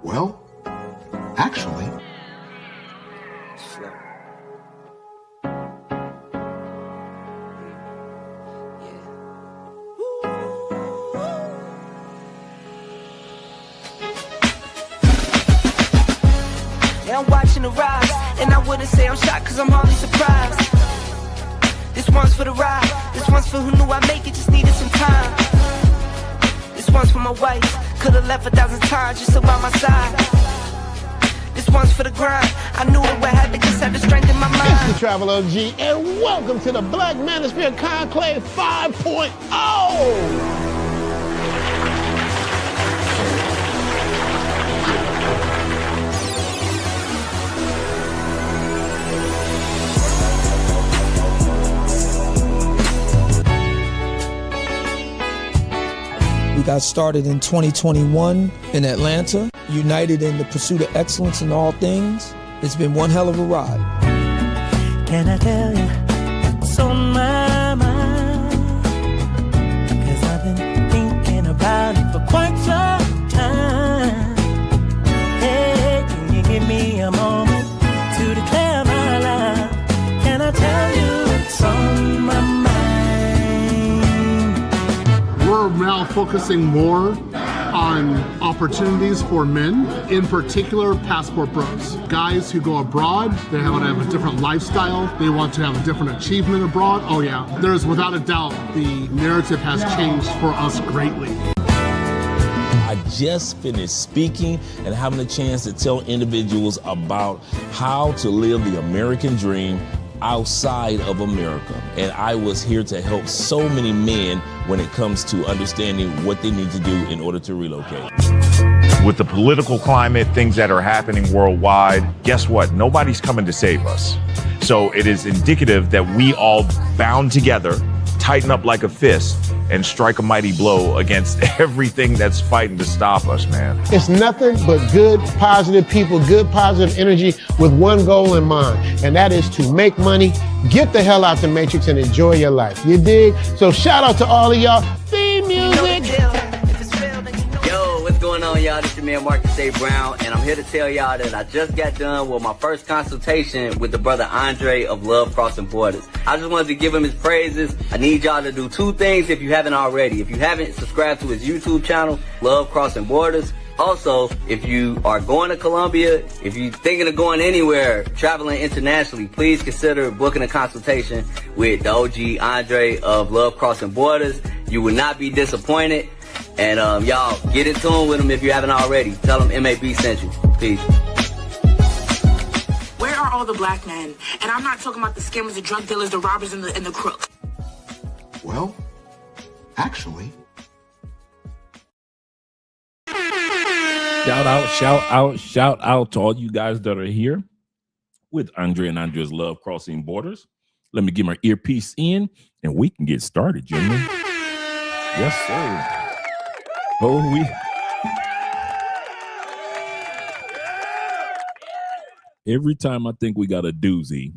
Well, actually... Yeah, I'm watching the rise, and I wouldn't say I'm shocked cause I'm hardly surprised. This one's for the ride, this one's for who knew I'd make it, just needed some time. This one's for my wife, could've left 1,000 times just about my side. This one's for the grind, I knew it would happen, just had the strength in my mind. It's the Travel OG, and welcome to the Black Manosphere Conclave 5.0! We got started in 2021 in Atlanta, united in the pursuit of excellence in all things. It's been one hell of a ride. Can I tell you what's on my mind? 'Cause I've been thinking about it for quite some time. Hey, can you give me a moment to declare my love? Can I tell you what's on my mind? We're now focusing more on opportunities for men, in particular passport bros. Guys who go abroad, they want to have a different lifestyle, they want to have a different achievement abroad. Oh yeah, there's without a doubt the narrative has changed for us greatly. I just finished speaking and having a chance to tell individuals about how to live the American dream outside of America. And I was here to help so many men when it comes to understanding what they need to do in order to relocate. With the political climate, things that are happening worldwide, guess what? Nobody's coming to save us. So it is indicative that we all bound together, tighten up like a fist, and strike a mighty blow against everything that's fighting to stop us, man. It's nothing but good, positive people, good, positive energy with one goal in mind, and that is to make money, get the hell out the Matrix, and enjoy your life. You dig? So shout out to all of y'all. Theme music! Yo, what's going on, y'all? This is your man Marcus A. Brown, and I'm here to tell y'all that I just got done with my first consultation with the brother Andre of Love Crossing Borders. I just wanted to give him his praises. I need y'all to do two things if you haven't already. If you haven't, subscribe to his YouTube channel, Love Crossing Borders. Also, if you are going to Colombia, if you're thinking of going anywhere, traveling internationally, please consider booking a consultation with the OG Andre of Love Crossing Borders. You will not be disappointed. And y'all, get in tune with him if you haven't already. Tell him MAB sent you. Peace. Where are all the black men? And I'm not talking about the scammers, the drug dealers, the robbers, and the crooks. Well, actually... Shout out to all you guys that are here with Andre and Andre's Love Crossing Borders. Let me get my earpiece in and we can get started, gentlemen. Yes, sir. Every time I think we got a doozy,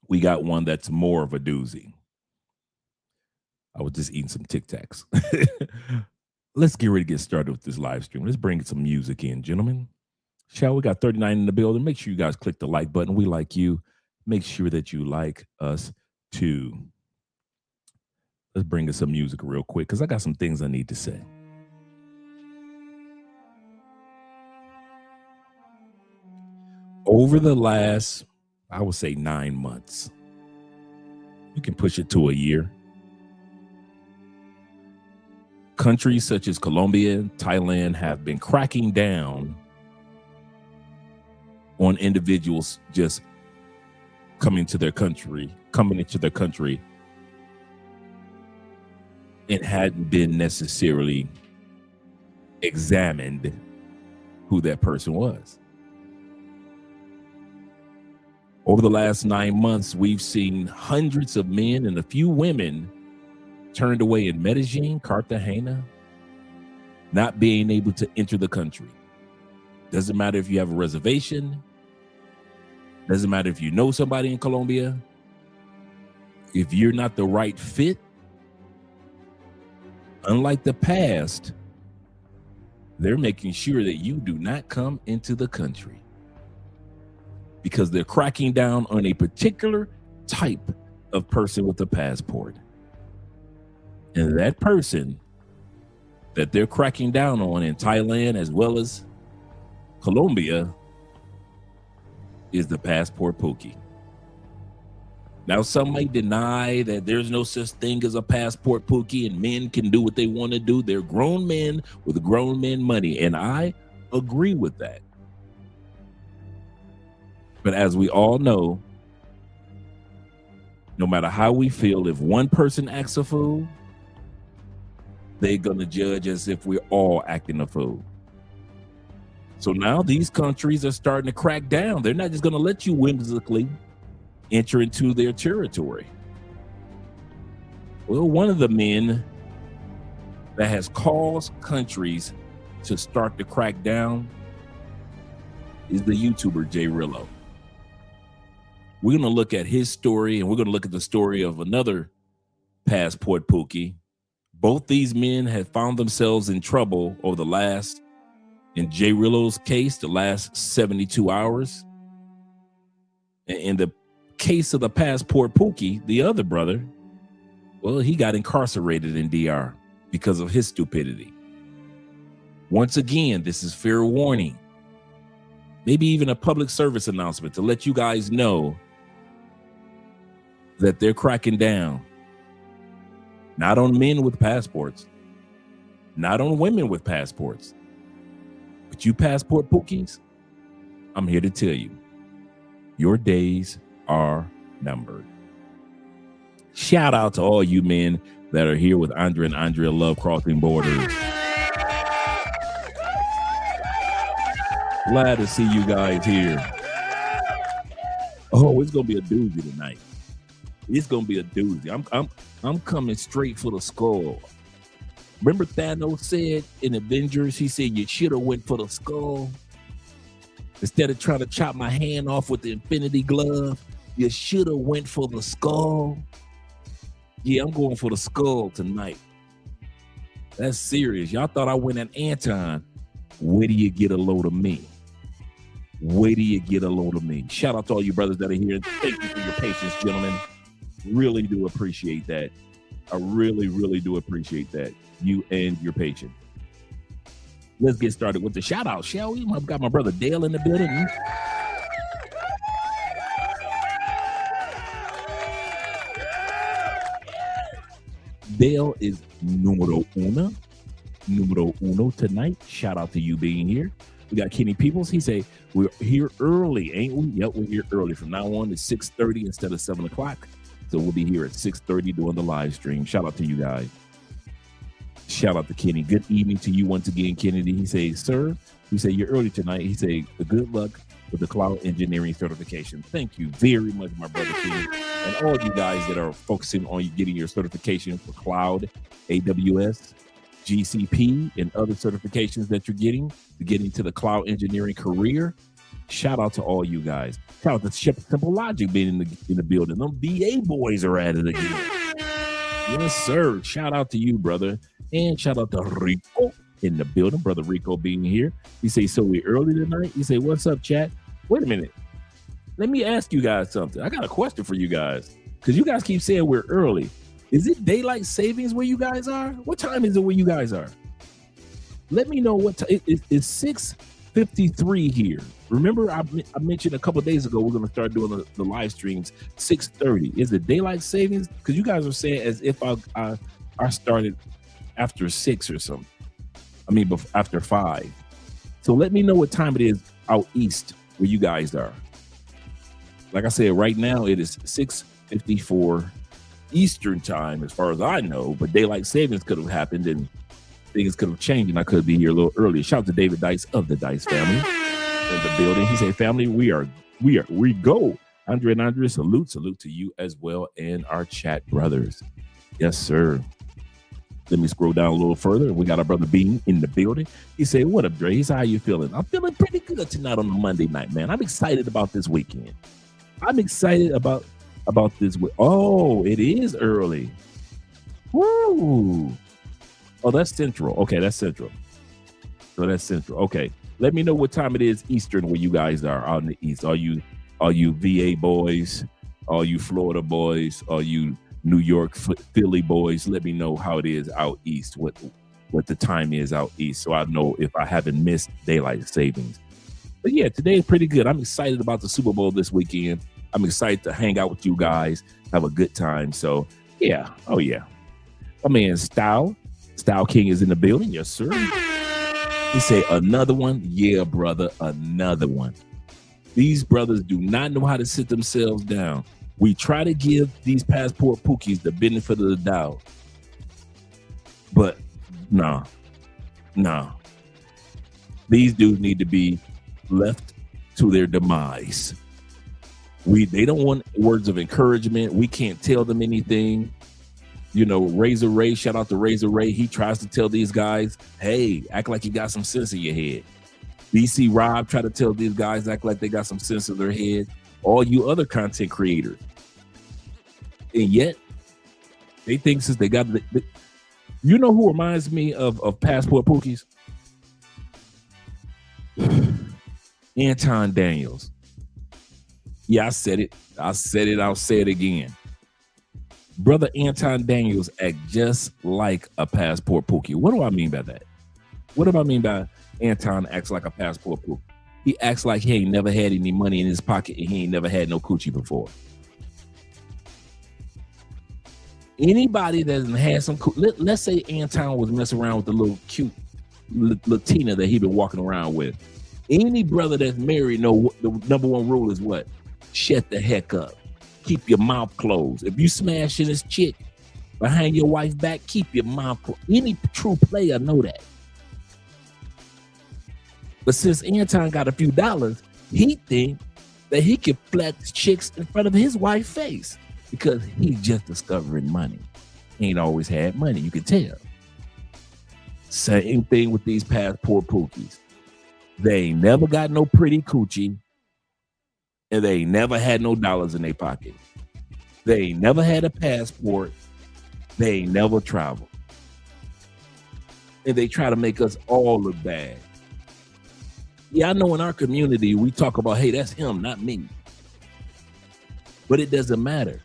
we got one that's more of a doozy. I was just eating some Tic Tacs. Let's get ready to get started with this live stream. Let's bring some music in, gentlemen. Shall we? Got 39 in the building. Make sure you guys click the like button. We like you. Make sure that you like us too. Let's bring us some music real quick because I got some things I need to say. Over the last, I would say 9 months, you can push it to a year. Countries such as Colombia and Thailand have been cracking down on individuals just coming into their country and hadn't been necessarily examined who that person was. Over the last 9 months, we've seen hundreds of men and a few women turned away in Medellin, Cartagena, not being able to enter the country. Doesn't matter if you have a reservation. Doesn't matter if you know somebody in Colombia. If you're not the right fit, unlike the past, They're making sure that you do not come into the country because they're cracking down on a particular type of person with a passport. And that person that they're cracking down on in Thailand as well as Colombia is the passport pookie. Now, some might deny that there's no such thing as a passport pookie and men can do what they want to do. They're grown men with grown men money, and I agree with that. But as we all know, no matter how we feel, if one person acts a fool, they're going to judge as if we're all acting a fool. So now these countries are starting to crack down. They're not just going to let you whimsically enter into their territory. Well, one of the men that has caused countries to start to crack down is the YouTuber JRello. We're going to look at his story, and we're going to look at the story of another passport pookie. Both these men have found themselves in trouble over the last, in JRello's case, the last 72 hours. In the case of the passport pookie, the other brother, well, he got incarcerated in DR because of his stupidity. Once again, this is fair warning, maybe even a public service announcement to let you guys know that they're cracking down, not on men with passports, not on women with passports, but you passport pookies, I'm here to tell you, your days are numbered. Shout out to all you men that are here with Andre and Andrea Love Crossing Borders. Glad to see you guys here. Oh, it's gonna be a doozy tonight. It's gonna be a doozy. I'm coming straight for the skull. Remember Thanos said in Avengers, he said you should have went for the skull. Instead of trying to chop my hand off with the Infinity Glove, you should have went for the skull. Yeah, I'm going for the skull tonight. That's serious. Y'all thought I went at Anton. Where do you get a load of me? Where do you get a load of me? Shout out to all you brothers that are here. Thank you for your patience, gentlemen. Really do appreciate that. I really, really do appreciate that. You and your patience. Let's get started with the shout out, shall we? I've got my brother Dale in the building. Dale is numero uno tonight. Shout out to you being here. We got Kenny Peoples. He say, we're here early, ain't we? Yep, we're here early. From now on, it's 6:30 instead of 7 o'clock. So we'll be here at 6:30 doing the live stream. Shout out to you guys. Shout out to Kenny. Good evening to you once again, Kennedy. He says, sir, he said, you're early tonight. He said, good luck with the cloud engineering certification. Thank you very much, my brother Kenny. And all of you guys that are focusing on getting your certification for cloud, AWS, GCP, and other certifications that you're getting to get into the cloud engineering career. Shout out to all you guys. Shout out to Simple Logic being in the building. Them BA boys are at it again. Yes, sir. Shout out to you, brother. And shout out to Rico in the building. Brother Rico being here. He say, so we early tonight? He say, what's up, chat? Wait a minute. Let me ask you guys something. I got a question for you guys. Because you guys keep saying we're early. Is it daylight savings where you guys are? What time is it where you guys are? Let me know what time. It's 6:53 here. Remember, I mentioned a couple of days ago, we're going to start doing the live streams 6:30. Is it daylight savings? Because you guys are saying as if I started after 6 or something. I mean, after 5. So let me know what time it is out east where you guys are. Like I said, right now it is 6:54 Eastern time, as far as I know. But daylight savings could have happened and things could have changed, and I could be here a little earlier. Shout out to David Dice of the Dice family in the building. He said, "Family, we go." Andre and Andre, salute to you as well, and our chat brothers. Yes, sir. Let me scroll down a little further. We got our brother Bean in the building. He said, what up, Dre? He said, how you feeling? I'm feeling pretty good tonight on a Monday night, man. I'm excited about this weekend. I'm excited about this. Oh, it is early. Woo. Oh, that's Central. Okay, that's Central. So that's Central. Okay. Let me know what time it is Eastern where you guys are out in the East. Are you VA boys? Are you Florida boys? Are you New York, Philly boys? Let me know how it is out East, what the time is out East, so I know if I haven't missed daylight savings. But yeah, today is pretty good. I'm excited about the Super Bowl this weekend. I'm excited to hang out with you guys, have a good time. So yeah, oh yeah. My man Style King is in the building. Yes, sir. He said, another one? Yeah, brother, another one. These brothers do not know how to sit themselves down. We try to give these passport pookies the benefit of the doubt. But nah. These dudes need to be left to their demise. They don't want words of encouragement. We can't tell them anything. You know, Razor Ray, shout out to Razor Ray. He tries to tell these guys, hey, act like you got some sense in your head. BC Rob try to tell these guys, act like they got some sense in their head. All you other content creators. And yet, they think since they got you know who reminds me of passport pookies? Anton Daniels. Yeah, I said it. I'll say it again. Brother Anton Daniels act just like a passport pookie. What do I mean by that? What do I mean by Anton acts like a passport pookie? He acts like he ain't never had any money in his pocket and he ain't never had no coochie before. Anybody that hasn't had some, let's say Anton was messing around with the little cute Latina that he been walking around with. Any brother that's married know the number one rule is what? Shut the heck up. Keep your mouth closed. If you smashing this chick behind your wife's back, keep your mouth closed. Any true player know that. But since Anton got a few dollars, he think that he can flex chicks in front of his wife's face because he's just discovering money. He ain't always had money, you can tell. Same thing with these passport pookies. They ain't never got no pretty coochie, and they ain't never had no dollars in their pocket. They ain't never had a passport. They ain't never traveled. And they try to make us all look bad. Yeah, I know in our community, we talk about, hey, that's him, not me. But it doesn't matter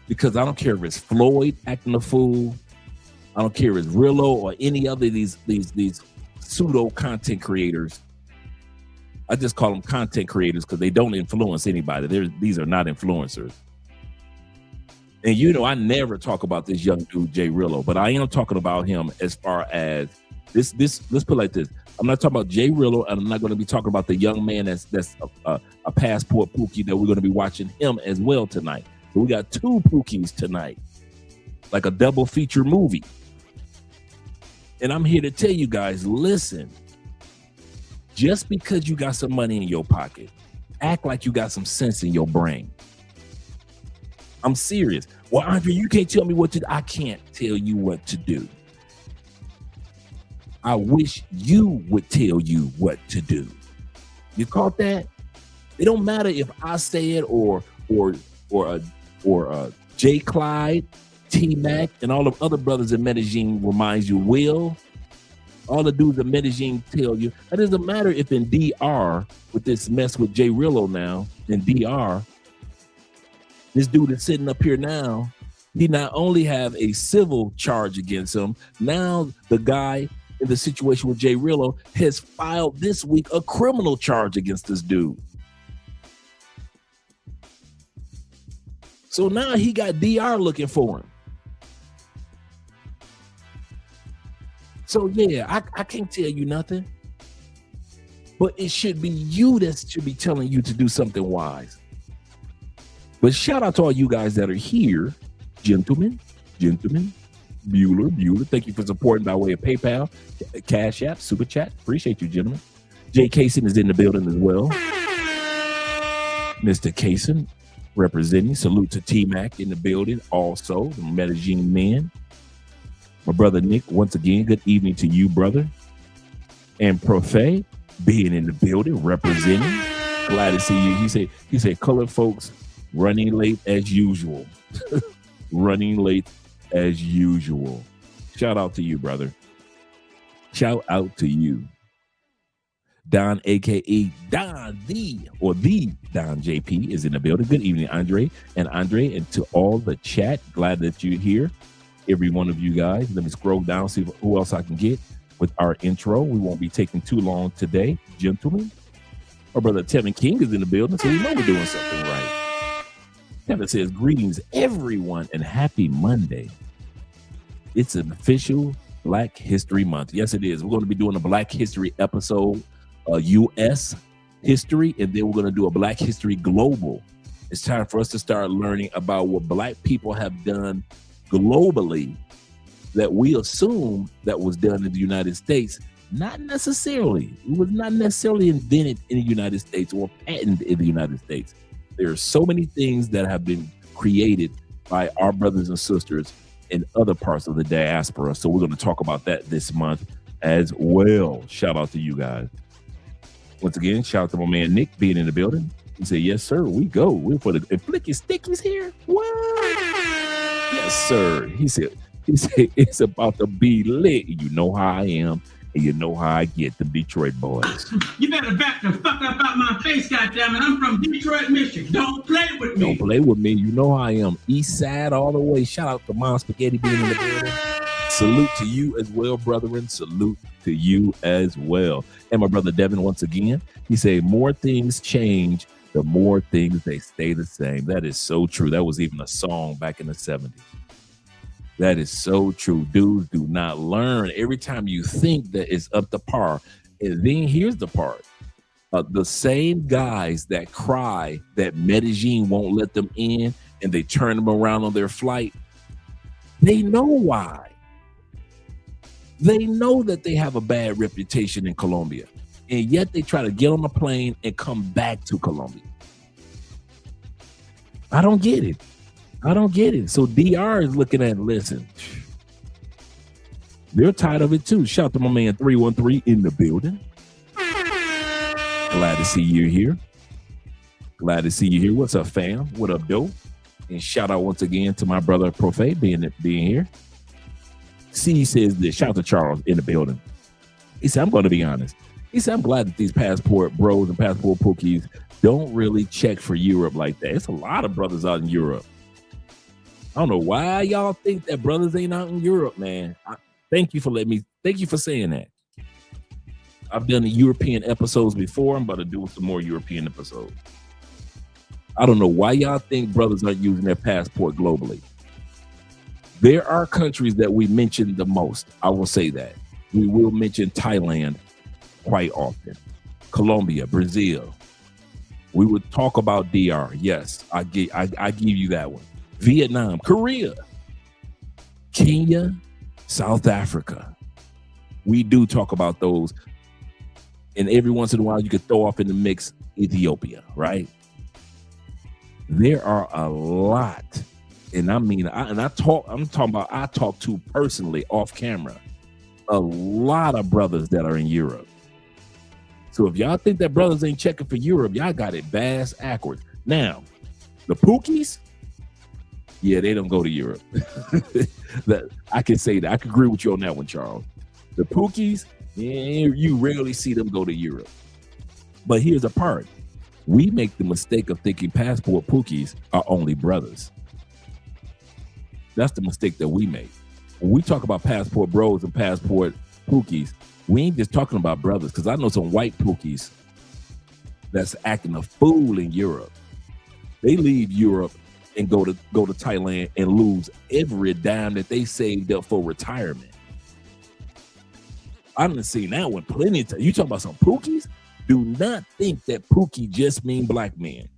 because I don't care if it's Floyd acting a fool. I don't care if it's JRello or any other of these pseudo content creators. I just call them content creators because they don't influence anybody. These are not influencers. And you know, I never talk about this young dude, JRello, but I am talking about him as far as this. Let's put it like this. I'm not talking about JRello, and I'm not going to be talking about the young man that's a passport pookie that we're going to be watching him as well tonight. So we got two pookies tonight, like a double feature movie. And I'm here to tell you guys, listen, just because you got some money in your pocket, act like you got some sense in your brain. I'm serious. Well, Andre, you can't tell me what to do. I can't tell you what to do. I wish you would tell you what to do. You caught that? It don't matter if I say it or J. Clyde, T-Mac, and all the other brothers in Medellin reminds you, Will. All the dudes in Medellin tell you. It doesn't matter if in DR, with this mess with JRello now, in DR, this dude is sitting up here now. He not only have a civil charge against him, now the guy in the situation with JRello has filed this week a criminal charge against this dude. So now he got DR looking for him. So yeah, I can't tell you nothing, but it should be you that should be telling you to do something wise. But shout out to all you guys that are here, gentlemen, Bueller. Thank you for supporting by way of PayPal, Cash App, Super Chat. Appreciate you, gentlemen. Jay Kaysen is in the building as well. Mr. Kaysen representing. Salute to T-Mac in the building also, the Medellin men. My brother Nick, once again, good evening to you, brother. And Profe being in the building, representing. Glad to see you. He said, colored folks running late as usual. Running late as usual. Shout out to you, brother. Shout out to you. Don, aka Don the Don JP is in the building. Good evening, Andre, and to all the chat. Glad that you're here, every one of you guys. Let me scroll down, see who else I can get with our intro. We won't be taking too long today, gentlemen. Our brother Tevin King is in the building, so we know we're doing something right. Tevin says, greetings, everyone, and happy Monday. It's an official Black History Month. Yes, it is. We're going to be doing a Black History episode, U.S. history, and then we're going to do a Black History Global. It's time for us to start learning about what Black people have done globally that we assume that was done in the United States. Not necessarily. It was not necessarily invented in the United States or patented in the United States. There are so many things that have been created by our brothers and sisters in other parts of the diaspora. So we're going to talk about that this month as well. Shout out to you guys. Once again, shout out to my man Nick being in the building. He said, yes, sir, we go. We're for the Flicky Stickies here. What? Yes, sir. He said, it's about to be lit. You know how I am, and you know how I get the Detroit boys. You better back the fuck up out my face, goddammit. I'm from Detroit, Michigan. Don't play with me. Don't play with me. You know how I am. East side all the way. Shout out to Mom Spaghetti being in the building. Salute to you as well, brethren. Salute to you as well. And my brother Devin, once again, he said, more things change, the more things they stay the same. That is so true. That was even a song back in the 70s. That is so true. Dudes do not learn. Every time you think that it's up to par, and then here's the part. The same guys that cry that Medellin won't let them in and they turn them around on their flight, they know why. They know that they have a bad reputation in Colombia, and yet they try to get on a plane and come back to Colombia. I don't get it. So DR is looking at, listen, they're tired of it too. Shout out to my man 313 in the building. Glad to see you here. What's up, fam? What up, dope? And shout out once again to my brother Profe being here. C says this. Shout out to Charles in the building. He said, I'm going to be honest. He said, I'm glad that these passport bros and passport pookies don't really check for Europe like that. It's a lot of brothers out in Europe. I don't know why y'all think that brothers ain't out in Europe, man. Thank you for saying that. I've done the European episodes before. I'm about to do some more European episodes. I don't know why y'all think brothers aren't using their passport globally. There are countries that we mention the most. I will say that. We will mention Thailand quite often. Colombia, Brazil. We would talk about DR. Yes, I give you that one. Vietnam, Korea, Kenya, South Africa. We do talk about those. And every once in a while, you could throw off in the mix Ethiopia, right? There are a lot. And I mean, I talk to personally off camera, a lot of brothers that are in Europe. So if y'all think that brothers ain't checking for Europe, y'all got it bass backwards. Now, the Pookies, yeah, they don't go to Europe. I can say that. I can agree with you on that one, Charles. The Pookies, yeah, you rarely see them go to Europe. But here's the part. We make the mistake of thinking passport Pookies are only brothers. That's the mistake that we make. When we talk about passport bros and passport Pookies, we ain't just talking about brothers, because I know some white Pookies that's acting a fool in Europe. They leave Europe and go to Thailand and lose every dime that they saved up for retirement. I done seen that one plenty of times. You talk about some Pookies? Do not think that Pookie just mean black men.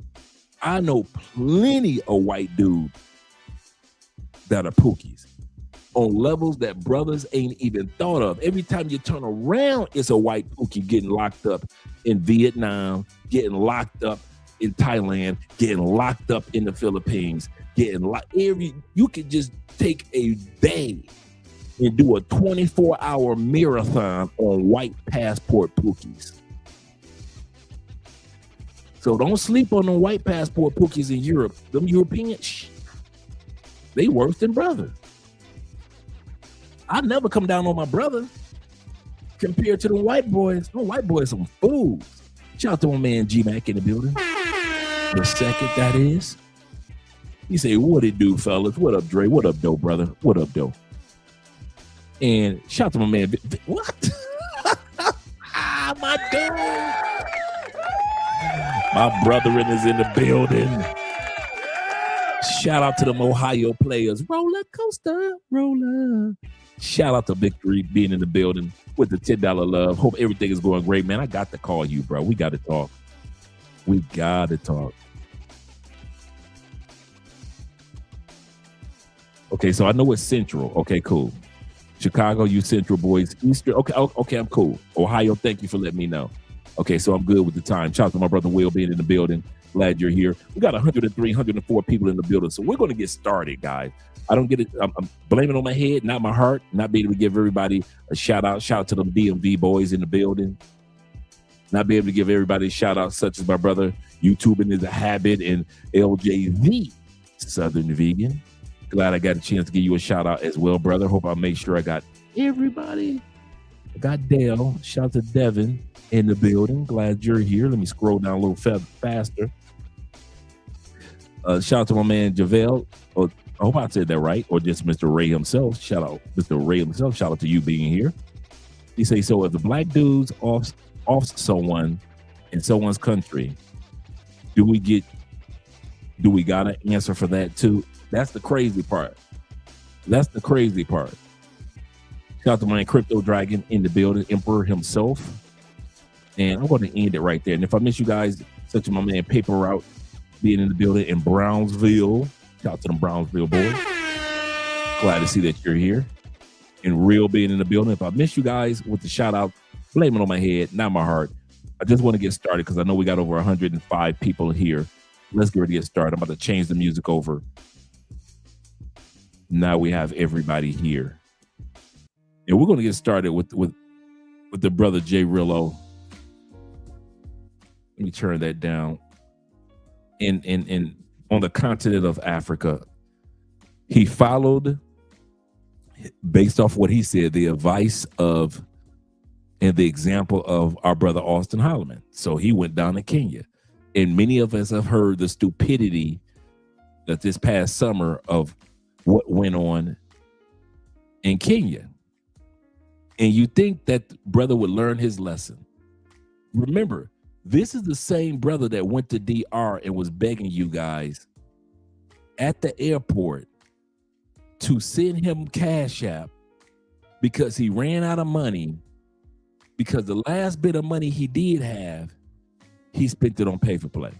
I know plenty of white dudes that are Pookies on levels that brothers ain't even thought of. Every time you turn around, it's a white Pookie getting locked up in Vietnam, getting locked up in Thailand, getting locked up in the Philippines, getting locked. You could just take a day and do a 24-hour marathon on white passport Pookies. So don't sleep on the white passport Pookies in Europe. Them Europeans, they worse than brothers. I never come down on my brother. compared to the white boys. The white boys some fools. Shout out to my man G-Mac in the building. The second, that is. He say, what it do, fellas? What up, Dre? What up, Doe, brother? What up, Doe? And shout out to my man. What? My dude. My brethren is in the building. Shout out to them Ohio players. Roller coaster, roller. Shout out to Victory being in the building with the $10 love. Hope everything is going great, man. I got to call you, bro. We got to talk. We got to talk. Okay, so I know it's Central. Okay, cool. Chicago, you Central boys. Eastern. Okay, I'm cool. Ohio, thank you for letting me know. Okay, so I'm good with the time. Shout out to my brother Will being in the building. Glad you're here. We got 103, 104 people in the building, so we're going to get started, guys. I don't get it. I'm blaming on my head, not my heart, not being able to give everybody a shout out. Shout out to them DMV boys in the building. Not being able to give everybody a shout out, such as my brother. YouTubing is a habit, and LJ the Southern Vegan. Glad I got a chance to give you a shout out as well, brother. Hope I make sure I got everybody. I got Dale. Shout out to Devin in the building. Glad you're here. Let me scroll down a little faster. Shout out to my man JRello. I hope I said that right, or just Mr. Ray himself. Shout out, Mr. Ray himself. Shout out to you being here. He say, so if the black dudes off someone in someone's country, do we got an answer for that too? That's the crazy part. That's the crazy part. Shout out to my Crypto Dragon in the building, Emperor himself. And I'm going to end it right there. And if I miss you guys, such as my man Paper Route being in the building in Brownsville. Shout out to them Brownsville boys. Glad to see that you're here. And Real being in the building. If I miss you guys with the shout out, blame it on my head, not my heart. I just want to get started because I know we got over 105 people here. Let's get ready to get started. I'm about to change the music over. Now we have everybody here. And we're going to get started with the brother JRello. Let me turn that down. In on the continent of Africa, he followed, based off what he said, the advice of and the example of our brother Austin Holloman. So he went down to Kenya. And many of us have heard the stupidity that this past summer of what went on in Kenya. And you think that brother would learn his lesson. Remember, this is the same brother that went to DR and was begging you guys at the airport to send him Cash App because he ran out of money, because the last bit of money he did have, he spent it on pay-for-play.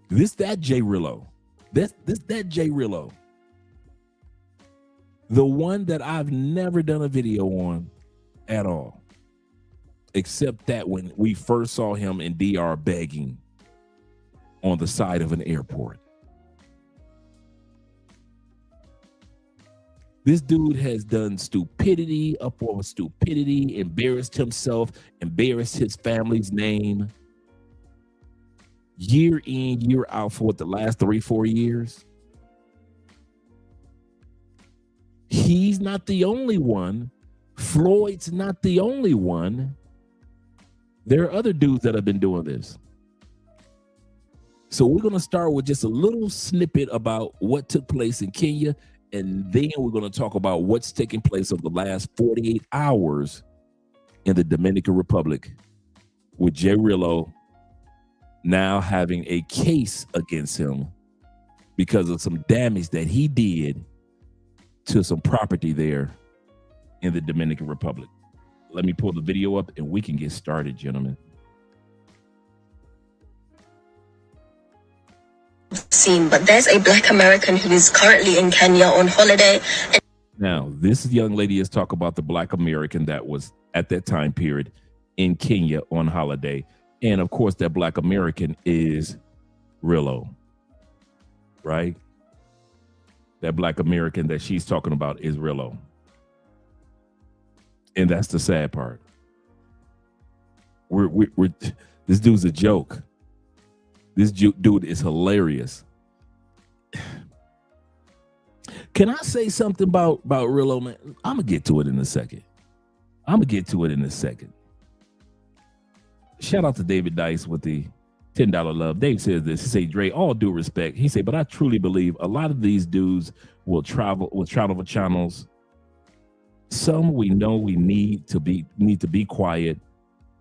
That JRello. That JRello. The one that I've never done a video on at all. Except that when we first saw him in DR begging on the side of an airport. This dude has done stupidity up over stupidity, embarrassed himself, embarrassed his family's name. Year in, year out for the last 3-4 years. He's not the only one. Floyd's not the only one. There are other dudes that have been doing this. So we're going to start with just a little snippet about what took place in Kenya, and then we're going to talk about what's taking place over the last 48 hours in the Dominican Republic, with JRello now having a case against him because of some damage that he did to some property there in the Dominican Republic. Let me pull the video up and we can get started, gentlemen. But there's a Black American who is currently in Kenya on holiday. Now, this young lady is talking about the Black American that was at that time period in Kenya on holiday. And of course, that Black American is JRello, right? That Black American that she's talking about is JRello. And that's the sad part. We're this dude's a joke. This dude is hilarious. Can I say something about JRello, man? I'm gonna get to it in a second. Shout out to David Dice with the $10 love. Dave says this. He say, Dre, all due respect. He say, but I truly believe a lot of these dudes will travel channels. Some we know we need to be quiet,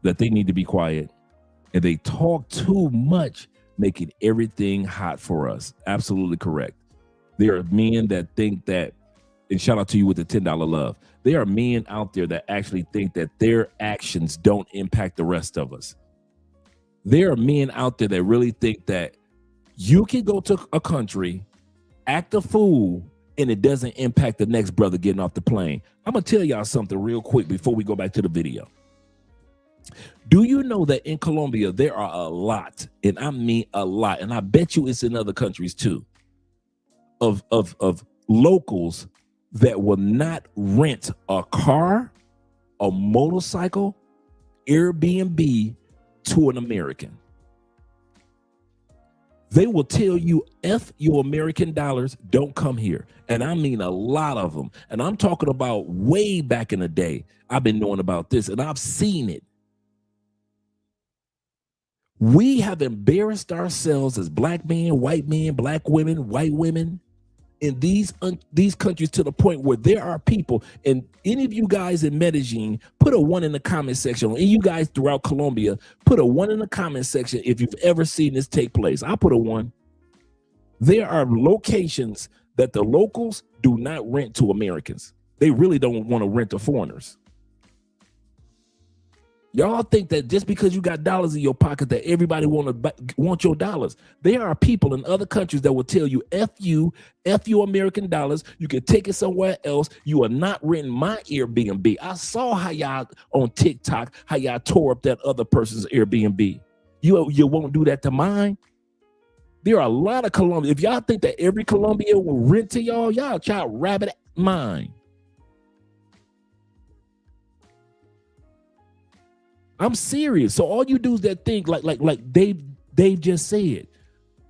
that they need to be quiet, and they talk too much, making everything hot for us. Absolutely correct. There are men that think that, and shout out to you with the $10 love. There are men out there that actually think that their actions don't impact the rest of us. There are men out there that really think that you can go to a country, act a fool, and it doesn't impact the next brother getting off the plane. I'm going to tell y'all something real quick before we go back to the video. Do you know that in Colombia, there are a lot, and I mean a lot, and I bet you it's in other countries too, of locals that will not rent a car, a motorcycle, Airbnb to an American. They will tell you, F your American dollars, don't come here. And I mean a lot of them. And I'm talking about way back in the day. I've been knowing about this and I've seen it. We have embarrassed ourselves as black men, black women, white women in these countries to the point where there are people, and any of you guys in Medellin, put a 1 in the comment section. And you guys throughout Colombia, put a 1 in the comment section if you've ever seen this take place. I put a 1. There are locations that the locals do not rent to Americans. They really don't want to rent to foreigners. Y'all think that just because you got dollars in your pocket that everybody want your dollars. There are people in other countries that will tell you, F your American dollars. You can take it somewhere else. You are not renting my Airbnb. I saw how y'all on TikTok, how y'all tore up that other person's Airbnb. You won't do that to mine. There are a lot of Colombians. If y'all think that every Colombian will rent to y'all try to rabbit mine. I'm serious. So all you dudes that think like Dave just said,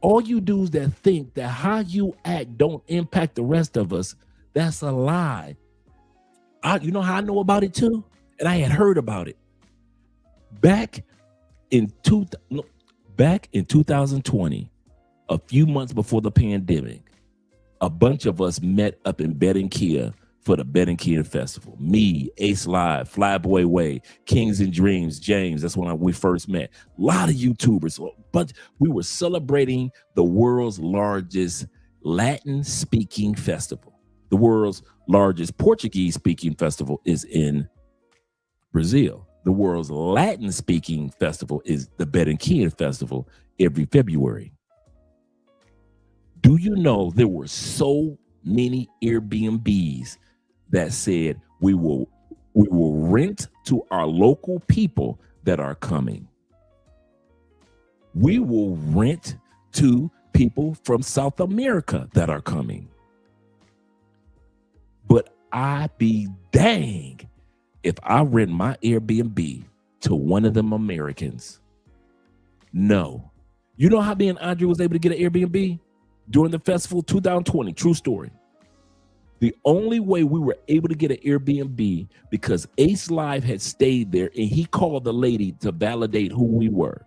all you dudes that think that how you act don't impact the rest of us, that's a lie. You know how I know about it too? And I had heard about it. Back in 2020, a few months before the pandemic, a bunch of us met up in Barranquilla for the Barranquilla Festival. Me, Ace Live, Flyboy Way, Kings and Dreams, James. That's when we first met. A lot of YouTubers. But we were celebrating the world's largest Latin-speaking festival. The world's largest Portuguese-speaking festival is in Brazil. The world's Latin-speaking festival is the Barranquilla Festival every February. Do you know there were so many Airbnbs that said we will rent to our local people that are coming. We will rent to people from South America that are coming. But I be dang if I rent my Airbnb to one of them Americans. No. You know how me and Andre was able to get an Airbnb during the festival 2020? True story. The only way we were able to get an Airbnb because Ace Live had stayed there and he called the lady to validate who we were.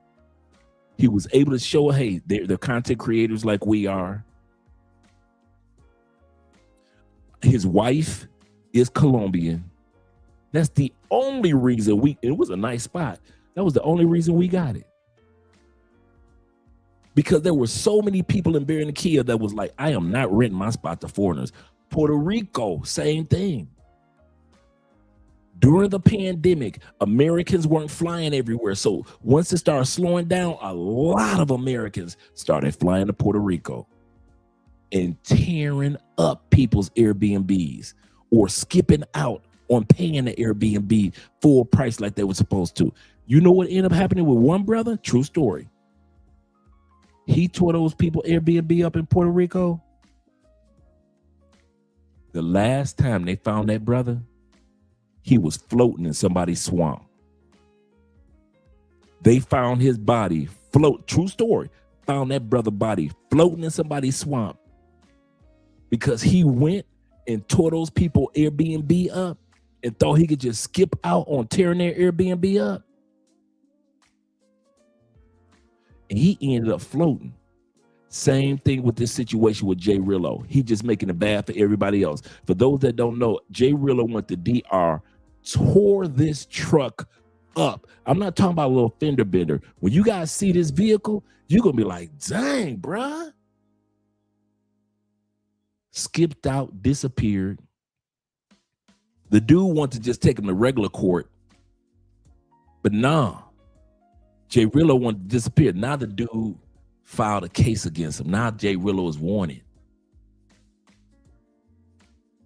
He was able to show, hey, they're content creators like we are. His wife is Colombian. That's the only reason it was a nice spot. That was the only reason we got it. Because there were so many people in Barranquilla that was like, I am not renting my spot to foreigners. Puerto Rico, same thing. During the pandemic, Americans weren't flying everywhere. So once it started slowing down, a lot of Americans started flying to Puerto Rico and tearing up people's Airbnbs or skipping out on paying the Airbnb full price like they were supposed to. You know what ended up happening with one brother? True story. He tore those people Airbnb up in Puerto Rico. The last time they found that brother, he was floating in somebody's swamp. They found his body true story, found that brother body floating in somebody's swamp. because he went and tore those people Airbnb up and thought he could just skip out on tearing their Airbnb up. And he ended up floating. Same thing with this situation with JRello. He just making it bad for everybody else. For those that don't know, JRello went to DR, tore this truck up. I'm not talking about a little fender bender. When you guys see this vehicle, you're going to be like, dang, bruh. Skipped out, disappeared. The dude wanted to just take him to regular court. But nah. JRello wanted to disappear. Now the dude filed a case against him. Now JRello is wanted.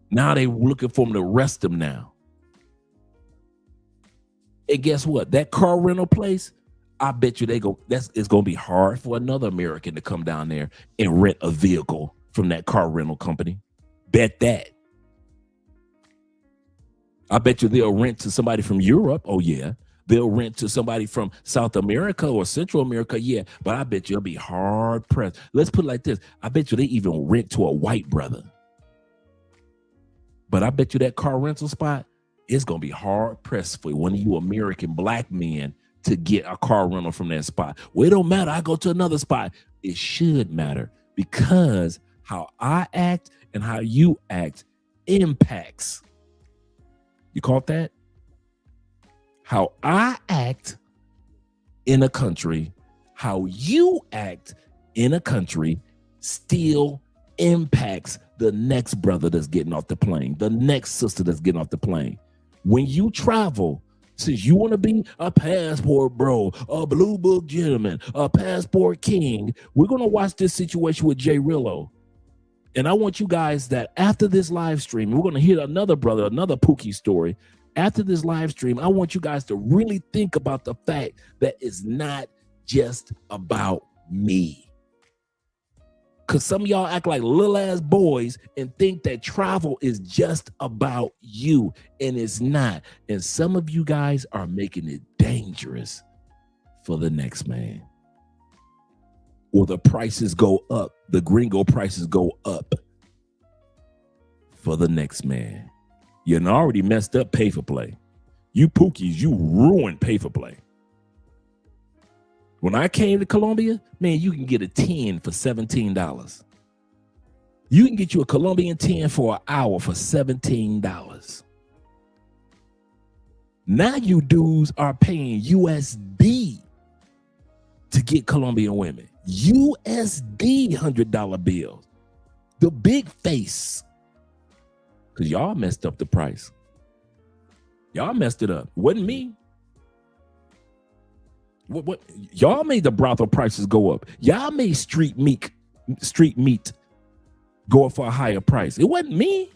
Now they looking for him to arrest him now. And guess what? That car rental place, I bet you it's gonna be hard for another American to come down there and rent a vehicle from that car rental company. Bet that. I bet you they'll rent to somebody from Europe. Oh yeah. They'll rent to somebody from South America or Central America. Yeah, but I bet you it'll be hard pressed. Let's put it like this. I bet you they even rent to a white brother. But I bet you that car rental spot is going to be hard pressed for one of you American black men to get a car rental from that spot. Well, it don't matter. I go to another spot. It should matter because how I act and how you act impacts. You caught that? How I act in a country, how you act in a country still impacts the next brother that's getting off the plane, the next sister that's getting off the plane. When you travel, since you want to be a passport bro, a blue book gentleman, a passport king, we're going to watch this situation with JRello. And I want you guys that after this live stream, we're going to hear another brother, another Pookie story. After this live stream, I want you guys to really think about the fact that it's not just about me. Because some of y'all act like little ass boys and think that travel is just about you, and it's not. And some of you guys are making it dangerous for the next man. Or the prices go up, the gringo prices go up for the next man. You already messed up pay for play. You Pookies, you ruined pay for play. When I came to Colombia, man, you can get a 10 for $17. You can get you a Colombian 10 for an hour for $17. Now you dudes are paying USD to get Colombian women. USD $100 bills. The big face. Because y'all messed up the price. Y'all messed it up. Wasn't me. What? Y'all made the brothel prices go up. Y'all made street meat go up for a higher price. It wasn't me.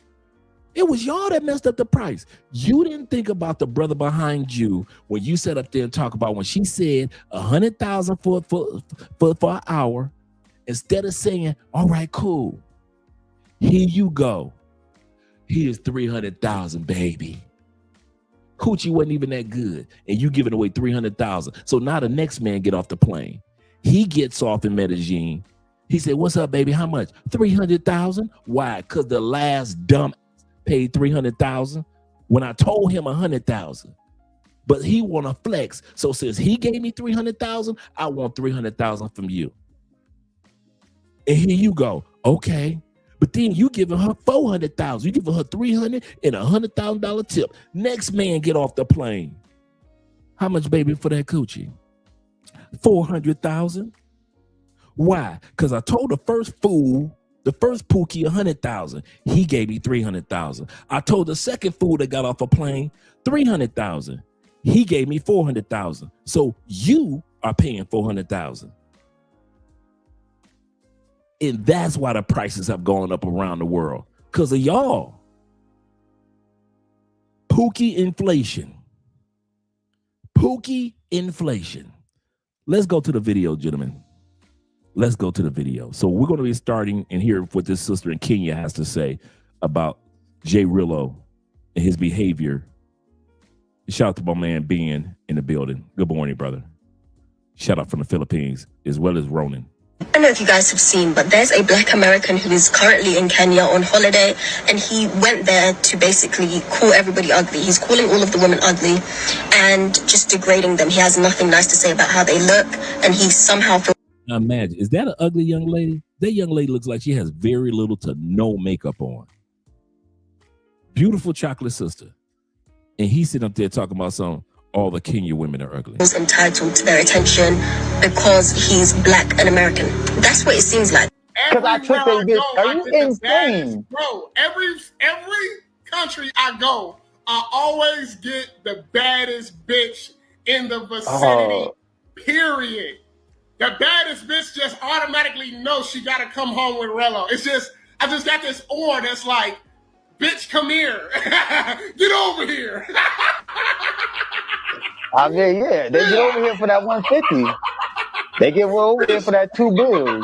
It was y'all that messed up the price. You didn't think about the brother behind you when you sat up there and talk about when she said $100,000 for an hour, instead of saying, all right, cool. Here you go. Here's $300,000, baby. Coochie wasn't even that good, and you giving away $300,000. So now the next man get off the plane. He gets off in Medellin. He said, "What's up, baby? How much? $300,000? Why? Because the last dump paid $300,000 when I told him $100,000. But he want to flex. So since he gave me $300,000, I want $300,000 from you. And here you go. Okay." But then you giving her $400,000. You giving her $300 and $100,000 tip. Next man get off the plane. How much, baby, for that coochie? $400,000. Why? Because I told the first fool, the first Pookie, $100,000. He gave me $300,000. I told the second fool that got off a plane $300,000. He gave me $400,000. So you are paying $400,000. And that's why the prices have gone up around the world. Because of y'all. Pookie inflation. Pookie inflation. Let's go to the video, gentlemen. Let's go to the video. So we're going to be starting and hear what this sister in Kenya has to say about JRello and his behavior. Shout out to my man Ben in the building. Good morning, brother. Shout out from the Philippines, as well as Ronan. don't know if you guys have seen, but there's a black American who is currently in Kenya on holiday, and he went there to basically call everybody ugly. He's calling all of the women ugly and just degrading them. He has nothing nice to say about how they look, and he somehow feels. Now imagine, is that an ugly young lady? That young lady looks like she has very little to no makeup on. Beautiful chocolate sister. And he's sitting up there talking about all the Kenya women are ugly. He's entitled to their attention because he's black and American. That's what it seems like. Because I took they bitch. Are you insane? Bro, every country I go, I always get the baddest bitch in the vicinity, period. The baddest bitch just automatically knows she got to come home with Rello. It's just, I just got this aura that's like, bitch, come here. Get over here. I mean, yeah, they get over here for that 150. They get over here for that $2 billion.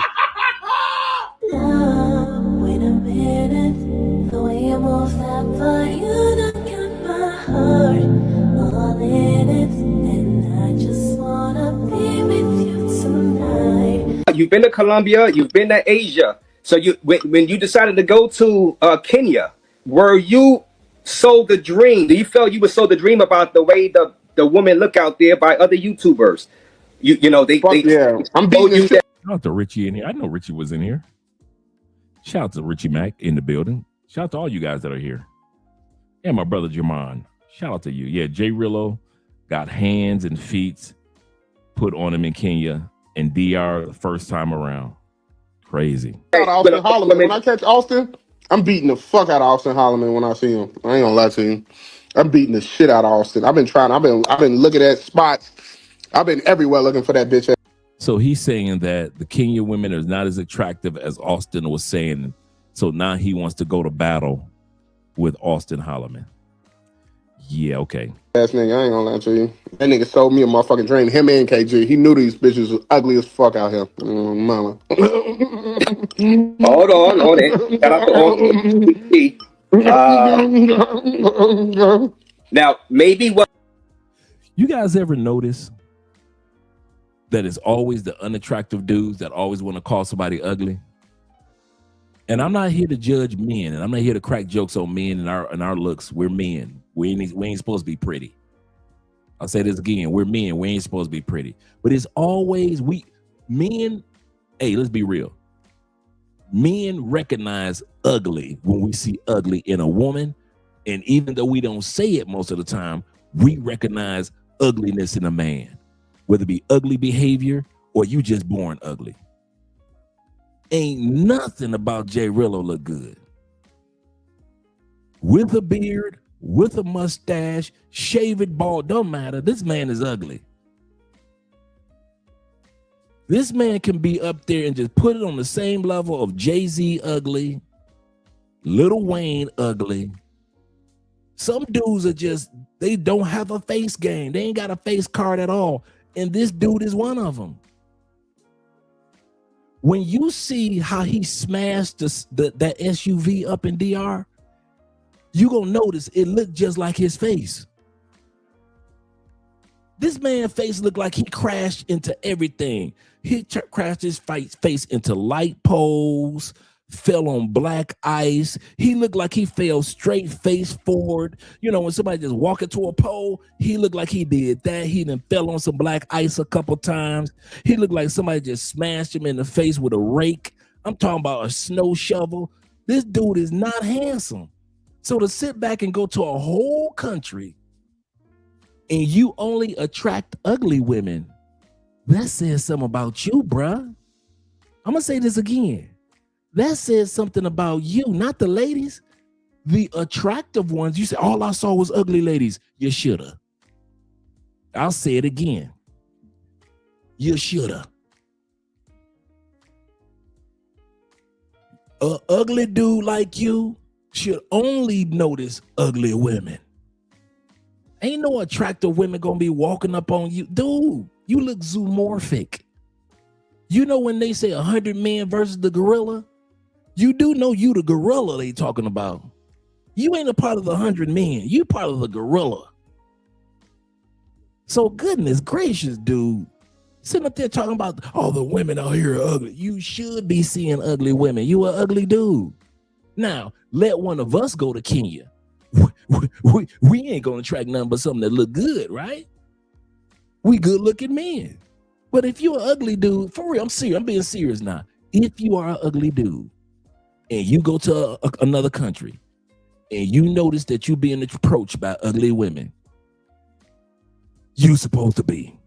Wait a minute, the way you move that body, you done got my heart all in it, and I just wanna be with you tonight. You've been to Colombia, you've been to Asia. So when you decided to go to Kenya, were you sold the dream? Do you feel you were sold the dream about the way the women look out there by other YouTubers? You know, they yeah. I'm beating you. Shout out to Richie in here. I know Richie was in here. Shout out to Richie Mack in the building. Shout out to all you guys that are here. And my brother Jermon. Shout out to you. Yeah, JRello got hands and feet put on him in Kenya and DR the first time around. Crazy. Austin Holloman. When I catch Austin, I'm beating the fuck out of Austin Holloman when I see him. I ain't gonna lie to you. I'm beating the shit out of Austin. I've been looking at spots. I've been everywhere looking for that bitch. So he's saying that the Kenya women are not as attractive as Austin was saying. So now he wants to go to battle with Austin Holloman. Yeah, okay. Ass nigga, I ain't gonna lie to you. That nigga sold me a motherfucking dream. Him and KG. He knew these bitches was ugly as fuck out here. Mama. Hold on. Shout out to all. Now, maybe what you guys ever notice that it's always the unattractive dudes that always want to call somebody ugly? And I'm not here to judge men, and I'm not here to crack jokes on men and our looks. We're men. We ain't supposed to be pretty. I'll say this again. We're men. We ain't supposed to be pretty. But it's always men. Hey, let's be real. Men recognize ugly when we see ugly in a woman. And even though we don't say it most of the time, we recognize ugliness in a man, whether it be ugly behavior or you just born ugly. Ain't nothing about JRello look good. With a beard, with a mustache, shaved bald, don't matter. This man is ugly. This man can be up there and just put it on the same level of Jay-Z ugly, Lil Wayne ugly. Some dudes are just, they don't have a face game. They ain't got a face card at all. And this dude is one of them. When you see how he smashed that SUV up in DR, you gonna notice it looked just like his face. This man's face looked like he crashed into everything. He crashed his face into light poles, fell on black ice. He looked like he fell straight face forward. You know, when somebody just walk into a pole, he looked like he did that. He done fell on some black ice a couple times. He looked like somebody just smashed him in the face with a rake. I'm talking about a snow shovel. This dude is not handsome. So to sit back and go to a whole country and you only attract ugly women, that says something about you, bruh. I'm gonna say this again. That says something about you, not the ladies. The attractive ones, you say, all I saw was ugly ladies. You shoulda. I'll say it again. You shoulda. An ugly dude like you should only notice ugly women. Ain't no attractive women gonna be walking up on you. Dude, you look zoomorphic. You know when they say 100 men versus the gorilla? You do know you the gorilla they talking about. You ain't a part of the 100 men. You part of the gorilla. So goodness gracious, dude. Sitting up there talking about all the women out here are ugly. You should be seeing ugly women. You an ugly dude. Now, let one of us go to Kenya. We ain't gonna attract nothing but something that look good, right? We good looking men. But if you're an ugly dude, for real, I'm serious. I'm being serious now. If you are an ugly dude and you go to another country and you notice that you're being approached by ugly women, you supposed to be.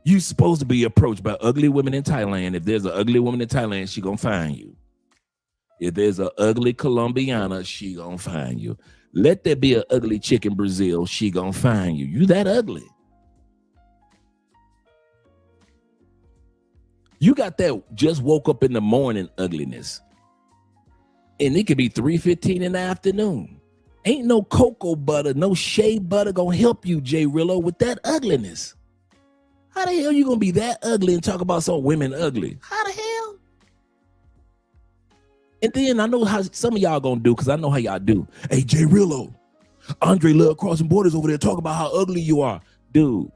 You supposed to be approached by ugly women in Thailand. If there's an ugly woman in Thailand, she gonna find you. If there's an ugly Colombiana, she gonna find you. Let there be an ugly chick in Brazil, she gonna find you. You that ugly. You got that just woke up in the morning ugliness. And it could be 3:15 in the afternoon. Ain't no cocoa butter, no shea butter gonna help you, JRello, with that ugliness. How the hell you gonna be that ugly and talk about some women ugly? How the hell? And then I know how some of y'all gonna do, because I know how y'all do. Hey, JRello, Andre Love Crossing Borders over there talking about how ugly you are. Dude,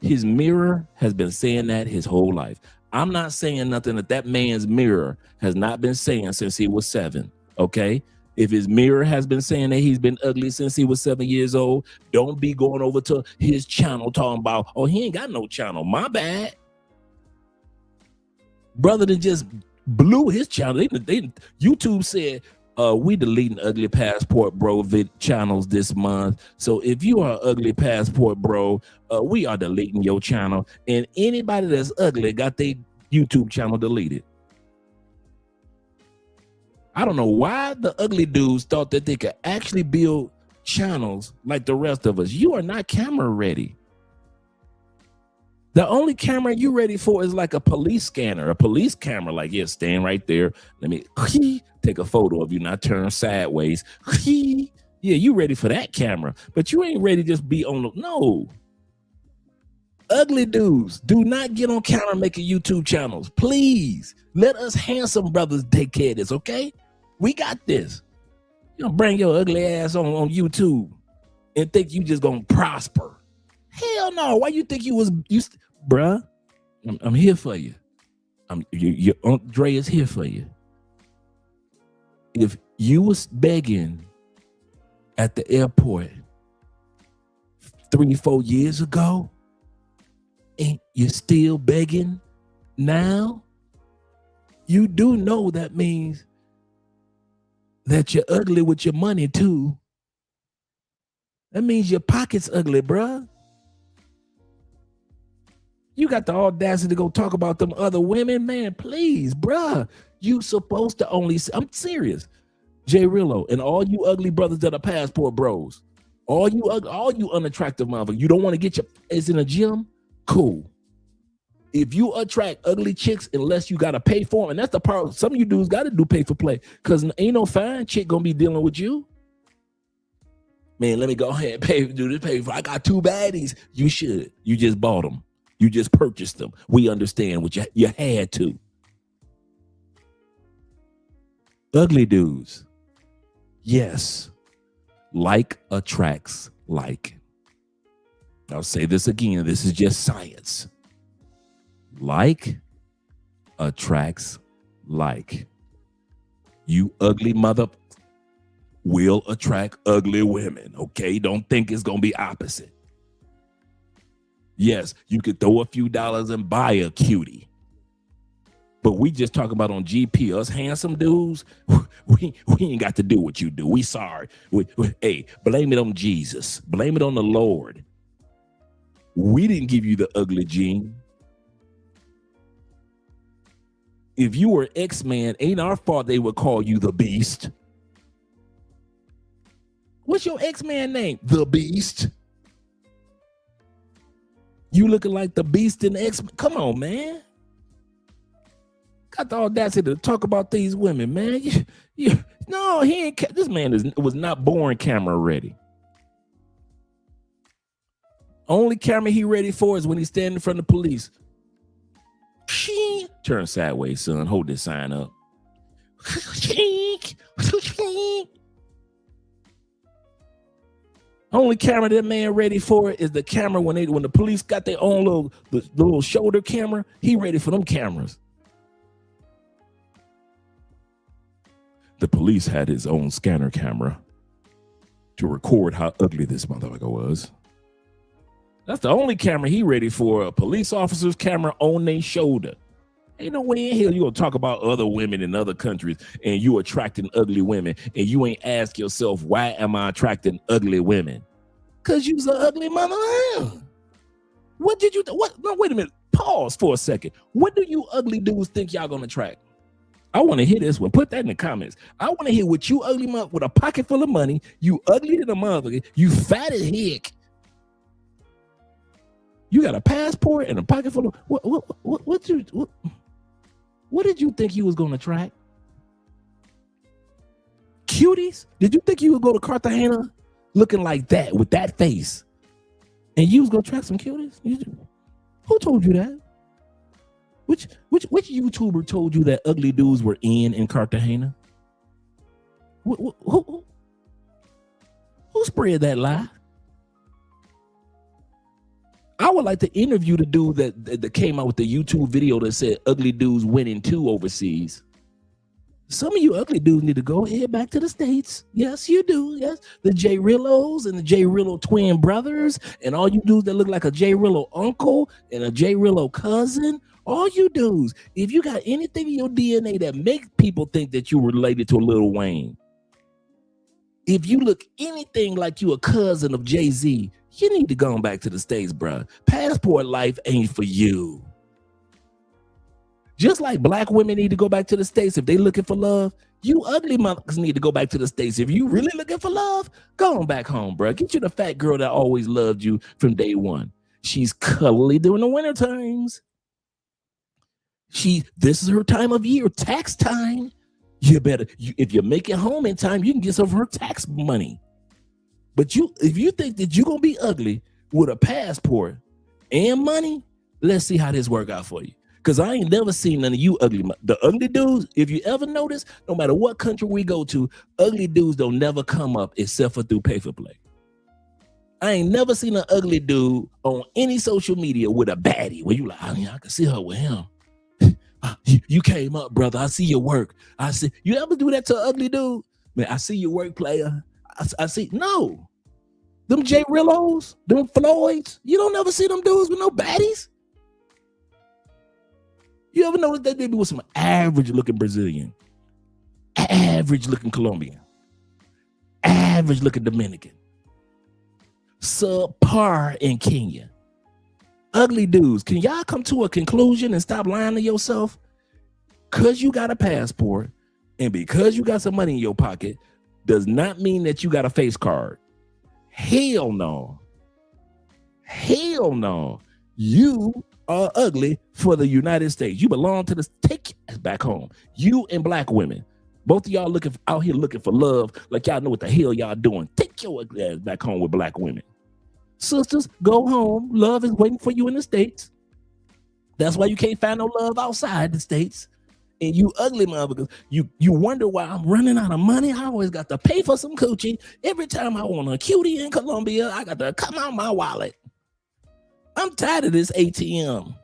his mirror has been saying that his whole life. I'm not saying nothing that man's mirror has not been saying since he was 7, okay? If his mirror has been saying that he's been ugly since he was 7 years old, don't be going over to his channel talking about, oh, he ain't got no channel. My bad. Brother that just blew his channel. YouTube said, we deleting ugly passport bro channels this month. So if you are ugly passport bro, we are deleting your channel. And anybody that's ugly got their YouTube channel deleted. I don't know why the ugly dudes thought that they could actually build channels like the rest of us. You are not camera ready. The only camera you ready for is like a police scanner, a police camera. Like, yeah, stand right there. Let me take a photo of you, not turn sideways. Yeah, you ready for that camera, but you ain't ready to just be on the, no. Ugly dudes, do not get on camera making YouTube channels. Please, let us handsome brothers take care of this, okay? We got this. You don't bring your ugly ass on YouTube and think you just gonna prosper. Hell no. Why you think bruh? I'm here for you. Your Aunt Dre is here for you. If you was begging at the airport 3-4 years ago, and you're still begging now, you do know that means that you're ugly with your money too. That means your pocket's ugly, bruh. You got the audacity to go talk about them other women, man. Please, bruh. You supposed to only, I'm serious. JRello and all you ugly brothers that are passport bros, all you unattractive motherfuckers, you don't want to get your ass in a gym? Cool. If you attract ugly chicks, unless you got to pay for them, and that's the part, some of you dudes got to do pay for play, because ain't no fine chick going to be dealing with you. Man, let me go ahead and do this pay for. I got 2 baddies. You should. You just bought them. You just purchased them. We understand what you had to. Ugly dudes. Yes. Like attracts like. I'll say this again. This is just science. Like attracts like. You ugly mother will attract ugly women. Okay? Don't think it's going to be opposite. Yes, you could throw a few dollars and buy a cutie. But we just talk about on GP, us handsome dudes, we ain't got to do what you do. We sorry. Hey, blame it on Jesus. Blame it on the Lord. We didn't give you the ugly gene. If you were X-Man, ain't our fault they would call you the Beast. What's your X-Man name? The Beast. You looking like the Beast in X-Men. Come on, man. Got the audacity to talk about these women, man. No, he ain't. This man was not born camera ready. Only camera he ready for is when he's standing in front of the police. Turn sideways, son. Hold this sign up. Only camera that man ready for is the camera when the police got their own the little shoulder camera. He ready for them cameras. The police had his own scanner camera to record how ugly this motherfucker was. That's the only camera he ready for, a police officer's camera on their shoulder. Ain't no way in hell you gonna talk about other women in other countries and you attracting ugly women and you ain't ask yourself, why am I attracting ugly women? Cause you's an ugly mother. What did you, no, wait a minute, pause for a second. What do you ugly dudes think y'all gonna attract? I wanna hear this one, put that in the comments. I wanna hear what you ugly mother with a pocket full of money, you ugly to the motherfucker, you fat as heck. You got a passport and a pocket full of, what did you think you was gonna attract? Cuties? Did you think you would go to Cartagena looking like that with that face, and you was gonna attract some cuties? Who told you that? Which YouTuber told you that ugly dudes were in Cartagena? Who spread that lie? I would like to interview the dude that came out with the YouTube video that said ugly dudes winning too overseas. Some of you ugly dudes need to go head back to the States. Yes, you do. Yes, the JRellos and the JRello twin brothers and all you dudes that look like a JRello uncle and a JRello cousin. All you dudes, if you got anything in your DNA that makes people think that you related to Lil Wayne, if you look anything like you a cousin of Jay-Z, you need to go back to the States, bro. Passport life ain't for you. Just like black women need to go back to the States if they looking for love, you ugly mothers need to go back to the States. If you really looking for love, go on back home, bro. Get you the fat girl that always loved you from day one. She's cuddly during the winter times. This is her time of year, tax time. You better, if you make it home in time, you can get some of her tax money. But if you think that you're gonna be ugly with a passport and money, let's see how this work out for you. Cause I ain't never seen none of you ugly. The ugly dudes, if you ever notice, no matter what country we go to, ugly dudes don't never come up except for through pay for play. I ain't never seen an ugly dude on any social media with a baddie where you like, I can see her with him. You came up, brother. I see your work. I see. You ever do that to an ugly dude? Man, I see your work, player. I see. No. Them JRellos, them Floyds, you don't ever see them dudes with no baddies. You ever notice that they be with some average looking Brazilian, average looking Colombian, average looking Dominican, subpar in Kenya? Ugly dudes, can y'all come to a conclusion and stop lying to yourself? Because you got a passport and because you got some money in your pocket does not mean that you got a face card. Hell no. Hell no. You are ugly for the United States. You belong to the, take your ass back home. You and black women, both of y'all out here looking for love like y'all know what the hell y'all doing. Take your ugly ass back home with black women. Sisters, go home. Love is waiting for you in the States. That's why you can't find no love outside the States. And you ugly motherfuckers, you wonder why I'm running out of money. I always got to pay for some coochie. Every time I want a cutie in Colombia, I got to come out my wallet. I'm tired of this ATM.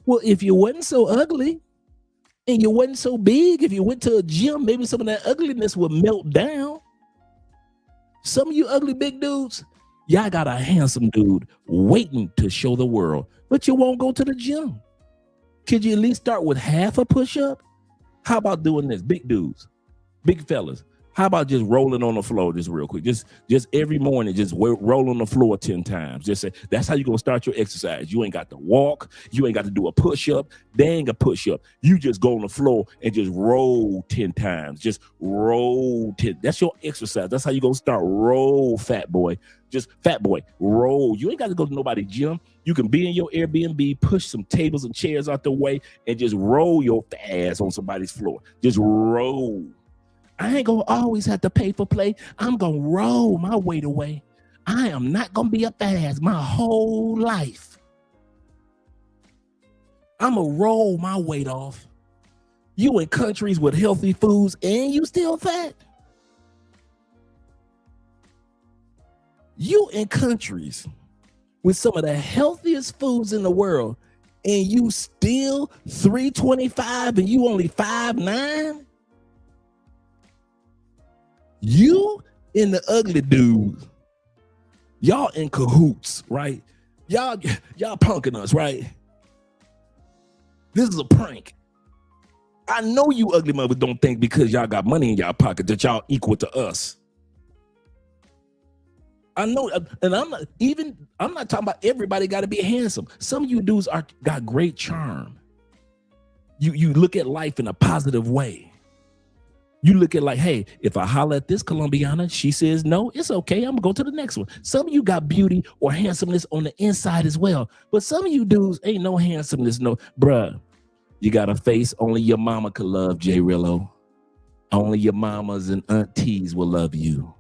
Well, if you wasn't so ugly and you wasn't so big, if you went to a gym, maybe some of that ugliness would melt down. Some of you ugly big dudes, y'all got a handsome dude waiting to show the world, but you won't go to the gym. Could you at least start with half a push-up? How about doing this? Big dudes, big fellas. How about just rolling on the floor just real quick? Just every morning, just roll on the floor 10 times. Just say, that's how you're going to start your exercise. You ain't got to walk. You ain't got to do a push-up. Dang a push-up. You just go on the floor and just roll 10 times. Just roll 10. That's your exercise. That's how you're going to start. Roll, fat boy. Just fat boy, roll. You ain't got to go to nobody's gym. You can be in your Airbnb, push some tables and chairs out the way, and just roll your ass on somebody's floor. Just roll. I ain't gonna always have to pay for play. I'm gonna roll my weight away. I am not gonna be a fat ass my whole life. I'm gonna roll my weight off. You in countries with healthy foods and you still fat. You in countries with some of the healthiest foods in the world, and you still 325 and you only 5'9"? You and the ugly dude, y'all in cahoots, right? Y'all punking us, right? This is a prank. I know you ugly mothers don't think because y'all got money in y'all pocket that y'all equal to us. I know, and I'm not talking about everybody got to be handsome. Some of you dudes got great charm. You look at life in a positive way. You look at like, hey, if I holler at this Colombiana, she says no, it's okay. I'm gonna go to the next one. Some of you got beauty or handsomeness on the inside as well. But some of you dudes ain't no handsomeness, no, bruh. You got a face only your mama could love, JRello. Only your mamas and aunties will love you.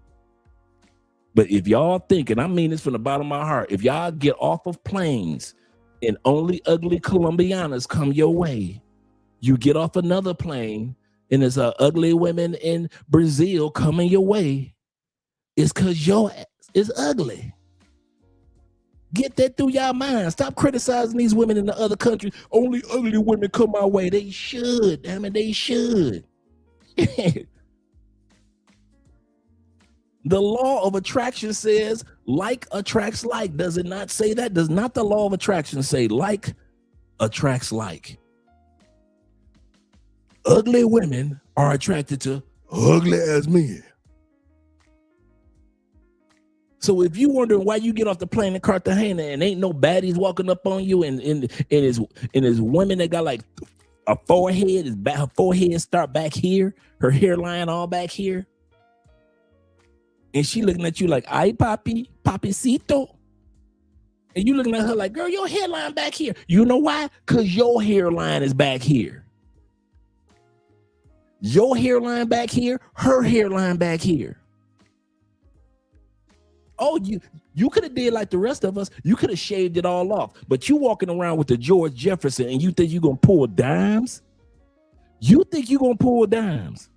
But if y'all think, and I mean this from the bottom of my heart, if y'all get off of planes and only ugly Colombianas come your way, you get off another plane and there's ugly women in Brazil coming your way, it's because your ass is ugly. Get that through y'all mind. Stop criticizing these women in the other country. Only ugly women come my way. They should. Damn it, they should. The law of attraction says like attracts like. Does it not say that? Does not the law of attraction say like attracts like? Ugly women are attracted to ugly ass men. So if you wondering why you get off the plane in Cartagena and ain't no baddies walking up on you and it's women that got like a forehead, her forehead start back here, her hairline all back here. And she looking at you like, ay, papi, papicito. And you looking at her like, girl, your hairline back here. You know why? Because your hairline is back here. Your hairline back here, her hairline back here. Oh, you could have did like the rest of us. You could have shaved it all off. But you walking around with the George Jefferson and you think you're going to pull dimes? You think you're going to pull dimes?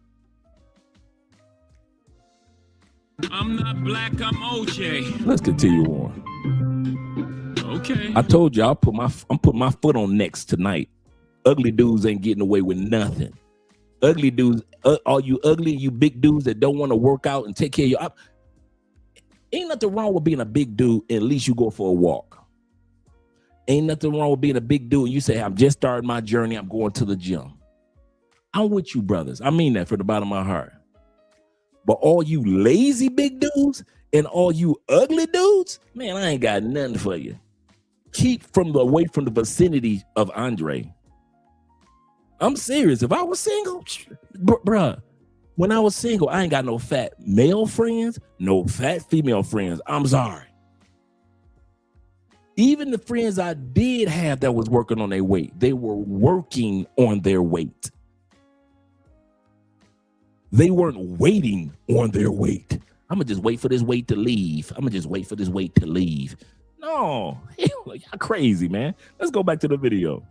I'm not black, I'm OJ. Let's continue on. Okay. I told you I'm putting my foot on next tonight. Ugly dudes ain't getting away with nothing. Ugly dudes, all you ugly, you big dudes that don't want to work out and take care of your... Ain't nothing wrong with being a big dude, and at least you go for a walk. Ain't nothing wrong with being a big dude and you say, I'm just starting my journey, I'm going to the gym. I'm with you, brothers. I mean that from the bottom of my heart. But all you lazy big dudes and all you ugly dudes, man, I ain't got nothing for you. Keep away from the vicinity of Andre. I'm serious. If I was single, bruh, when I was single, I ain't got no fat male friends, no fat female friends. I'm sorry. Even the friends I did have that was working on their weight, they were working on their weight. They weren't waiting on their weight. I'm going to just wait for this weight to leave. I'm going to just wait for this weight to leave. No, y'all crazy, man. Let's go back to the video.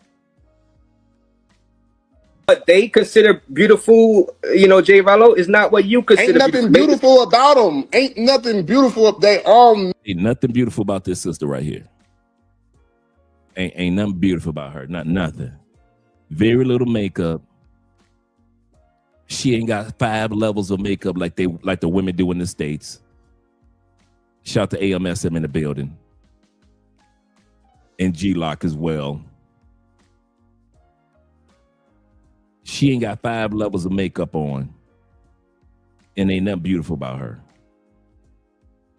What they consider beautiful, JRello, is not what you consider. Ain't nothing beautiful about them. Ain't nothing beautiful. They all. Ain't nothing beautiful about this sister right here. Ain't nothing beautiful about her. Nothing. Very little makeup. She ain't got 5 levels of makeup like the women do in the States. Shout to AMSM in the building. And G-Lock as well. She ain't got 5 levels of makeup on. And ain't nothing beautiful about her.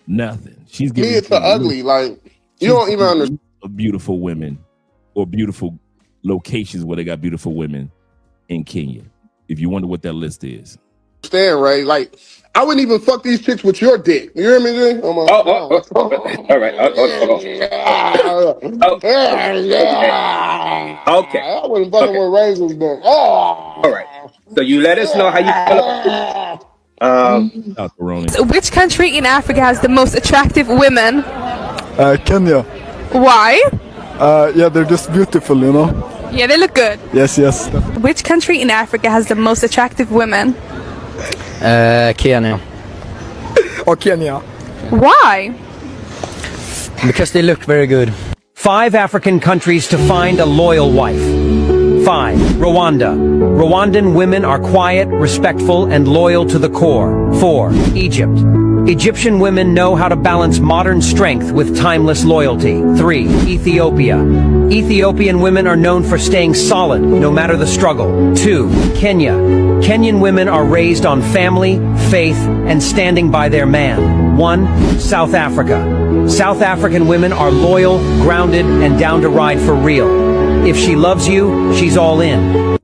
Nothing. She's giving it's ugly. Like, you don't even understand. Beautiful women or beautiful locations where they got beautiful women in Kenya. If you wonder what that list is. Understand, Ray? Like, I wouldn't even fuck these chicks with your dick. You hear me, Jay? All right. Okay. I wouldn't fucking with Razor's dick. All right. So you let us know how you feel about Which country in Africa has the most attractive women? Kenya. Why? Yeah, they're just beautiful, you know. Yeah, they look good. Yes. Which country in Africa has the most attractive women? Kenya. Or Kenya. Why? Because they look very good. 5 African countries to find a loyal wife. 5. Rwanda. Rwandan women are quiet, respectful, and loyal to the core. 4. Egypt. Egyptian women know how to balance modern strength with timeless loyalty. 3. Ethiopia. Ethiopian women are known for staying solid, no matter the struggle. 2. Kenya. Kenyan women are raised on family, faith, and standing by their man. 1. South Africa. South African women are loyal, grounded, and down to ride for real. If she loves you, she's all in.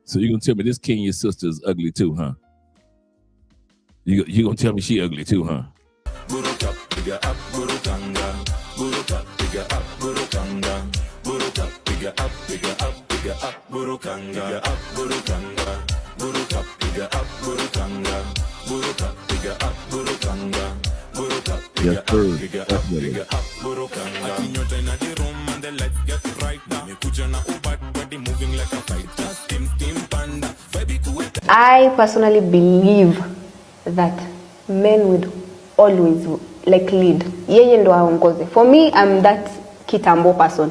So you're gonna tell me this Kenyan sister is ugly too, huh? You gonna tell me she ugly too, huh? Yes, sir. Definitely. I personally believe that men would always like lead. Yeye ndo aongoze. For me, I'm that kitambo person.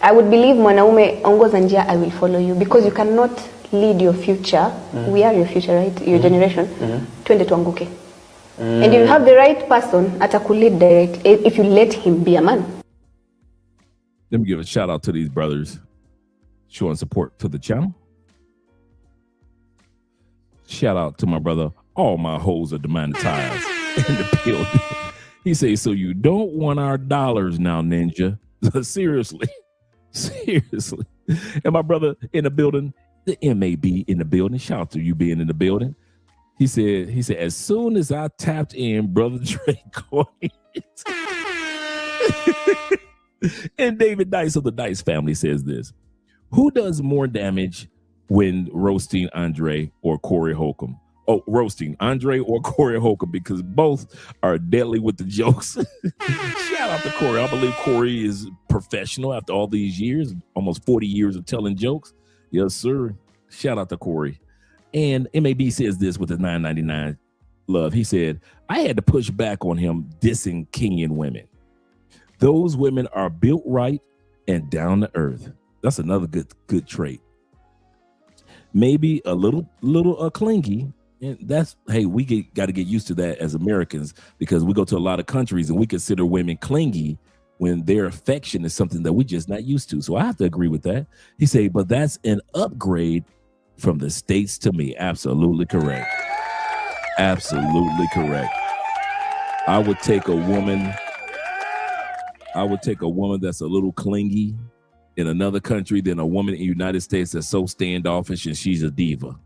I would believe mwanaume ongoza njia, I will follow you, because you cannot lead your future. We are your future, right? Your generation. Twende tuanguke. And if you have the right person, atakulead direct, if you let him be a man. Let me give a shout out to these brothers showing support to the channel. Shout out to my brother. All my hoes are demonetized in the building. He says, so you don't want our dollars now, Ninja? Seriously. Seriously. And my brother in the building, the MAB in the building. Shout out to you being in the building. He said, as soon as I tapped in Brother Dre coins. And David Dice of the Dice family says this: who does more damage when roasting Andre or Corey Holcomb? Oh, roasting Andre or Corey Holcomb, because both are deadly with the jokes. Shout out to Corey. I believe Corey is professional after all these years, almost 40 years of telling jokes. Yes, sir. Shout out to Corey. And MAB says this with the $9.99 love. He said, I had to push back on him dissing Kenyan women. Those women are built right and down to earth. That's another good trait. Maybe a little clingy. And that's, hey, we got to get used to that as Americans, because we go to a lot of countries and we consider women clingy when their affection is something that we're just not used to. So I have to agree with that. He said, but that's an upgrade from the States to me. Absolutely correct. Absolutely correct. I would take a woman that's a little clingy in another country than a woman in the United States that's so standoffish and she's a diva.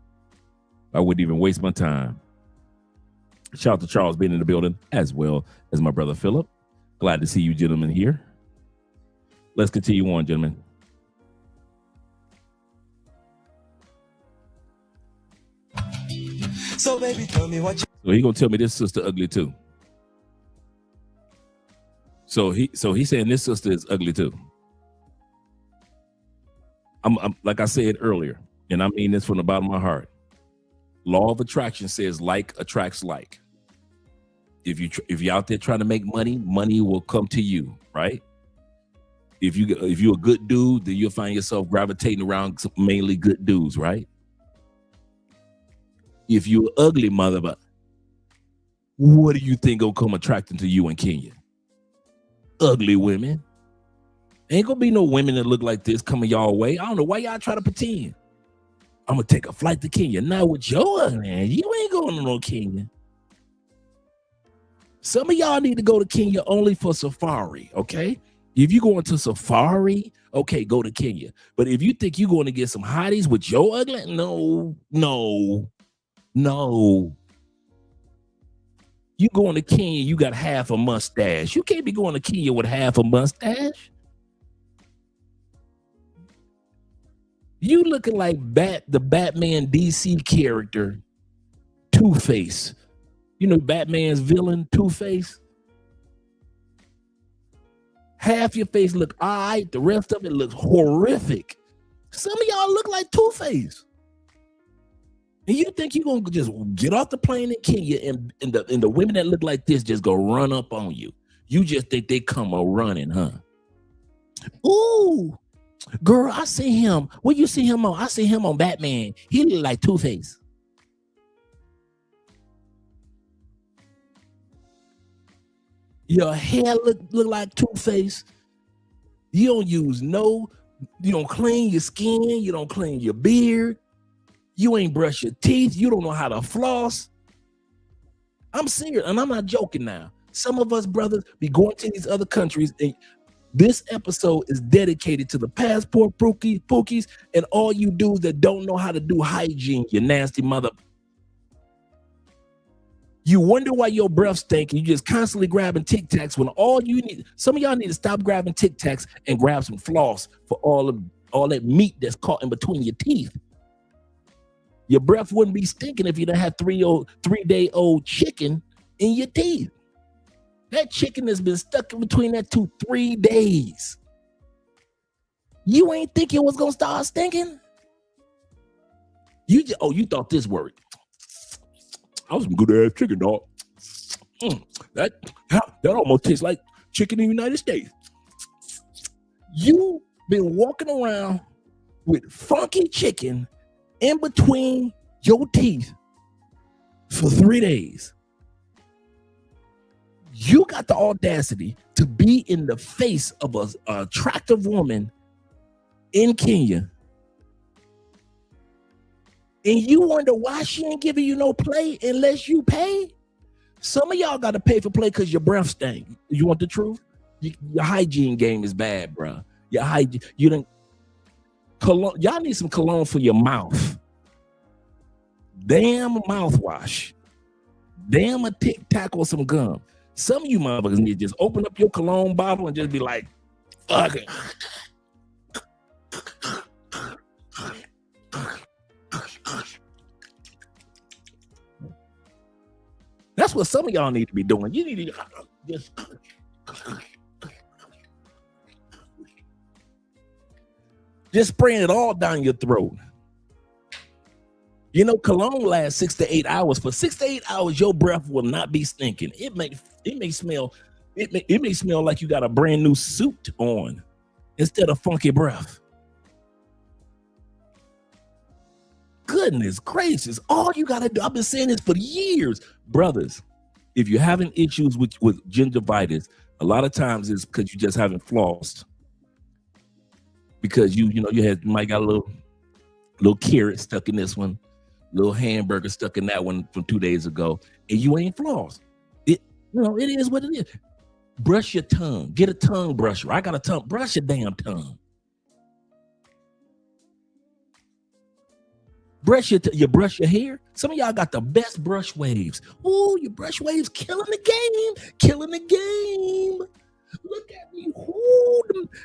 I wouldn't even waste my time. Shout out to Charles being in the building, as well as my brother Philip. Glad to see you gentlemen here. Let's continue on, gentlemen. So baby, tell me what you... So he gonna tell me this sister ugly too. So he's saying this sister is ugly too. I'm like I said earlier, and I mean this from the bottom of my heart. Law of attraction says like attracts like. If you're out there trying to make money, money will come to you, right? If you're a good dude, then you'll find yourself gravitating around mainly good dudes, right? If you're an ugly mother, what do you think gonna come attracting to you in Kenya? Ugly women. Ain't gonna be no women that look like this coming y'all way. I don't know why y'all try to pretend. I'm gonna take a flight to Kenya. Not with your ugly ass. You ain't going to no Kenya. Some of y'all need to go to Kenya only for safari, okay? If you going to safari, okay, go to Kenya. But if you think you're going to get some hotties with your ugly, no. You going to Kenya, you got half a mustache. You can't be going to Kenya with half a mustache. You looking like the Batman DC character, Two-Face. You know Batman's villain, Two-Face? Half your face look all right, the rest of it looks horrific. Some of y'all look like Two-Face. And you think you're gonna just get off the plane in Kenya and the women that look like this just go run up on you. You just think they come a running, huh? Ooh, girl, I see him. Where you see him on? I see him on Batman. He look like Two-Face. Your hair look like Two-Face. You don't clean your skin. You don't clean your beard. You ain't brush your teeth. You don't know how to floss. I'm serious, and I'm not joking now. Some of us brothers be going to these other countries, and this episode is dedicated to the passport pookies and all you dudes that don't know how to do hygiene, you nasty mother. You wonder why your breath stink and you just constantly grabbing Tic Tacs when all you need, some of y'all need to stop grabbing Tic Tacs and grab some floss for all that meat that's caught in between your teeth. Your breath wouldn't be stinking if you didn't have 3-day-old chicken in your teeth. That chicken has been stuck in between that 3 days. You ain't think it was gonna start stinking? You thought this worked. I was some good ass chicken, dog. That almost tastes like chicken in the United States. You been walking around with funky chicken in between your teeth for 3 days. You got the audacity to be in the face of an attractive woman in Kenya, and you wonder why she ain't giving you no play unless you pay? Some of y'all got to pay for play because your breath stank. You want the truth? Your hygiene game is bad, bro. Your hygiene, cologne. Y'all need some cologne for your mouth. Damn mouthwash. Damn a Tic Tac or some gum. Some of you motherfuckers need to just open up your cologne bottle and just be like, fuck it. That's what some of y'all need to be doing. You need to just spraying it all down your throat. You know, cologne lasts 6 to 8 hours. For 6 to 8 hours, your breath will not be stinking. It may smell like you got a brand new suit on instead of funky breath. Goodness gracious, all you gotta do, I've been saying this for years. Brothers, if you're having issues with gingivitis, a lot of times it's because you just haven't flossed. Because you might got a little carrot stuck in this one, little hamburger stuck in that one from 2 days ago, and you ain't flossed. It is what it is. Brush your tongue. Get a tongue brusher. I got a tongue. Brush your damn tongue. You brush your hair. Some of y'all got the best brush waves. Oh, your brush waves killing the game. Look at me. Ooh,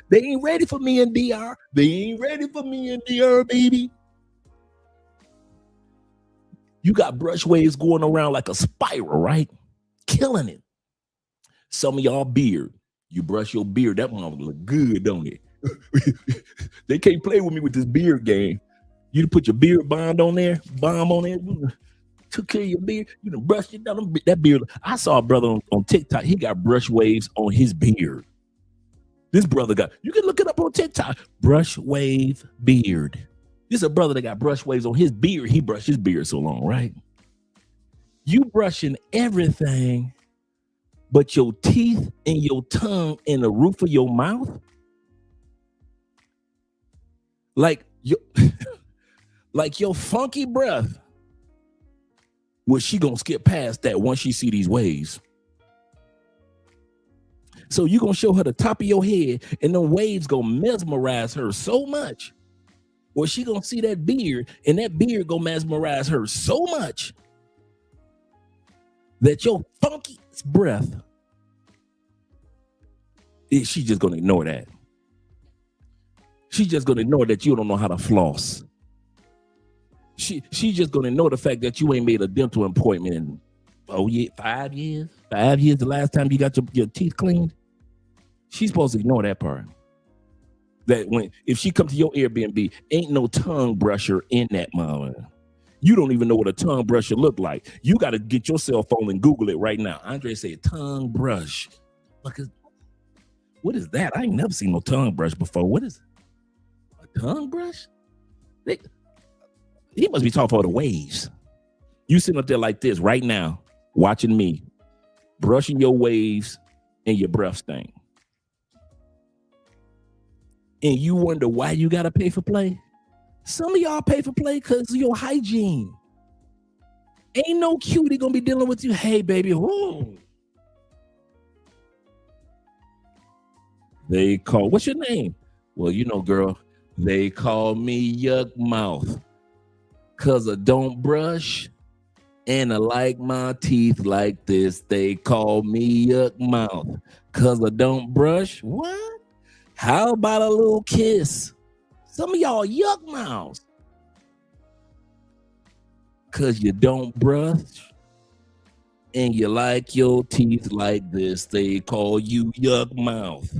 they ain't ready for me in DR. Baby. You got brush waves going around like a spiral, right? Killing it. Some of y'all beard. You brush your beard. That one look good, don't it? They can't play with me with this beard game. You put your beard bomb on there, took care of your beard. You done brushed it down. That beard. I saw a brother on TikTok. He got brush waves on his beard. This brother you can look it up on TikTok. Brush wave beard. This is a brother that got brush waves on his beard. He brushed his beard so long, right? You brushing everything but your teeth and your tongue and the roof of your mouth. Like your funky breath. Well, she gonna skip past that once she see these waves. So you gonna show her the top of your head, and the waves gonna mesmerize her so much. Or she gonna see that beard, and that beard gonna mesmerize her so much that your funky breath, she just gonna ignore that. She's just gonna ignore that you don't know how to floss. She's just gonna know the fact that you ain't made a dental appointment in 5 years. 5 years the last time you got your teeth cleaned. She's supposed to ignore that part. That if she comes to your Airbnb, ain't no tongue brusher in that moment. You don't even know what a tongue brush should look like. You got to get your cell phone and Google it right now. Andre said tongue brush. What is that? I ain't never seen no tongue brush before. What is it? A tongue brush? He must be talking for the waves. You sitting up there like this right now, watching me, brushing your waves and your breath stain. And you wonder why you got to pay for play? Some of y'all pay for play because of your hygiene. Ain't no cutie gonna be dealing with you. Hey, baby, whoa. They call, what's your name? Well, you know, girl, they call me Yuck Mouth because I don't brush and I like my teeth like this. They call me Yuck Mouth because I don't brush. What? How about a little kiss? Some of y'all yuck mouths. Because you don't brush and you like your teeth like this. They call you yuck mouth.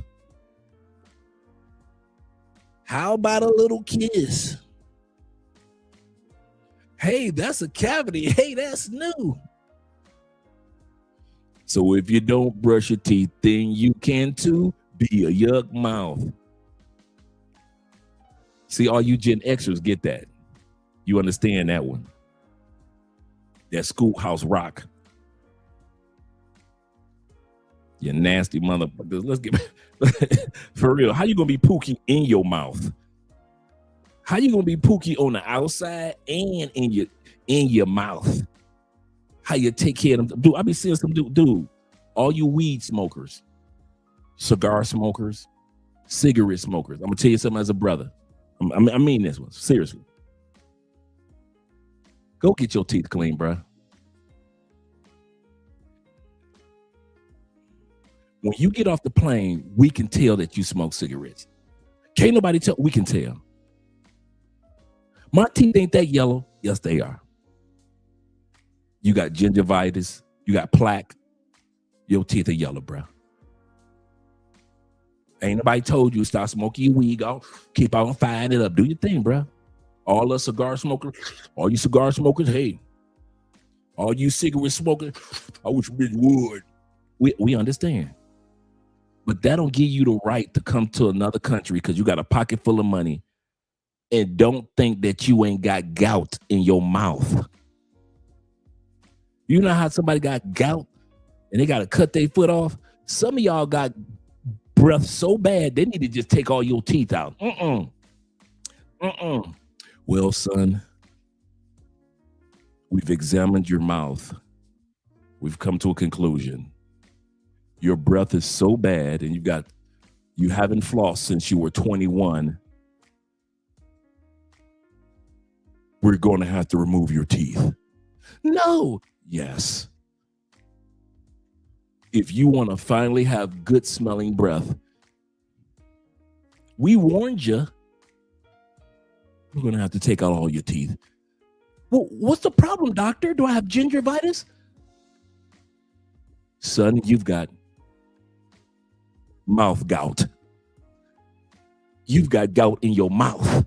How about a little kiss? Hey, that's a cavity. Hey, that's new. So if you don't brush your teeth, then you can too be a yuck mouth. See, all you Gen Xers get that. You understand that one. That schoolhouse rock. You nasty motherfuckers. Let's get for real. How you gonna be Pookie in your mouth? How you gonna be Pookie on the outside and in your mouth? How you take care of them? Dude, I be seeing some dude. All you weed smokers, cigar smokers, cigarette smokers. I'm gonna tell you something as a brother. I mean this one, seriously. Go get your teeth clean, bro. When you get off the plane, we can tell that you smoke cigarettes. Can't nobody tell, we can tell. My teeth ain't that yellow. Yes, they are. You got gingivitis, you got plaque. Your teeth are yellow, bro. Ain't nobody told you stop smoking your weed. Go keep on firing it up. Do your thing, bro. All the cigar smokers, all you cigar smokers, hey. All you cigarette smokers, I wish you would. We understand. But that don't give you the right to come to another country because you got a pocket full of money and don't think that you ain't got gout in your mouth. You know how somebody got gout and they got to cut their foot off? Some of y'all got breath so bad, they need to just take all your teeth out. Well, son, we've examined your mouth. We've come to a conclusion. Your breath is so bad and you haven't flossed since you were 21. We're going to have to remove your teeth. No. Yes. If you want to finally have good smelling breath, we warned you. We're going to have to take out all your teeth. Well, what's the problem, doctor? Do I have gingivitis? Son, you've got mouth gout. You've got gout in your mouth.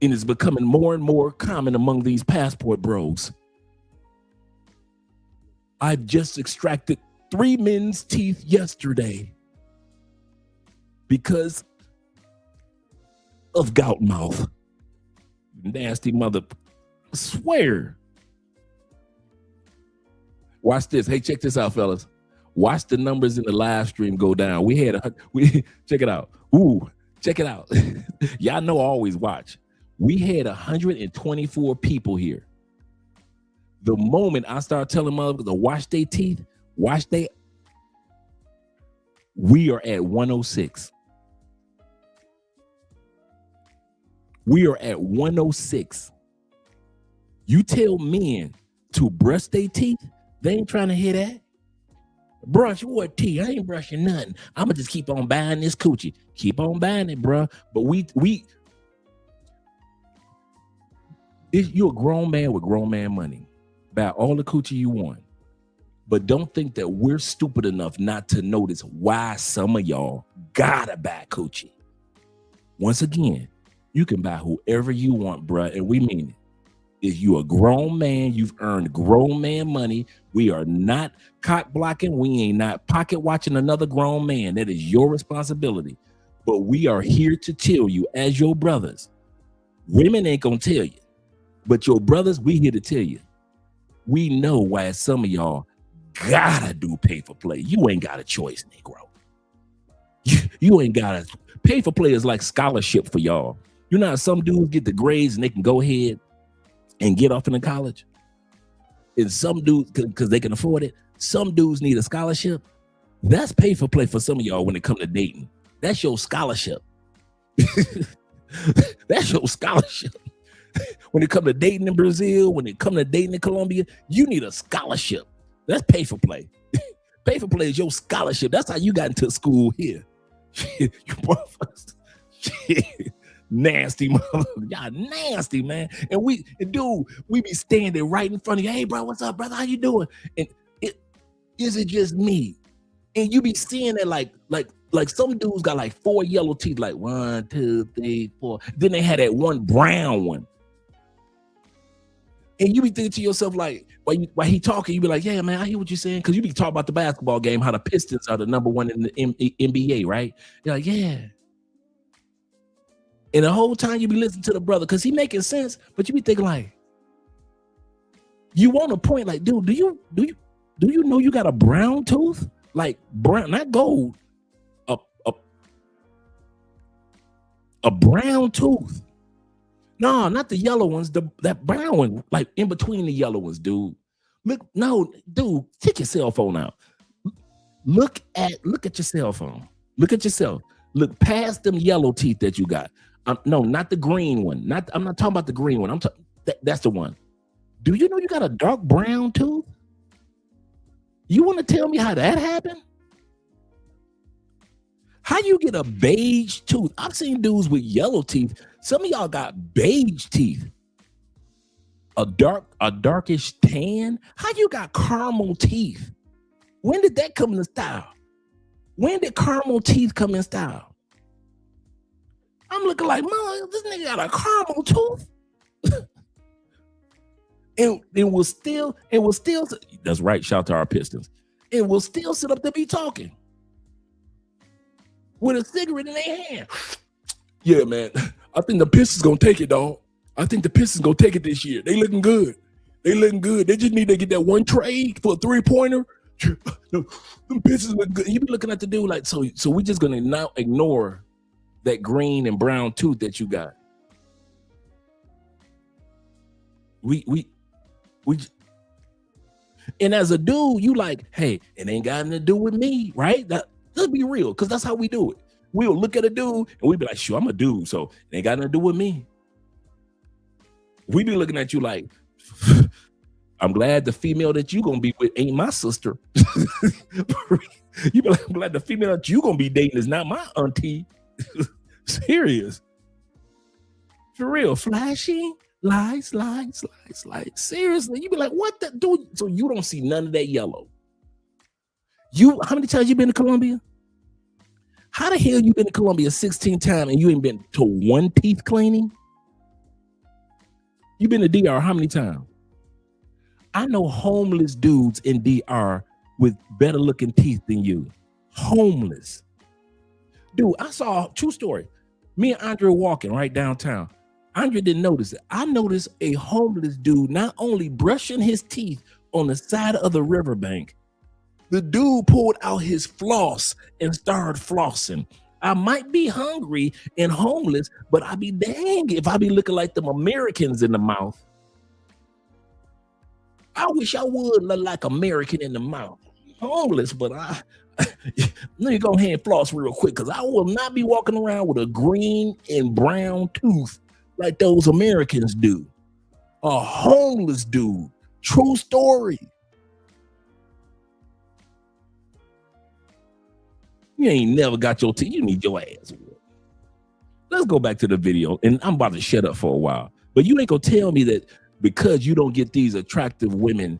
And it's becoming more and more common among these passport bros. I've just extracted 3 men's teeth yesterday because of gout mouth. Nasty mother. I swear. Watch this. Hey, check this out, fellas. Watch the numbers in the live stream go down. Check it out. Ooh, check it out. Y'all know I always watch. We had 124 people here. The moment I start telling motherfuckers to wash their teeth, we are at 106. We are at 106. You tell men to brush their teeth, they ain't trying to hear that. Brush what teeth? I ain't brushing nothing. I'ma just keep on buying this coochie. Keep on buying it, bro. But you're a grown man with grown man money. Buy all the coochie you want. But don't think that we're stupid enough not to notice why some of y'all gotta buy coochie. Once again, You can buy whoever you want, bruh, and we mean it. If you a grown man, you've earned grown man money. We are not cock blocking. We ain't not pocket watching another grown man. That is your responsibility. But we are here to tell you, as your brothers, women ain't gonna tell you, but your brothers, we here to tell you. We know why some of y'all gotta do pay for play. You ain't got a choice, Negro. You ain't got a pay for play is like scholarship for y'all. You know how some dudes get the grades and they can go ahead and get off into college, and some dudes, because they can afford it, some dudes need a scholarship. That's pay for play for some of y'all when it comes to dating. That's your scholarship. That's your scholarship. When it comes to dating in Brazil, when it comes to dating in Colombia, you need a scholarship. That's pay for play. Pay for play is your scholarship. That's how you got into school here. You motherfuckers. Nasty mother, y'all nasty, man. And we be standing right in front of you. Hey, bro, what's up, brother? How you doing? And is it just me? And you be seeing that like some dudes got like 4 yellow teeth, like 1, 2, 3, 4. Then they had that one brown one. And you be thinking to yourself, like, while he talking, you be like, yeah, man, I hear what you're saying. Because you be talking about the basketball game, how the Pistons are the #1 in the NBA, right? You're like, yeah. And the whole time you be listening to the brother, because he making sense, but you be thinking like, you want a point, like, dude, do you know you got a brown tooth? Like brown, not gold, a brown tooth. No, not the yellow ones, that brown one, like in between the yellow ones, dude. Look, no, dude, take your cell phone out. Look at your cell phone. Look at yourself. Look past them yellow teeth that you got. No, not the green one. I'm not talking about the green one. That's the one. Do you know you got a dark brown tooth? You want to tell me how that happened? How you get a beige tooth? I've seen dudes with yellow teeth. Some of y'all got beige teeth. A darkish tan. How you got caramel teeth? When did that come in style? When did caramel teeth come in style? I'm looking like, Mom, this nigga got a caramel tooth. and we'll still, that's right, shout out to our Pistons. And we'll still sit up there be talking with a cigarette in their hand. Yeah, man, I think the Pistons gonna take it, dog. I think the Pistons gonna take it this year. They looking good. They just need to get that one trade for a 3-pointer. The Pistons look good. You be looking at the dude like, so we just gonna now ignore that green and brown tooth that you got. We and as a dude, you like, hey, it ain't got nothing to do with me, right? Let's be real, because that's how we do it. We'll look at a dude and we be like, sure, I'm a dude, so it ain't got nothing to do with me. We be looking at you like, I'm glad the female that you gonna be with ain't my sister. You be like, I'm glad the female that you gonna be dating is not my auntie. Serious. For real. Flashy lights. Seriously. You be like, what the dude? So you don't see none of that yellow. How many times you been to Colombia? How the hell you been to Colombia 16 times and you ain't been to one teeth cleaning? You been to DR how many times? I know homeless dudes in DR with better looking teeth than you. Homeless. Dude, I saw a true story. Me and Andre walking right downtown. Andre didn't notice it. I noticed a homeless dude not only brushing his teeth on the side of the riverbank, the dude pulled out his floss and started flossing. I might be hungry and homeless, but I be dang if I be looking like them Americans in the mouth. I wish I would look like American in the mouth. Homeless, but let me go ahead and floss real quick, because I will not be walking around with a green and brown tooth like those Americans do. A homeless dude. True story. You ain't never got your teeth. You need your ass. Let's go back to the video, and I'm about to shut up for a while. But you ain't gonna tell me that because you don't get these attractive women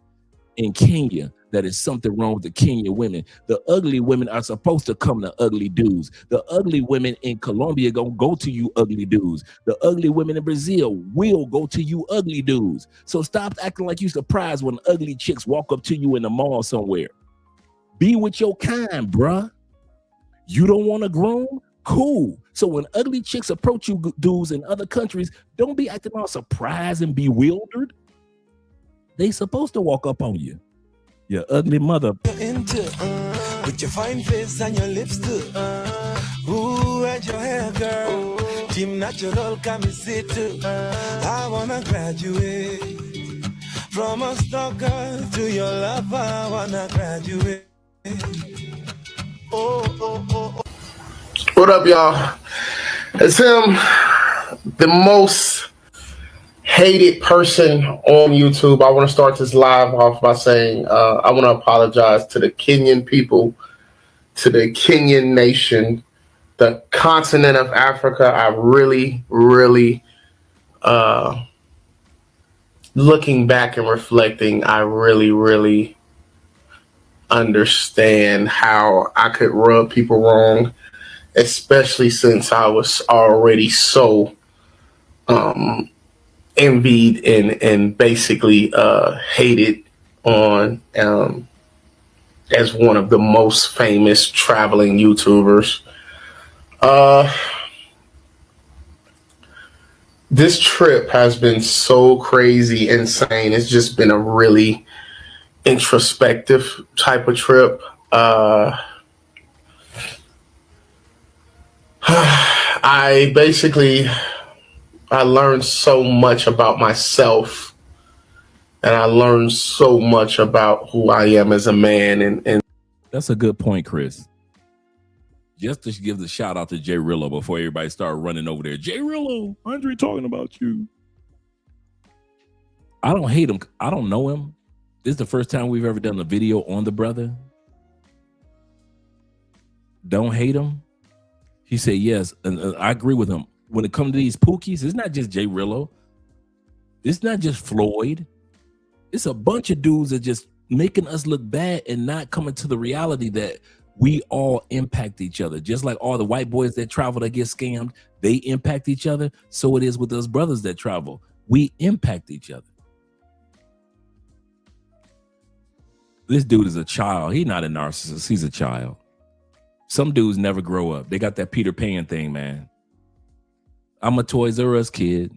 in Kenya that is something wrong with the Kenyan women. The ugly women are supposed to come to ugly dudes. The ugly women in Colombia gonna go to you ugly dudes. The ugly women in Brazil will go to you ugly dudes. So stop acting like you surprised when ugly chicks walk up to you in the mall somewhere. Be with your kind, bruh. You don't want to groom? Cool. So when ugly chicks approach you dudes in other countries, don't be acting all surprised and bewildered. They supposed to walk up on you. Your ugly mother. With your fine face and your lips too. Ooh, and your hair, girl. Team Natural, come and sit too. I wanna graduate from a stalker to your lover. I wanna graduate. Oh. What up, y'all? It's him, the most hated person on YouTube. I want to start this live off by saying I want to apologize to the Kenyan people, to the Kenyan nation, the continent of Africa. I really, looking back and reflecting, I really understand how I could rub people wrong, especially since I was already so envied and basically hated on as one of the most famous traveling YouTubers. This trip has been so crazy, insane. It's just been a really introspective type of trip. I learned so much about myself, and I learned so much about who I am as a man. And that's a good point, Chris. Just to give the shout out to JRello before everybody start running over there. JRello, Andre talking about you. I don't hate him. I don't know him. This is the first time we've ever done a video on the brother. Don't hate him. He said yes, and I agree with him. When it comes to these Pookies, it's not just JRello. It's not just Floyd. It's a bunch of dudes that just making us look bad and not coming to the reality that we all impact each other. Just like all the white boys that travel that get scammed, they impact each other. So it is with us brothers that travel. We impact each other. This dude is a child. He's not a narcissist. He's a child. Some dudes never grow up. They got that Peter Pan thing, man. I'm a Toys R Us kid.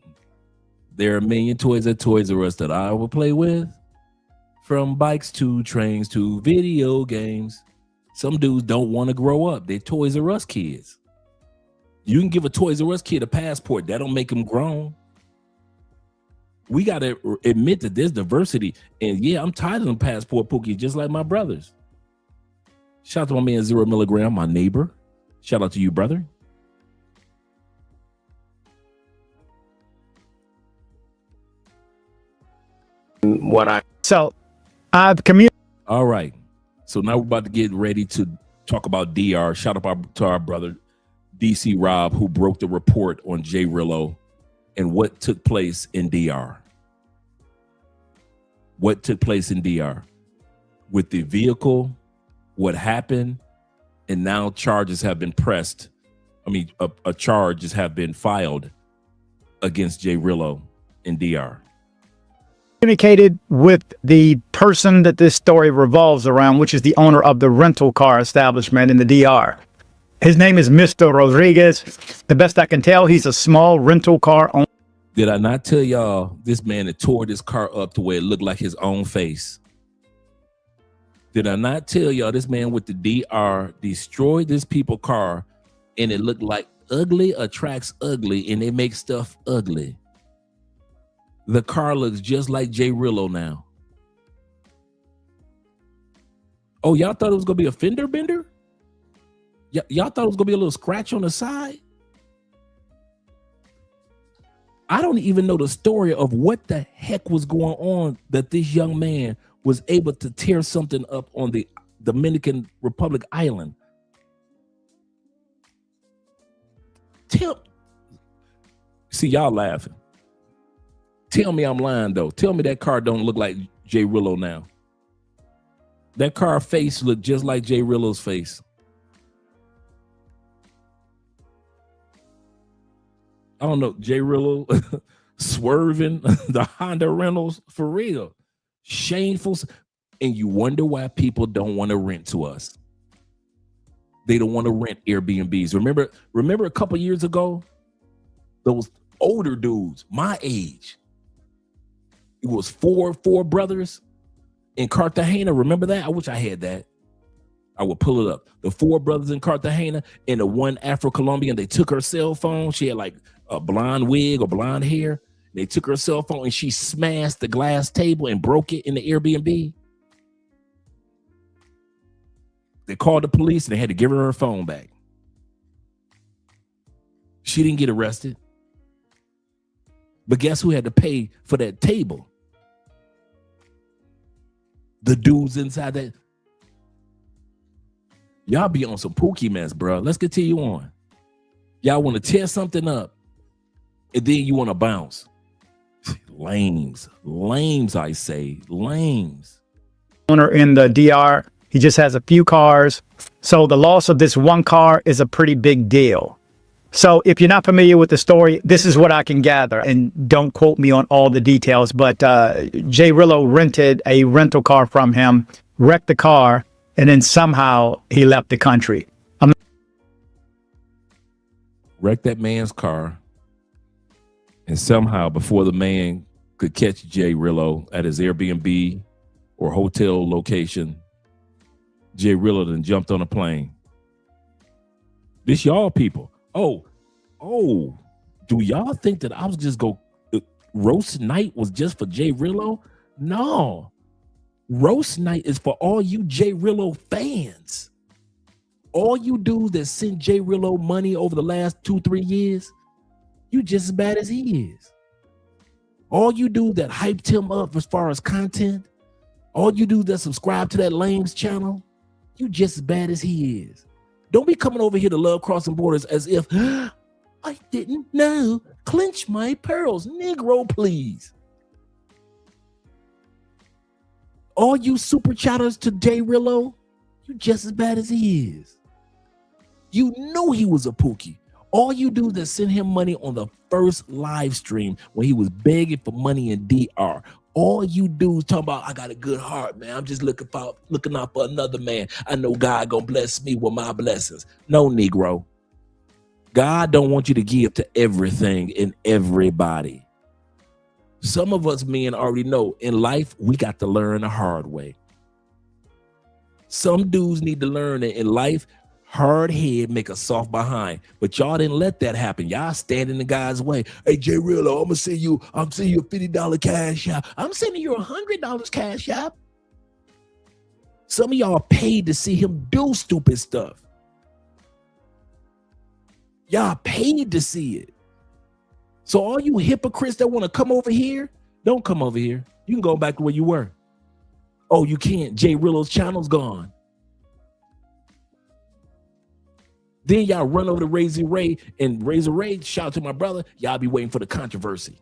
There are a million toys at Toys R Us that I will play with. From bikes to trains to video games. Some dudes don't want to grow up. They're Toys R Us kids. You can give a Toys R Us kid a passport. That don't make them grown. We got to admit that there's diversity. And yeah, I'm tired of them passport Pookies, just like my brothers. Shout out to my man 0 Milligram, my neighbor. Shout out to you, brother. I've communicated. All right. So now we're about to get ready to talk about DR. Shout out to our brother DC Rob, who broke the report on JRello and what took place in DR. What took place in DR with the vehicle, what happened, and now charges have been pressed. I mean, charges have been filed against JRello in DR. Communicated with the person that this story revolves around, which is the owner of the rental car establishment in the DR. His name is Mr. Rodriguez. The best I can tell, he's a small rental car owner. Did I not tell y'all this man had tore this car up to where it looked like his own face? Did I not tell y'all this man with the DR destroyed this people's car and it looked like ugly attracts ugly and they make stuff ugly? The car looks just like JRello now. Oh, y'all thought it was going to be a fender bender? Y'all thought it was going to be a little scratch on the side? I don't even know the story of what the heck was going on that this young man was able to tear something up on the Dominican Republic island. See, y'all laughing. Tell me I'm lying, though. Tell me that car don't look like JRello now. That car face looked just like JRello's face. I don't know, JRello swerving the Honda rentals for real. Shameful. And you wonder why people don't want to rent to us. They don't want to rent Airbnbs. Remember a couple years ago, those older dudes, my age, it was four brothers in Cartagena. Remember that? I wish I had that. I would pull it up. The 4 brothers in Cartagena and the one Afro-Colombian, they took her cell phone. She had like a blonde wig or blonde hair. They took her cell phone and she smashed the glass table and broke it in the Airbnb. They called the police and they had to give her phone back. She didn't get arrested. But guess who had to pay for that table? The dudes inside that. Y'all be on some Pookie mess, bro. Let's continue on. Y'all want to tear something up and then you want to bounce. Lames, I say, lames. Owner in the DR, he just has a few cars. So the loss of this one car is a pretty big deal. So if you're not familiar with the story, this is what I can gather. And don't quote me on all the details, but JRello rented a rental car from him, wrecked the car, and then somehow he left the country. Wrecked that man's car. And somehow before the man could catch JRello at his Airbnb or hotel location, JRello then jumped on a plane. This y'all people. Oh, do y'all think that I was just go roast night was just for JRello? No. Roast night is for all you JRello fans. All you dudes that sent JRello money over the last 2-3 years, you just as bad as he is. All you dudes that hyped him up as far as content, all you dudes that subscribe to that Lames channel, you just as bad as he is. Don't be coming over here to Love Crossing Borders as if, I didn't know. Clench my pearls. Negro, please. All you super chatters to JRello, you just as bad as he is. You know he was a Pookie. All you do is send him money on the first live stream when he was begging for money in DR. All you do is talk about, I got a good heart, man. I'm just looking out for another man. I know God gonna bless me with my blessings. No, Negro. God don't want you to give to everything and everybody. Some of us men already know in life, we got to learn the hard way. Some dudes need to learn that in life, hard head make a soft behind, but y'all didn't let that happen. Y'all stand in the guy's way. Hey, JRello, I'm sending you a $50 cash out. I'm sending you $100 cash out. Some of y'all paid to see him do stupid stuff. Y'all paid to see it. So all you hypocrites that want to come over here, don't come over here. You can go back to where you were. Oh, you can't. JRello's channel's gone. Then y'all run over to Razor Ray, and Razor Ray, shout out to my brother, y'all be waiting for the controversy.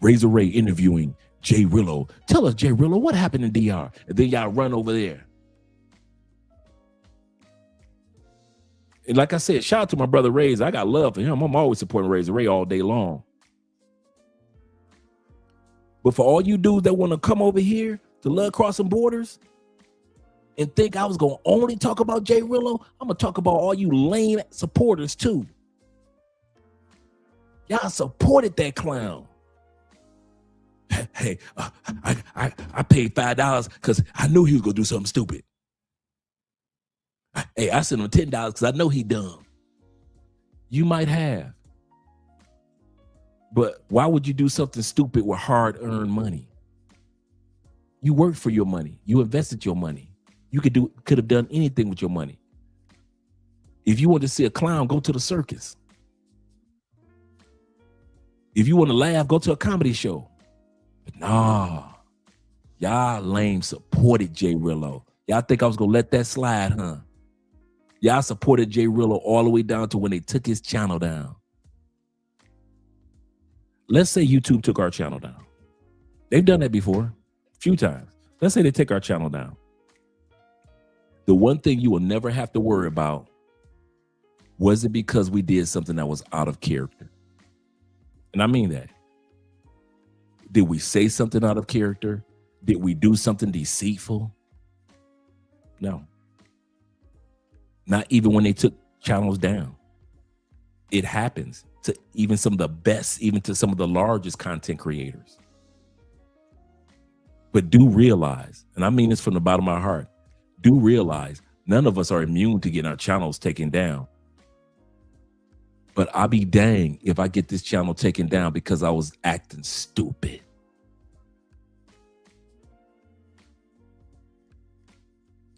Razor Ray interviewing JRello. Tell us, JRello, what happened in DR? And then y'all run over there. And like I said, shout out to my brother Razor. I got love for him. I'm always supporting Razor Ray all day long. But for all you dudes that want to come over here to Love Crossing Borders and think I was going to only talk about JRello, I'm going to talk about all you lame supporters too. Y'all supported that clown. Hey, I paid $5 because I knew he was going to do something stupid. Hey, I sent him $10 because I know he dumb. You might have. But why would you do something stupid with hard-earned money? You worked for your money. You invested your money. You could have done anything with your money. If you want to see a clown, go to the circus. If you want to laugh, go to a comedy show. But nah, y'all lame supported JRello. Y'all think I was going to let that slide, huh? Y'all supported JRello all the way down to when they took his channel down. Let's say YouTube took our channel down. They've done that before. few times. Let's say they take our channel down. The one thing you will never have to worry about, was it because we did something that was out of character? And I mean that. Did we say something out of character? Did we do something deceitful? No. Not even when they took channels down. It happens to even some of the best, even to some of the largest content creators. But do realize, and I mean this from the bottom of my heart, do realize none of us are immune to getting our channels taken down. But I'll be dang if I get this channel taken down because I was acting stupid.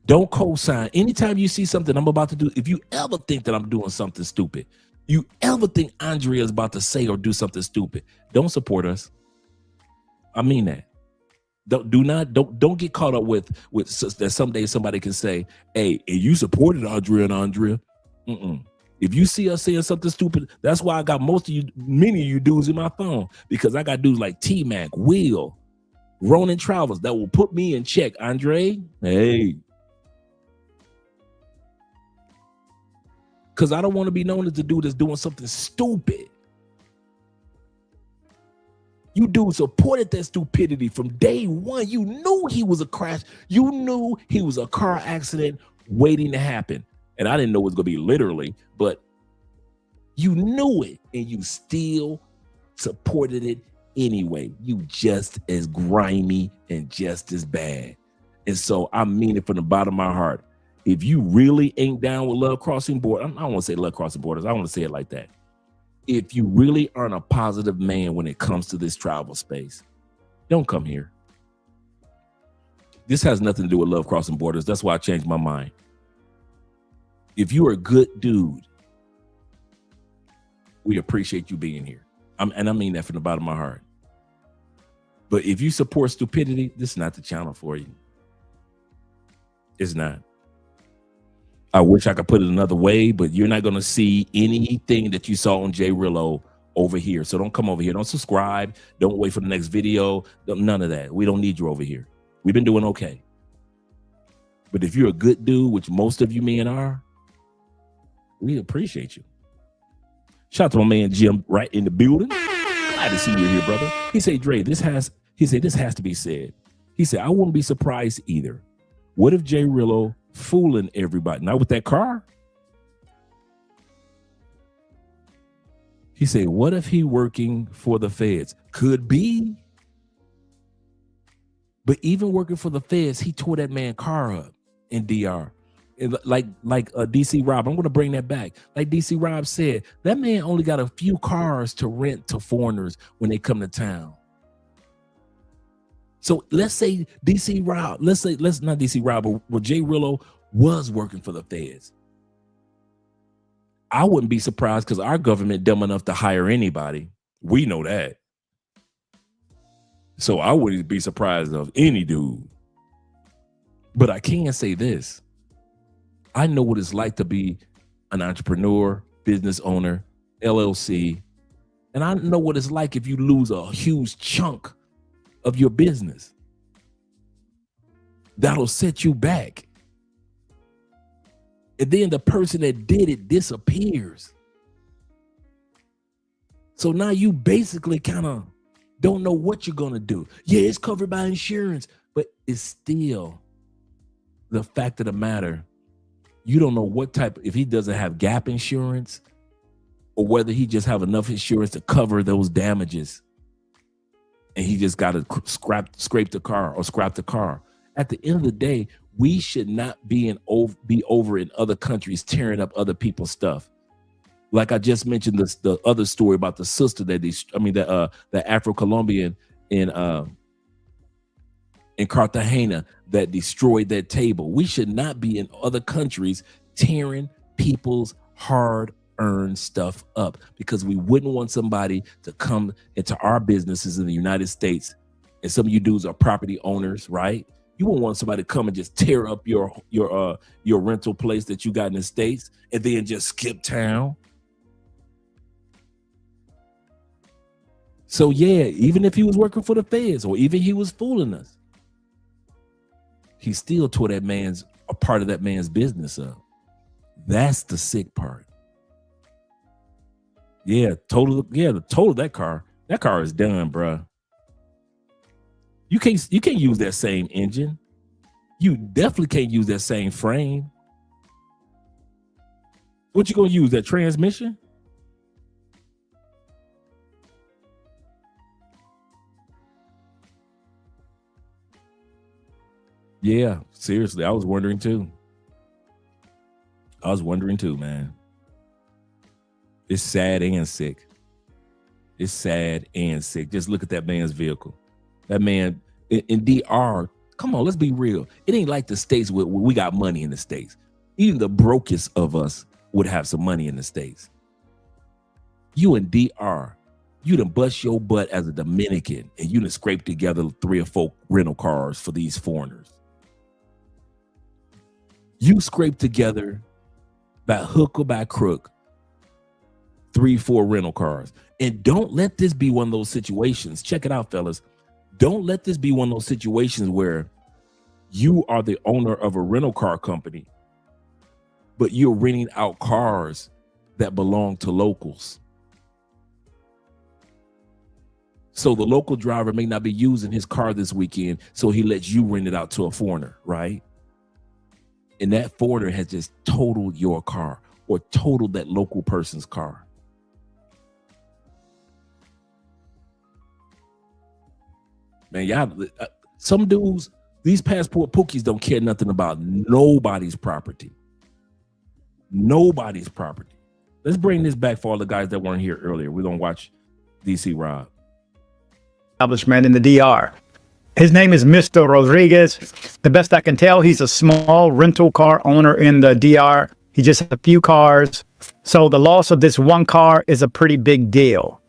Don't co-sign. Anytime you see something I'm about to do, if you ever think that I'm doing something stupid, you ever think Andrea is about to say or do something stupid, don't support us. I mean that. Don't get caught up with that someday somebody can say, hey, you supported Andrea and Andrea. If you see us saying something stupid, that's why I got many of you dudes in my phone, because I got dudes like T-Mac, Will, Ronan Travels that will put me in check. Andre, hey. Because I don't want to be known as the dude that's doing something stupid. You dudes supported that stupidity from day one. You knew he was a crash. You knew he was a car accident waiting to happen. And I didn't know it was going to be literally, but you knew it and you still supported it anyway. You just as grimy and just as bad. And so I mean it from the bottom of my heart. If you really ain't down with love crossing borders, I don't want to say love crossing borders. I want to say it like that. If you really aren't a positive man when it comes to this travel space, don't come here. This has nothing to do with love crossing borders. That's why I changed my mind. If you're a good dude, we appreciate you being here. And I mean that from the bottom of my heart. But if you support stupidity, this is not the channel for you. It's not. I wish I could put it another way, but you're not going to see anything that you saw on JRello over here. So don't come over here. Don't subscribe. Don't wait for the next video. None of that. We don't need you over here. We've been doing okay. But if you're a good dude, which most of you men are, we appreciate you. Shout out to my man Jim right in the building. Glad to see you here, brother. He said, Dre, this has to be said. He said, I wouldn't be surprised either. What if JRello fooling everybody? Not with that car. He said, what if he working for the feds? Could be. But even working for the feds, he tore that man car up in DR. Like DC Rob, I'm going to bring that back. Like DC Rob said, that man only got a few cars to rent to foreigners when they come to town. So let's say DC Rob, let's not DC Rob, but JRello was working for the feds. I wouldn't be surprised because our government dumb enough to hire anybody. We know that. So I wouldn't be surprised of any dude. But I can say this. I know what it's like to be an entrepreneur, business owner, LLC. And I know what it's like if you lose a huge chunk of your business. That'll set you back. And then the person that did it disappears. So now you basically kind of don't know what you're going to do. Yeah, it's covered by insurance, but it's still the fact of the matter. You don't know what type, if he doesn't have gap insurance or whether he just have enough insurance to cover those damages. And he just got to scrape the car or scrap the car. At the end of the day, we should not be over in other countries tearing up other people's stuff. Like I just mentioned the other story about the sister that the Afro-Colombian in Cartagena that destroyed that table. We should not be in other countries tearing people's hard-earned stuff up because we wouldn't want somebody to come into our businesses in the United States. And some of you dudes are property owners, right? You wouldn't want somebody to come and just tear up your rental place that you got in the States and then just skip town. So yeah, even if he was working for the feds or even he was fooling us, he still tore a part of that man's business up. That's the sick part. Yeah, the total that car is done, bruh. You can't use that same engine. You definitely can't use that same frame. What you gonna use, that transmission? Yeah, seriously, I was wondering too. Man. It's sad and sick. It's sad and sick. Just look at that man's vehicle. That man in DR, come on, let's be real. It ain't like the States where we got money in the States. Even the brokest of us would have some money in the States. You in DR, you done bust your butt as a Dominican and you done scrape together 3 or 4 rental cars for these foreigners. You scrape together by hook or by crook 3, 4 rental cars. And don't let this be one of those situations. Check it out, fellas. Don't let this be one of those situations where you are the owner of a rental car company, but you're renting out cars that belong to locals. So the local driver may not be using his car this weekend, so he lets you rent it out to a foreigner, right? And that foreigner has just totaled your car or totaled that local person's car. Man, y'all, some dudes, these passport pookies don't care nothing about nobody's property. Nobody's property. Let's bring this back for all the guys that weren't here earlier. We're going to watch DC Rob. Establishment in the DR. His name is Mr. Rodriguez. The best I can tell, he's a small rental car owner in the DR. He just has a few cars. So the loss of this one car is a pretty big deal.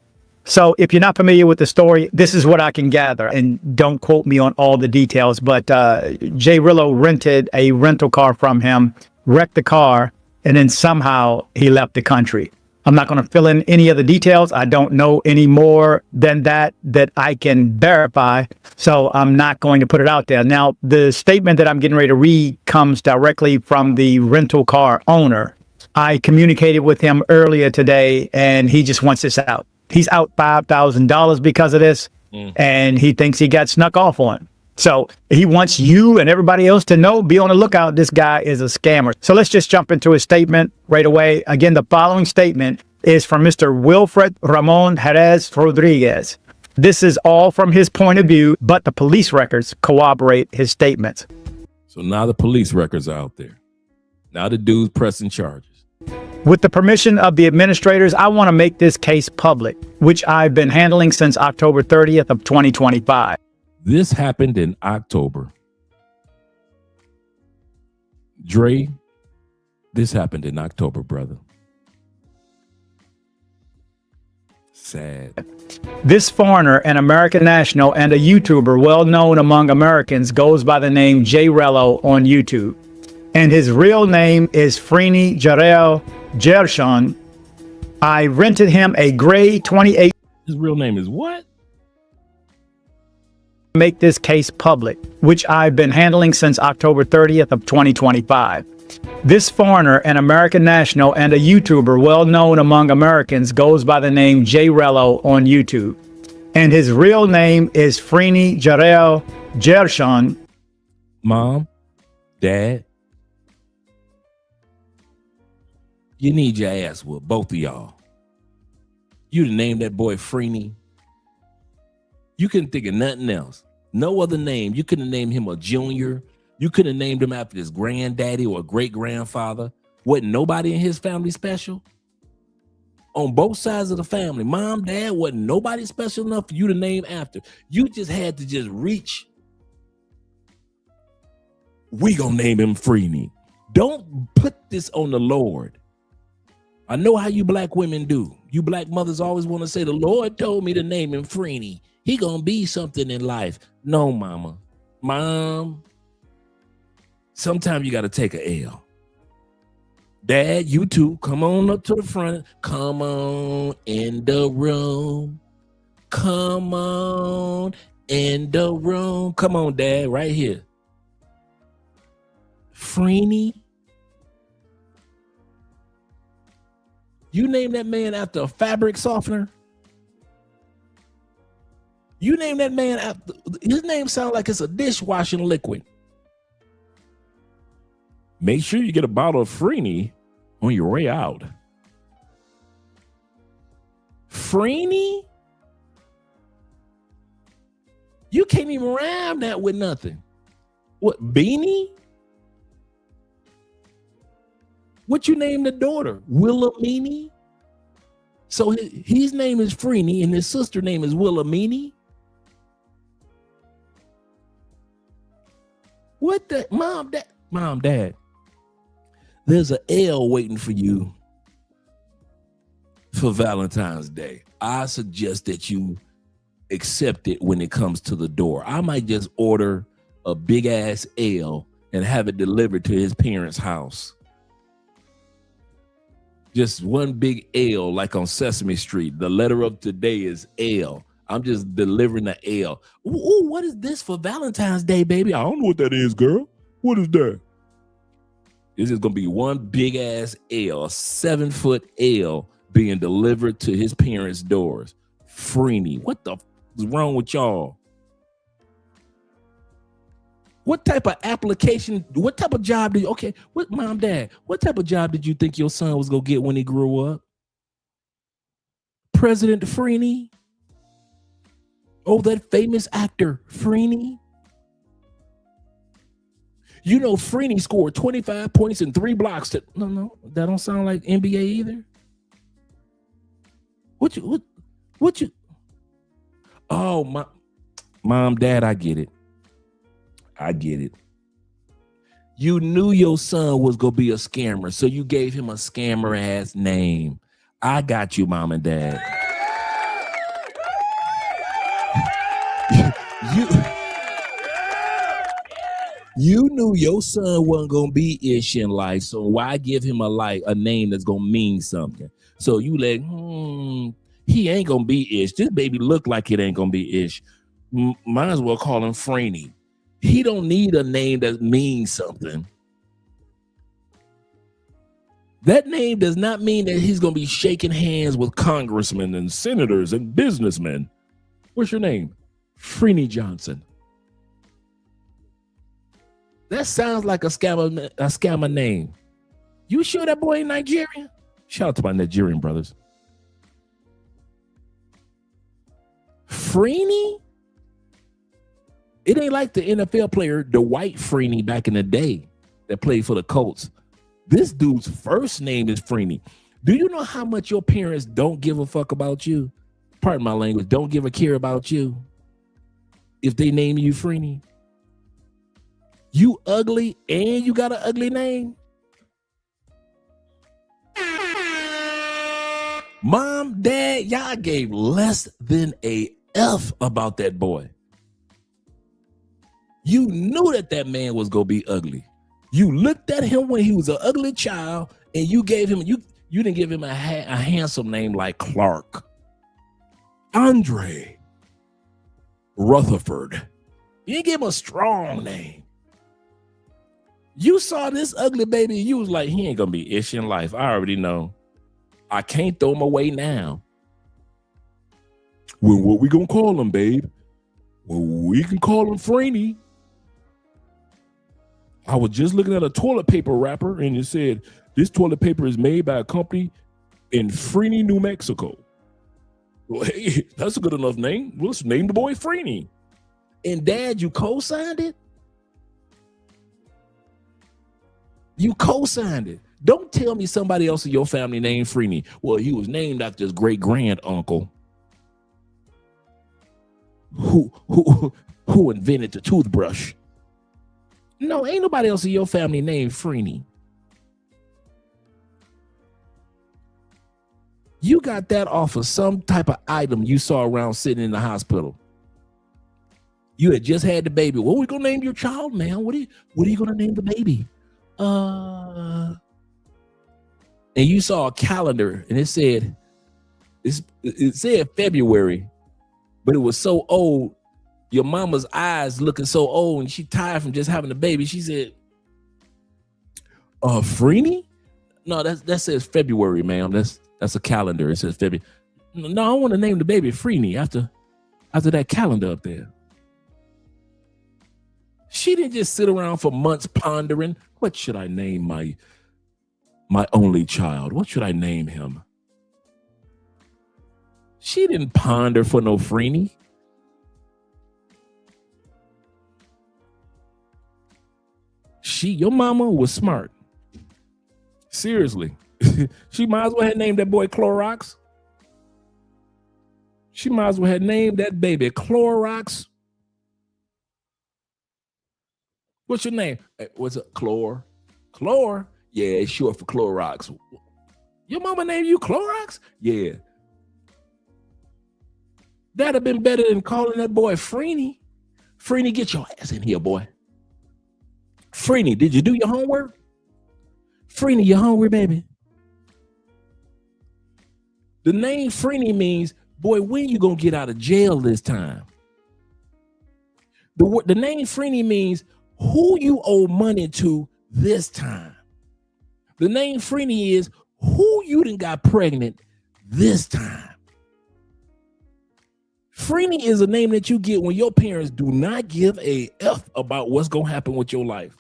So if you're not familiar with the story, this is what I can gather. And don't quote me on all the details, but JRello rented a rental car from him, wrecked the car, and then somehow he left the country. I'm not going to fill in any of the details. I don't know any more than that I can verify. So I'm not going to put it out there. Now, the statement that I'm getting ready to read comes directly from the rental car owner. I communicated with him earlier today, and he just wants this out. He's out $5,000 because of this, and he thinks he got snuck off on. So he wants you and everybody else to know, be on the lookout. This guy is a scammer. So let's just jump into his statement right away. Again, the following statement is from Mr. Wilfred Ramon Jerez Rodriguez. This is all from his point of view, but the police records corroborate his statements. So now the police records are out there. Now the dude's pressing charges. With the permission of the administrators, I want to make this case public, which I've been handling since October 30th of 2025. This happened in October. Dre, this happened in October, brother. Sad. This foreigner, an American national and a YouTuber well known among Americans, goes by the name JRello on YouTube. And his real name is Frini Jarel Gershon. I rented him a gray 28. His real name is what? Make this case public, which I've been handling since October 30th of 2025. This foreigner, an American national and a YouTuber well known among Americans, goes by the name JRello on YouTube. And his real name is Frini Jarel Gershon. Mom, Dad, you need your ass whooped, both of y'all. You done named that boy Frini. You couldn't think of nothing else. No other name. You couldn't name him a junior. You couldn't have named him after his granddaddy or great-grandfather. Wasn't nobody in his family special? On both sides of the family, mom, dad, wasn't nobody special enough for you to name after. You just had to just reach. We gonna name him Frini. Don't put this on the Lord. I know how you black women do. You black mothers always want to say, the Lord told me to name him Frini. He gonna be something in life. No, mama. Mom, sometimes you got to take a L. Dad, you too. Come on up to the front. Come on in the room. Come on in the room. Come on, Dad, right here. Freeney. You name that man after a fabric softener? You name that man after, his name sounds like it's a dishwashing liquid. Make sure you get a bottle of Freeney on your way out. Freeney? You can't even rhyme that with nothing. What, Beanie? What you name the daughter? Wilhelmini? So his name is Freeney and his sister name is Wilhelmini? What the, mom, dad, there's an L waiting for you for Valentine's Day. I suggest that you accept it when it comes to the door. I might just order a big ass L and have it delivered to his parents' house. Just one big L, like on Sesame Street. The letter of today is L. I'm just delivering the L. Ooh, what is this for Valentine's Day, baby? I don't know what that is, girl. What is that? This is going to be one big ass L, a 7-foot L being delivered to his parents' doors. Freeney, what the is wrong with y'all? What type of application, what type of job did you, okay, what mom, dad, what type of job did you think your son was going to get when he grew up? President Freeney? Oh, that famous actor, Freeney? You know, Freeney scored 25 points and 3 blocks. No, that don't sound like NBA either. What you? Oh, my, mom, dad, I get it. You knew your son was going to be a scammer, so you gave him a scammer ass name. I got you, mom and dad. You knew your son wasn't gonna be ish in life, so why give him a name that's gonna mean something? So you like, he ain't gonna be ish. This baby look like it ain't gonna be ish. Might as well call him Freeney. He don't need a name that means something. That name does not mean that he's gonna be shaking hands with congressmen and senators and businessmen. What's your name? Freeney Johnson. That sounds like a scammer name. You sure that boy ain't Nigerian? Shout out to my Nigerian brothers. Freeney? It ain't like the NFL player, the white Freeney back in the day that played for the Colts. This dude's first name is Freeney. Do you know how much your parents don't give a fuck about you? Pardon my language, don't give a care about you if they name you Freeney. You ugly and you got an ugly name? Mom, dad, y'all gave less than a F about that boy. You knew that man was gonna be ugly. You looked at him when he was an ugly child and you gave him, you didn't give him a handsome name like Clark. Andre Rutherford. You didn't give him a strong name. You saw this ugly baby, you was like, he ain't gonna be ish in life. I already know. I can't throw him away now. Well, what we gonna call him, babe? Well, we can call him Freeney. I was just looking at a toilet paper wrapper and it said, this toilet paper is made by a company in Freeney, New Mexico. Well, hey, that's a good enough name. Let's name the boy Freeney. And dad, you co-signed it? You co-signed it. Don't tell me somebody else in your family named Freeney. Well, he was named after his great-grand uncle who invented the toothbrush. No, ain't nobody else in your family named Freeney. You got that off of some type of item you saw around sitting in the hospital. You had just had the baby. What are we gonna name your child, man? What are you gonna name the baby? And you saw a calendar and it said February, but it was so old. Your mama's eyes looking so old and she tired from just having a baby. She said, Freeney? No, that says February, ma'am. That's a calendar. It says February. No, I want to name the baby Freeney after that calendar up there. She didn't just sit around for months pondering, what should I name my only child? What should I name him? She didn't ponder for no Freeney. Your mama was smart. Seriously. She might as well have named that boy Clorox. She might as well have named that baby Clorox. What's your name? What's it? Chlor? Chlor? Yeah, it's short for Clorox. Your mama named you Clorox? Yeah. That'd have been better than calling that boy Freeney. Freeney, get your ass in here, boy. Freeney, did you do your homework? Freeney, you hungry, baby? The name Freeney means, boy, when you gonna get out of jail this time? The name Freeney means who you owe money to this time. The name Freeney is who you done got pregnant this time. Freeney is a name that you get when your parents do not give a F about what's gonna happen with your life.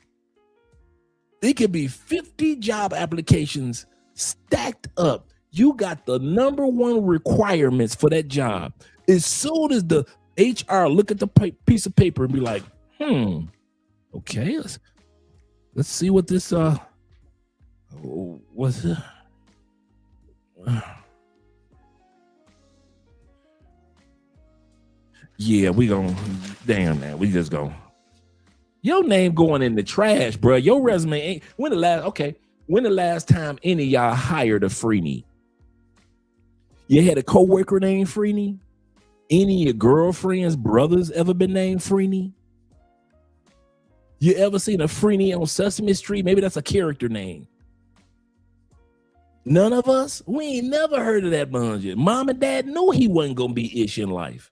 It could be 50 job applications stacked up. You got the number one requirements for that job. As soon as the HR look at the piece of paper and be like, okay, let's see what this what's it? Yeah, we gonna damn man, we just go. Your name going in the trash, bro. Your resume ain't. When the last time any of y'all hired a Freeney? You had a coworker named Freeney? Any of your girlfriends, brothers ever been named Freeney? You ever seen a Freeney on Sesame Street? Maybe that's a character name. None of us? We ain't never heard of that bungee. Mom and dad knew he wasn't gonna be ish in life.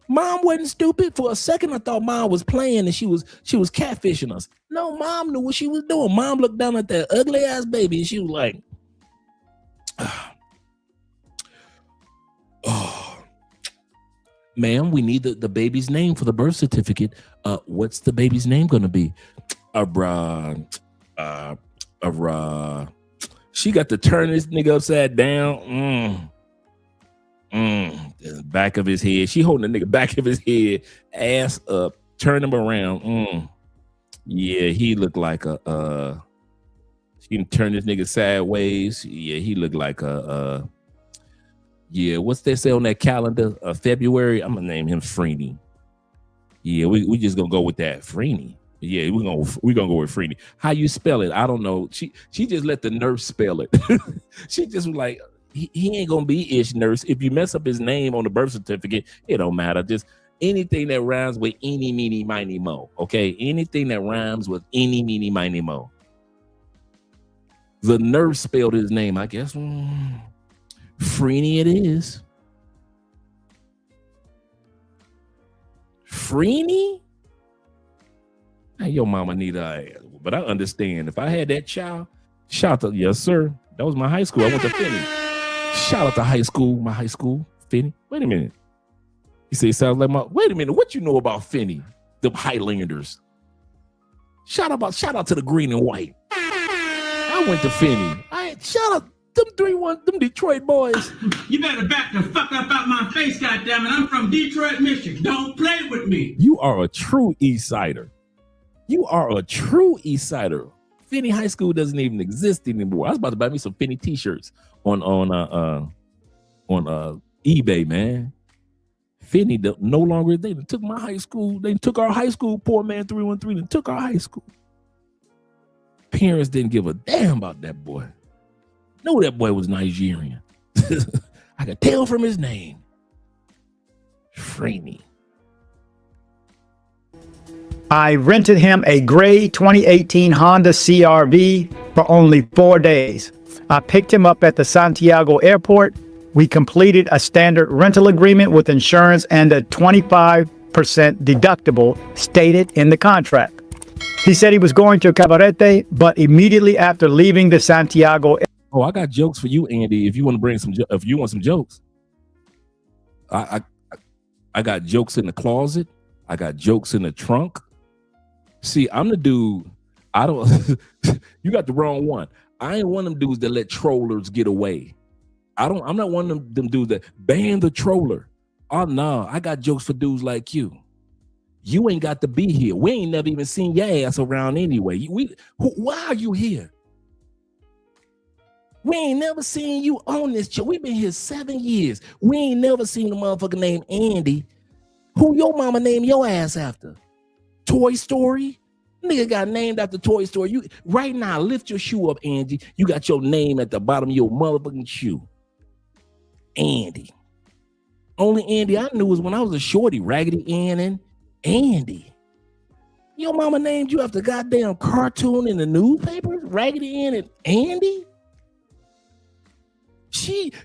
Mom wasn't stupid. For a second, I thought mom was playing and she was catfishing us. No, mom knew what she was doing. Mom looked down at that ugly ass baby and she was like, oh, ma'am, we need the baby's name for the birth certificate. What's the baby's name gonna be? She got to turn this nigga upside down. The back of his head. She holding the nigga back of his head, ass up, turn him around. Yeah, he looked like she can turn this nigga sideways. Yeah, he looked like yeah, what's they say on that calendar? February. I'm gonna name him Freeney. Yeah, we just gonna go with that. Freeney. Yeah, we're gonna go with Freeney. How you spell it? I don't know. She just let the nurse spell it. She just was like, he ain't gonna be ish, nurse. If you mess up his name on the birth certificate, it don't matter. Just anything that rhymes with eeny, meeny, miny, mo. Okay, anything that rhymes with eeny, meeny, miny, mo. The nurse spelled his name, I guess. Freeney it is. Freeney? Hey, your mama need a ass. But I understand. If I had that child, shout out, yes, sir. That was my high school. I went to Finney. Shout out to my high school, Finney. Wait a minute. You say it sounds like wait a minute. What you know about Finney? The Highlanders. Shout out to the green and white. I went to Finney. Shout out them Detroit boys. You better back the fuck up out my face, goddammit. I'm from Detroit, Michigan. Don't play with me. You are a true East Sider. You are a true East Sider. Finney High School doesn't even exist anymore. I was about to buy me some Finney t-shirts on eBay, man. Finney no longer, they took my high school. They took our high school, poor man 313, and took our high school. Parents didn't give a damn about that boy. No, that boy was Nigerian. I could tell from his name. Freeney. I rented him a gray 2018 Honda CR-V for only 4 days. I picked him up at the Santiago airport. We completed a standard rental agreement with insurance and a 25% deductible stated in the contract. He said he was going to Cabarete, but immediately after leaving the Santiago. Oh, I got jokes for you, Andy. If you want to bring some, if you want some jokes, I got jokes in the closet. I got jokes in the trunk. See, I'm the dude. I don't. You got the wrong one. I ain't one of them dudes that let trollers get away. I'm not one of them dudes that ban the troller. Oh no, I got jokes for dudes like you. You ain't got to be here. We ain't never even seen your ass around anyway. Why are you here? We ain't never seen you on this show. We've been here 7 years. We ain't never seen a motherfucker named Andy. Who your mama named your ass after? Toy Story? Nigga got named after Toy Story. You right now, lift your shoe up, Andy. You got your name at the bottom of your motherfucking shoe. Andy. Only Andy I knew was when I was a shorty, Raggedy Ann and Andy. Your mama named you after goddamn cartoon in the newspapers? Raggedy Ann and Andy?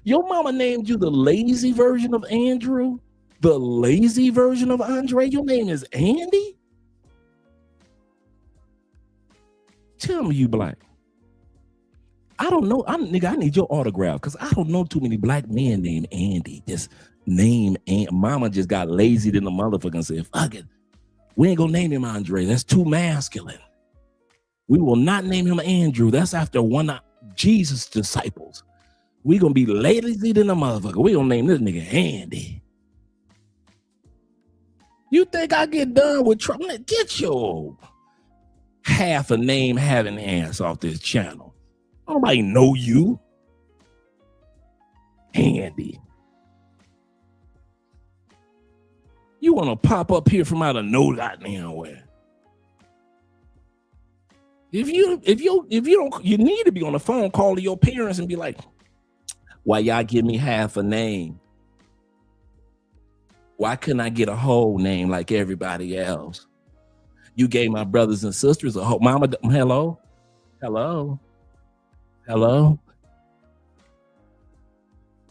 Your mama named you the lazy version of Andrew? The lazy version of Andre? Your name is Andy? Tell me you black. I don't know. Nigga, I need your autograph because I don't know too many black men named Andy. Just name Aunt Mama just got lazy than the motherfucker and said, fuck it. We ain't gonna name him Andre. That's too masculine. We will not name him Andrew. That's after one of Jesus' disciples. We gonna be lazy than the motherfucker. We gonna name this nigga Andy. You think I get done with Trump? Get your half a name having ass off this channel. Nobody know you. Andy. You want to pop up here from out of no goddamn where. If you don't, you need to be on the phone calling your parents and be like, why y'all give me half a name? Why couldn't I get a whole name like everybody else? You gave my brothers and sisters a whole mama. Hello?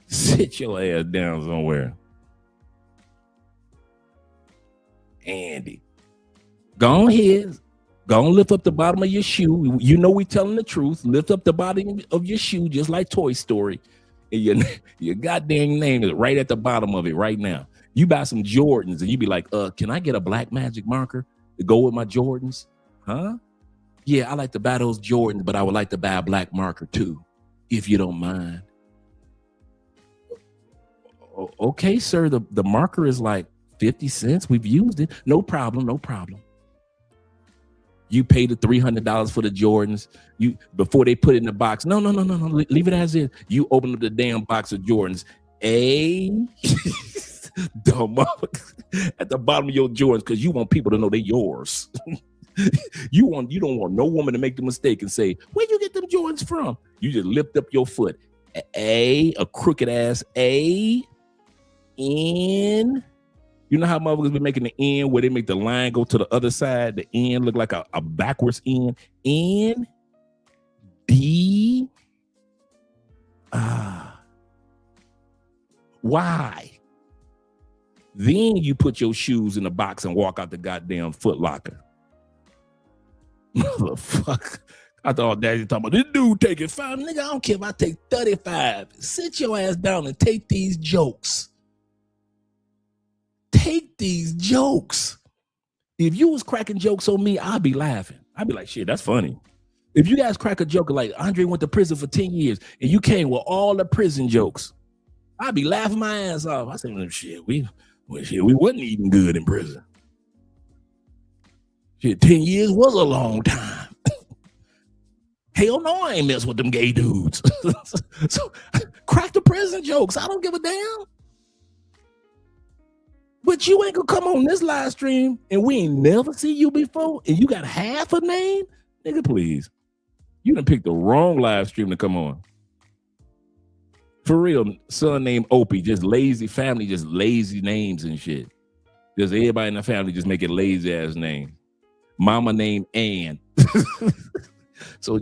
Sit your ass down somewhere. Andy. Go ahead. Go and lift up the bottom of your shoe. You know we telling the truth. Lift up the bottom of your shoe just like Toy Story. And your goddamn name is right at the bottom of it right now. You buy some Jordans and you be like, can I get a black magic marker to go with my Jordans? Huh? Yeah, I like to buy those Jordans, but I would like to buy a black marker too, if you don't mind. Okay, sir, the marker is like 50 cents. We've used it. No problem. You pay the $300 for the Jordans. You before they put it in the box. No. Leave it as is. You open up the damn box of Jordans. Dumb at the bottom of your Jordans because you want people to know they're yours. You don't want no woman to make the mistake and say, where'd you get them Jordans from? You just lift up your foot. A crooked ass A, N. You know how motherfuckers been making the N where they make the line go to the other side? The N look like a backwards N. N, D, Y. Then you put your shoes in the box and walk out the goddamn Foot Locker. Motherfucker. I thought Daddy talking about this dude taking 5. Nigga, I don't care if I take 35. Sit your ass down and take these jokes. Take these jokes. If you was cracking jokes on me, I'd be laughing. I'd be like, shit, that's funny. If you guys crack a joke like Andre went to prison for 10 years and you came with all the prison jokes, I'd be laughing my ass off. I said, shit, we wasn't eating good in prison. Shit, 10 years was a long time. Hell no, I ain't mess with them gay dudes. So crack the prison jokes. I don't give a damn. But you ain't gonna come on this live stream and we ain't never see you before and you got half a name? Nigga, please. You done picked the wrong live stream to come on. For real, son named Opie, just lazy family, just lazy names and shit. Just everybody in the family just make it lazy ass name. Mama named Ann. So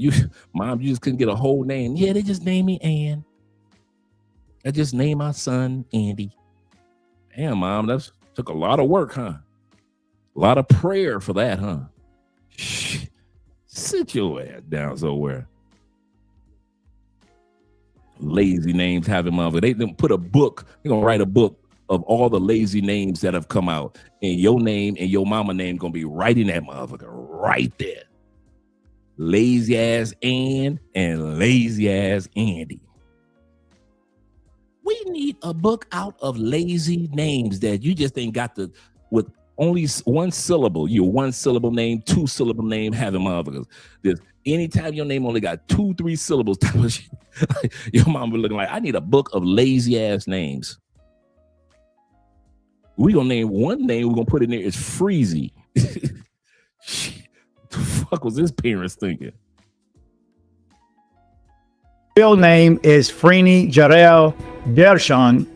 mom, you just couldn't get a whole name. Yeah, they just named me Ann. I just named my son Andy. Damn, mom, that took a lot of work, huh? A lot of prayer for that, huh? Shit. Sit your ass down somewhere. Lazy names having mother. They didn't put a book. They're gonna write a book of all the lazy names that have come out, and your name and your mama name gonna be right in that motherfucker right there. Lazy ass Ann and lazy ass Andy. We need a book out of lazy names that you just ain't got to with only one syllable. Your one syllable name, 2 syllable name having motherfuckers. There's anytime your name only got 2-3 syllables, type of shit, your mom be looking like, I need a book of lazy ass names. We gonna name one name. We're gonna put in there is Freezy. Shit, the fuck was his parents thinking? Real name is Frini Jarrell Gershon.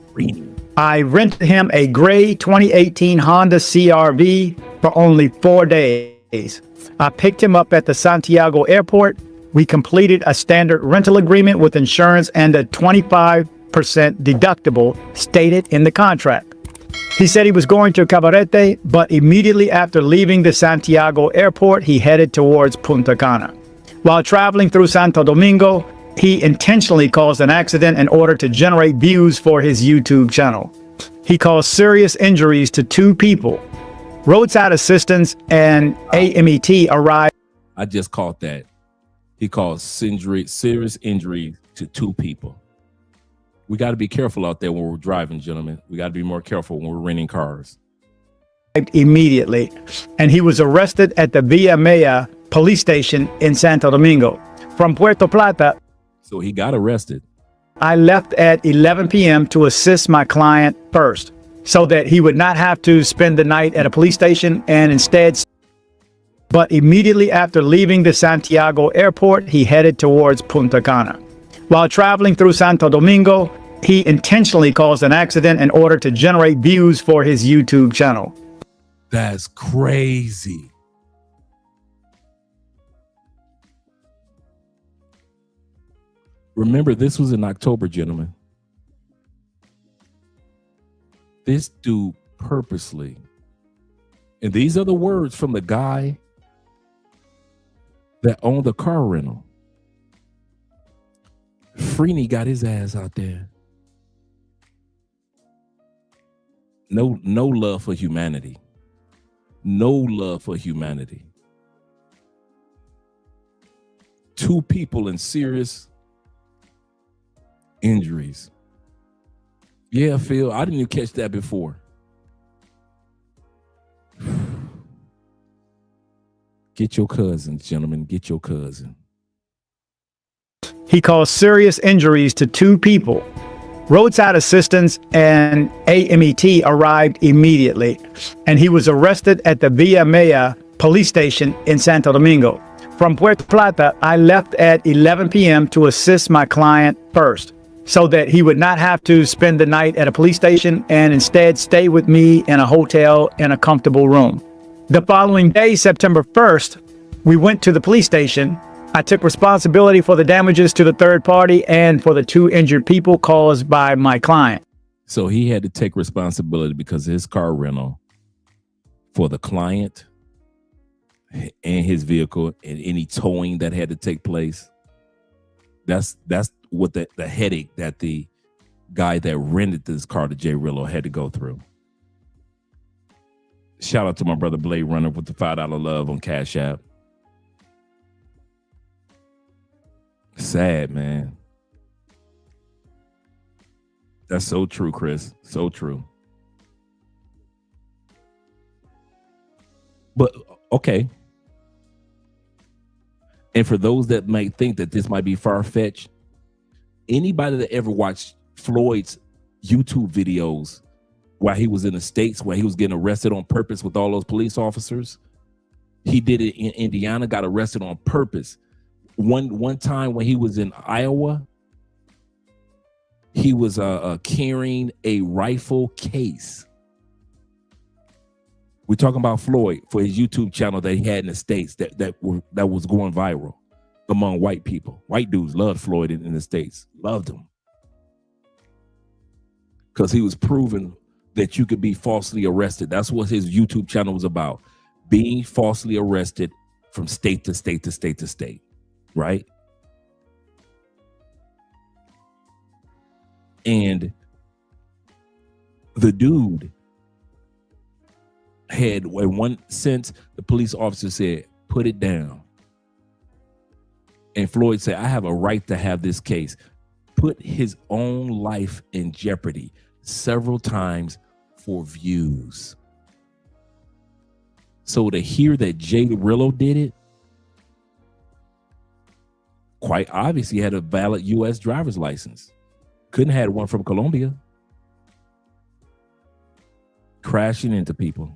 I rented him a gray 2018 Honda CR-V for only 4 days. I picked him up at the Santiago airport. We completed a standard rental agreement with insurance and a 25% deductible stated in the contract. He said he was going to Cabarete, but immediately after leaving the Santiago airport, he headed towards Punta Cana. While traveling through Santo Domingo, he intentionally caused an accident in order to generate views for his YouTube channel. He caused serious injuries to 2 people. Roadside assistance and AMET arrived. I just caught that. He caused serious injury to 2 people. We got to be careful out there when we're driving, gentlemen. We got to be more careful when we're renting cars. Immediately, and he was arrested at the Villa Maya police station in Santo Domingo. From Puerto Plata, so he got arrested. I left at 11 p.m. to assist my client first, so that he would not have to spend the night at a police station and instead. But immediately after leaving the Santiago airport, he headed towards Punta Cana. While traveling through Santo Domingo, he intentionally caused an accident in order to generate views for his YouTube channel. That's crazy. Remember, this was in October, gentlemen. This dude purposely, and these are the words from the guy that owned the car rental. Freeney got his ass out there. No love for humanity. No love for humanity. 2 people in serious injuries. Yeah, Phil, I didn't even catch that before. Get your cousin, gentlemen. Get your cousin. He caused serious injuries to 2 people. Roadside assistance and AMET arrived immediately, and he was arrested at the Villa Maya police station in Santo Domingo. From Puerto Plata, I left at 11 p.m. to assist my client first, so that he would not have to spend the night at a police station and instead stay with me in a hotel in a comfortable room. The following day, September 1st, we went to the police station. I took responsibility for the damages to the third party and for the 2 injured people caused by my client. So he had to take responsibility because of his car rental for the client and his vehicle and any towing that had to take place. That's what the headache that the guy that rented this car to JRello had to go through. Shout out to my brother Blade Runner with the $5 love on Cash App. Sad, man. That's so true, Chris. So true. But okay. And for those that might think that this might be far-fetched, anybody that ever watched Floyd's YouTube videos while he was in the States, where he was getting arrested on purpose with all those police officers, he did it in Indiana, got arrested on purpose. One time when he was in Iowa, he was carrying a rifle case. We're talking about Floyd for his YouTube channel that he had in the States that was going viral among white people. White dudes loved Floyd in the States, loved him. Because he was proving that you could be falsely arrested. That's what his YouTube channel was about. Being falsely arrested from state to state to state to state, right? And the dude had, in one sense, the police officer said, put it down. And Floyd said, I have a right to have this case. Put his own life in jeopardy several times for views. So to hear that JRello did it, quite obvious he had a valid U.S. driver's license. Couldn't have had one from Colombia. Crashing into people.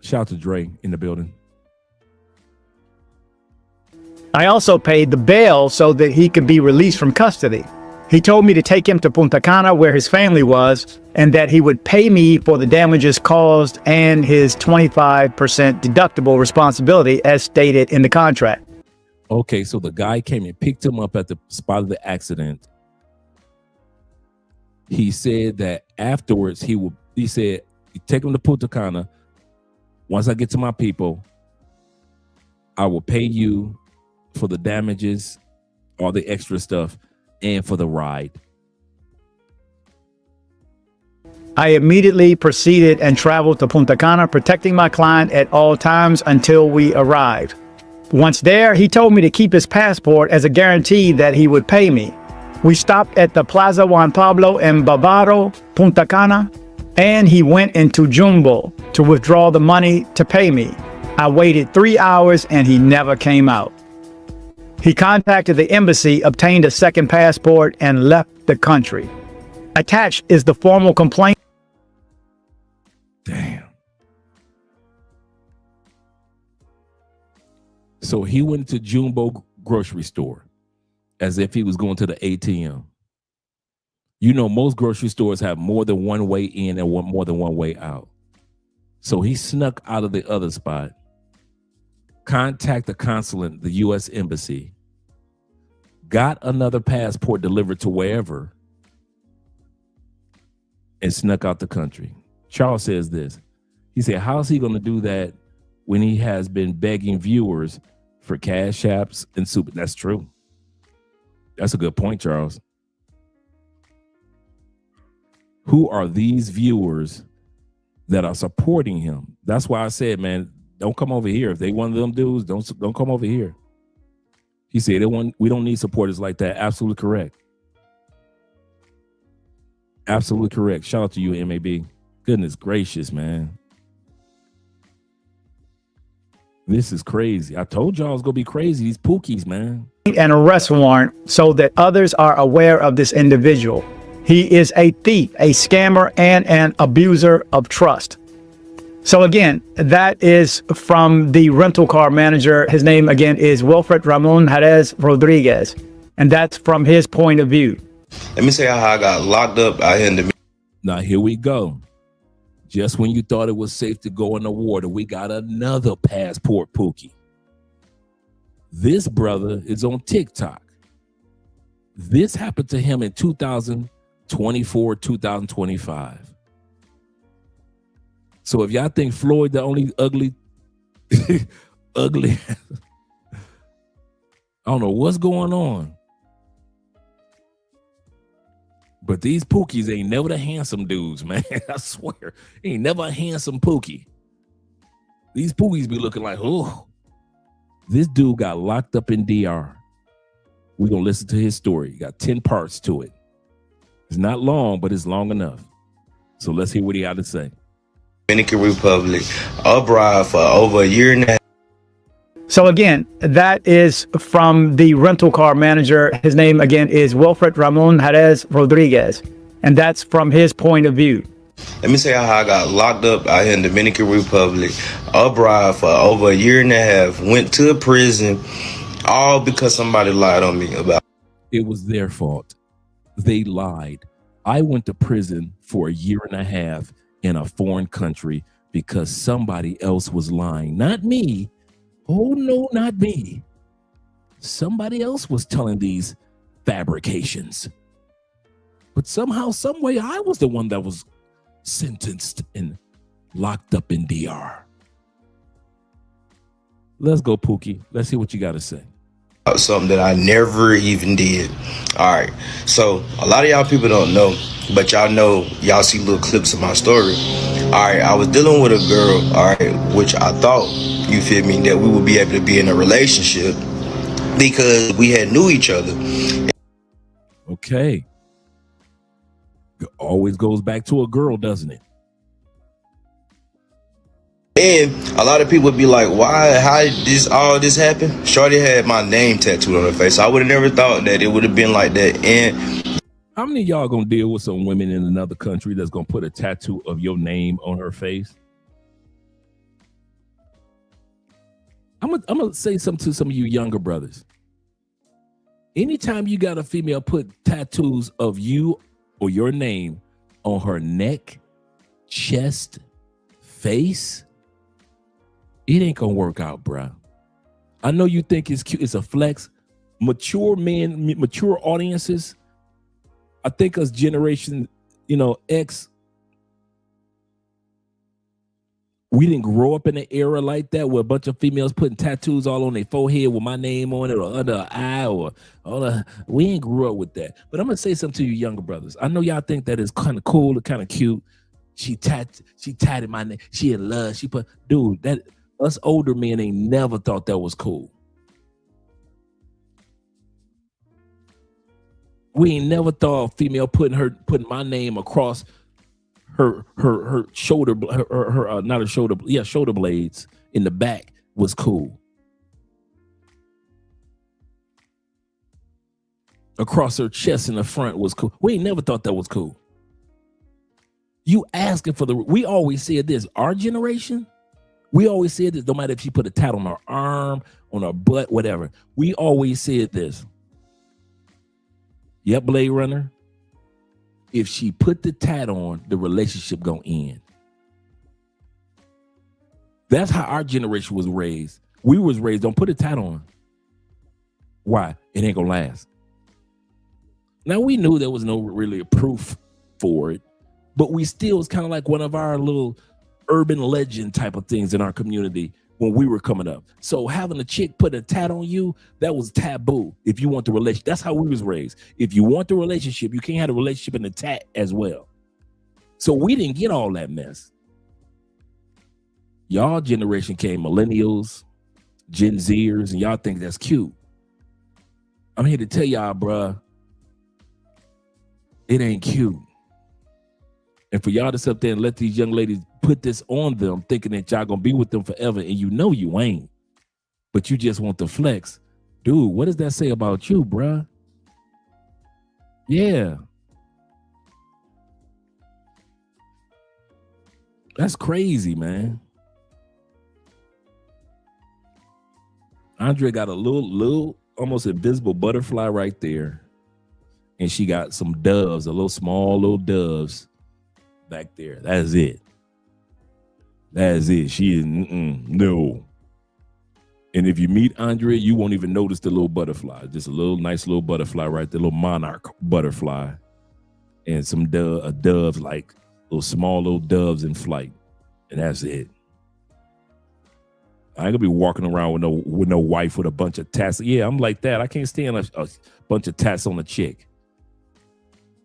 Shout out to Dre in the building. I also paid the bail so that he could be released from custody. He told me to take him to Punta Cana where his family was, and that he would pay me for the damages caused and his 25% deductible responsibility as stated in the contract. Okay, so the guy came and picked him up at the spot of the accident. He said that afterwards he said, take him to Punta Cana. Once I get to my people, I will pay you for the damages, all the extra stuff, and for the ride. I immediately proceeded and traveled to Punta Cana, protecting my client at all times until we arrived. Once there, he told me to keep his passport as a guarantee that he would pay me. We stopped at the Plaza Juan Pablo in Bávaro, Punta Cana, and he went into Jumbo to withdraw the money to pay me. I waited 3 hours and he never came out. He contacted the embassy, obtained a second passport, and left the country. Attached is the formal complaint. Damn. So he went to Jumbo grocery store as if he was going to the ATM. You know, most grocery stores have more than one way in and more than one way out. So he snuck out of the other spot, contact the consulate, the U.S. embassy, got another passport delivered to wherever, and snuck out the country. Charles says this. He said, how's he going to do that when he has been begging viewers for cash apps and super? That's true. That's a good point, Charles. Who are these viewers that are supporting him? That's why I said, man, don't come over here. If they one of them dudes, don't come over here. He said, we don't need supporters like that. Absolutely correct. Absolutely correct. Shout out to you, MAB. Goodness gracious, man. This is crazy. I told y'all it's going to be crazy. These Pookies, man. An arrest warrant so that others are aware of this individual. He is a thief, a scammer, and an abuser of trust. So again, that is from the rental car manager. His name again is Wilfred Ramon Jerez Rodriguez. And that's from his point of view. Let me say how I got locked up out here in the... Now here we go. Just when you thought it was safe to go in the water, we got another passport Pookie. This brother is on TikTok. This happened to him in 2024, 2025. So if y'all think Floyd the only ugly, ugly, I don't know what's going on. But these Pookies ain't never the handsome dudes, man. I swear. Ain't never a handsome Pookie. These Pookies be looking like, oh, this dude got locked up in DR. We're going to listen to his story. He got 10 parts to it. It's not long, but it's long enough. So let's hear what he had to say. Dominican Republic, abroad for over a year and a half. So again, that is from the rental car manager. His name again is Wilfred Ramon Jerez Rodriguez. And that's from his point of view. Let me say how I got locked up out here in Dominican Republic, abroad for over a year and a half, went to a prison, all because somebody lied on me about. It was their fault. They lied. I went to prison for a year and a half in a foreign country because somebody else was lying. Not me. Oh, no, not me. Somebody else was telling these fabrications. But somehow, some way, I was the one that was sentenced and locked up in DR. Let's go, Pookie. Let's see what you got to say. Something that I never even did. All right. So a lot of y'all people don't know, but y'all know, y'all see little clips of my story. All right. I was dealing with a girl, all right, which I thought, you feel me, that we would be able to be in a relationship because we had knew each other. Okay. It always goes back to a girl, doesn't it? And a lot of people would be like, why, how did all this happen? Shorty had my name tattooed on her face. I would have never thought that it would have been like that. And how many of y'all gonna deal with some women in another country that's gonna put a tattoo of your name on her face? I'm gonna say something to some of you younger brothers. Anytime you got a female put tattoos of you or your name on her neck, chest, face, it ain't gonna work out, bruh. I know you think it's cute, it's a flex. Mature men, mature audiences, I think us generation, X, we didn't grow up in an era like that where a bunch of females putting tattoos all on their forehead with my name on it or under an eye or we ain't grew up with that. But I'm gonna say something to you younger brothers. I know y'all think that is kind of cool and kind of cute. She tatted my name. She in love. She put, dude, that us older men ain't never thought that was cool. We ain't never thought a female putting my name across her shoulder, not her shoulder, shoulder blades in the back was cool. Across her chest in the front was cool. We ain't never thought that was cool. You asking for we always said this, our generation, we always said this, no matter if she put a tat on her arm, on her butt, whatever. We always said this. Yep, Blade Runner. If she put the tat on, the relationship gonna end. That's how our generation was raised. We was raised, don't put a tat on. Why? It ain't gonna last. Now we knew there was no really proof for it, but we still was kind of like one of our little urban legend type of things in our community when we were coming up. So having a chick put a tat on you, that was taboo. If you want the relationship, that's how we was raised. If you want the relationship, you can't have a relationship and a tat as well. So we didn't get all that mess. Y'all generation came millennials, Gen Zers, and y'all think that's cute. I'm here to tell y'all, bruh, it ain't cute. And for y'all to sit there and let these young ladies put this on them, thinking that y'all gonna be with them forever, and you know you ain't, but you just want the flex. Dude, what does that say about you, bruh? Yeah. That's crazy, man. Andre got a little almost invisible butterfly right there. And she got some doves, small little doves back there. That's it. That's it. She is, no. And if you meet Andre, you won't even notice the little butterfly. Just a nice little butterfly right there, little monarch butterfly. And some doves, like small little doves in flight. And that's it. I ain't gonna be walking around with no wife with a bunch of tats. Yeah, I'm like that. I can't stand a bunch of tats on a chick.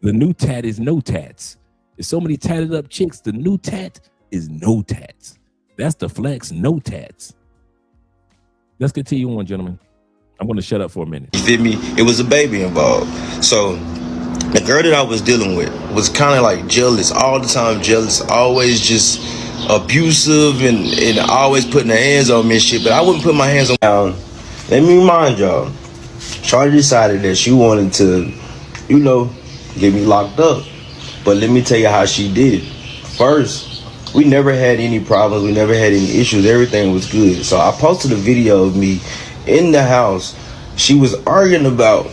The new tat is no tats. There's so many tatted up chicks. The new tat is no tats. That's the flex, no tats. Let's continue on, gentlemen. I'm going to shut up for a minute. You feel me? It was a baby involved. So the girl that I was dealing with was kind of like jealous, all the time jealous, always just abusive and always putting her hands on me and shit. But I wouldn't put my hands on. Let me remind y'all, Charlie decided that she wanted to, get me locked up. But let me tell you how she did. First, we never had any problems. We never had any issues. Everything was good. So I posted a video of me in the house. She was arguing about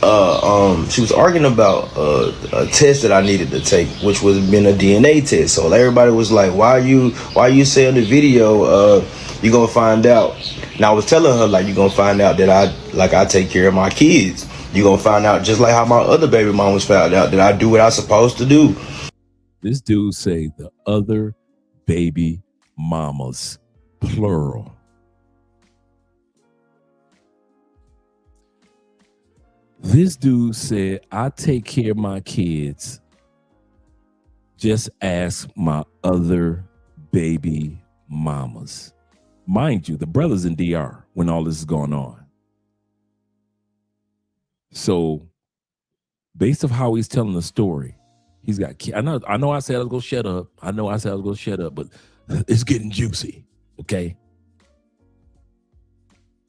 a test that I needed to take, which was been a DNA test. So everybody was like, why you say on the video, you gonna find out? And I was telling her, like, you gonna find out that I take care of my kids. You gonna find out just like how my other baby mamas found out that I do what I supposed to do. This dude say the other baby mamas, plural. This dude said, I take care of my kids. Just ask my other baby mamas. Mind you, the brother's in DR when all this is going on. So based on how he's telling the story, he's got kids. I know I said I was going to shut up. But it's getting juicy, okay?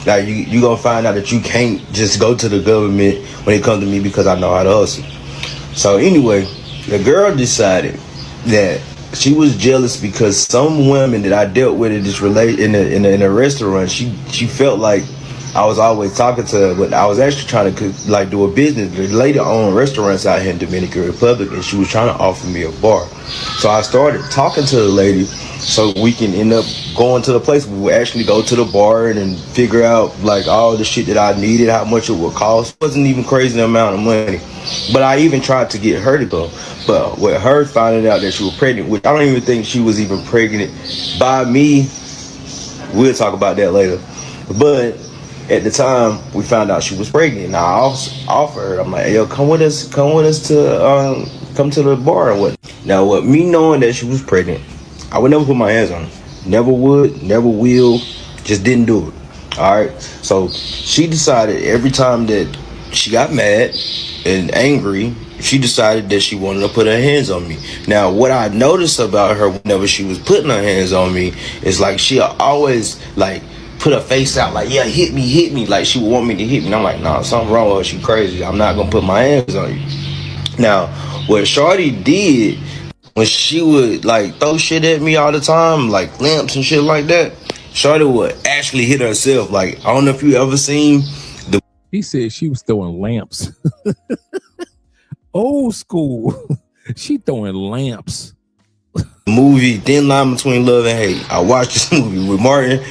Now you gonna find out that you can't just go to the government when it comes to me because I know how to hustle. So anyway, the girl decided that she was jealous because some women that I dealt with in this in a restaurant, she felt like I was always talking to her, but I was actually trying to like do a business. The lady owned restaurants out here in Dominican Republic, and she was trying to offer me a bar. So I started talking to the lady so we can end up going to the place. We would actually go to the bar and figure out like all the shit that I needed, how much it would cost. It wasn't even crazy amount of money. But I even tried to get her to go. But with her finding out that she was pregnant, which I don't even think she was even pregnant by me, we'll talk about that later. But at the time, we found out she was pregnant. And I offered her, I'm like, hey, yo, come with us to come to the bar and what. Now, with me knowing that she was pregnant, I would never put my hands on her. Never would, never will, just didn't do it. All right. So she decided every time that she got mad and angry, she decided that she wanted to put her hands on me. Now, what I noticed about her whenever she was putting her hands on me is like she always like put her face out like, yeah, hit me, like she would want me to hit me. And I'm like, nah, something wrong with her. She crazy. I'm not gonna put my hands on you. Now, what Shorty did when she would like throw shit at me all the time, like lamps and shit like that, Shorty would actually hit herself. Like, I don't know if you ever seen the. He said she was throwing lamps. Old school. She throwing lamps. Movie Thin Line Between Love and Hate. I watched this movie with Martin.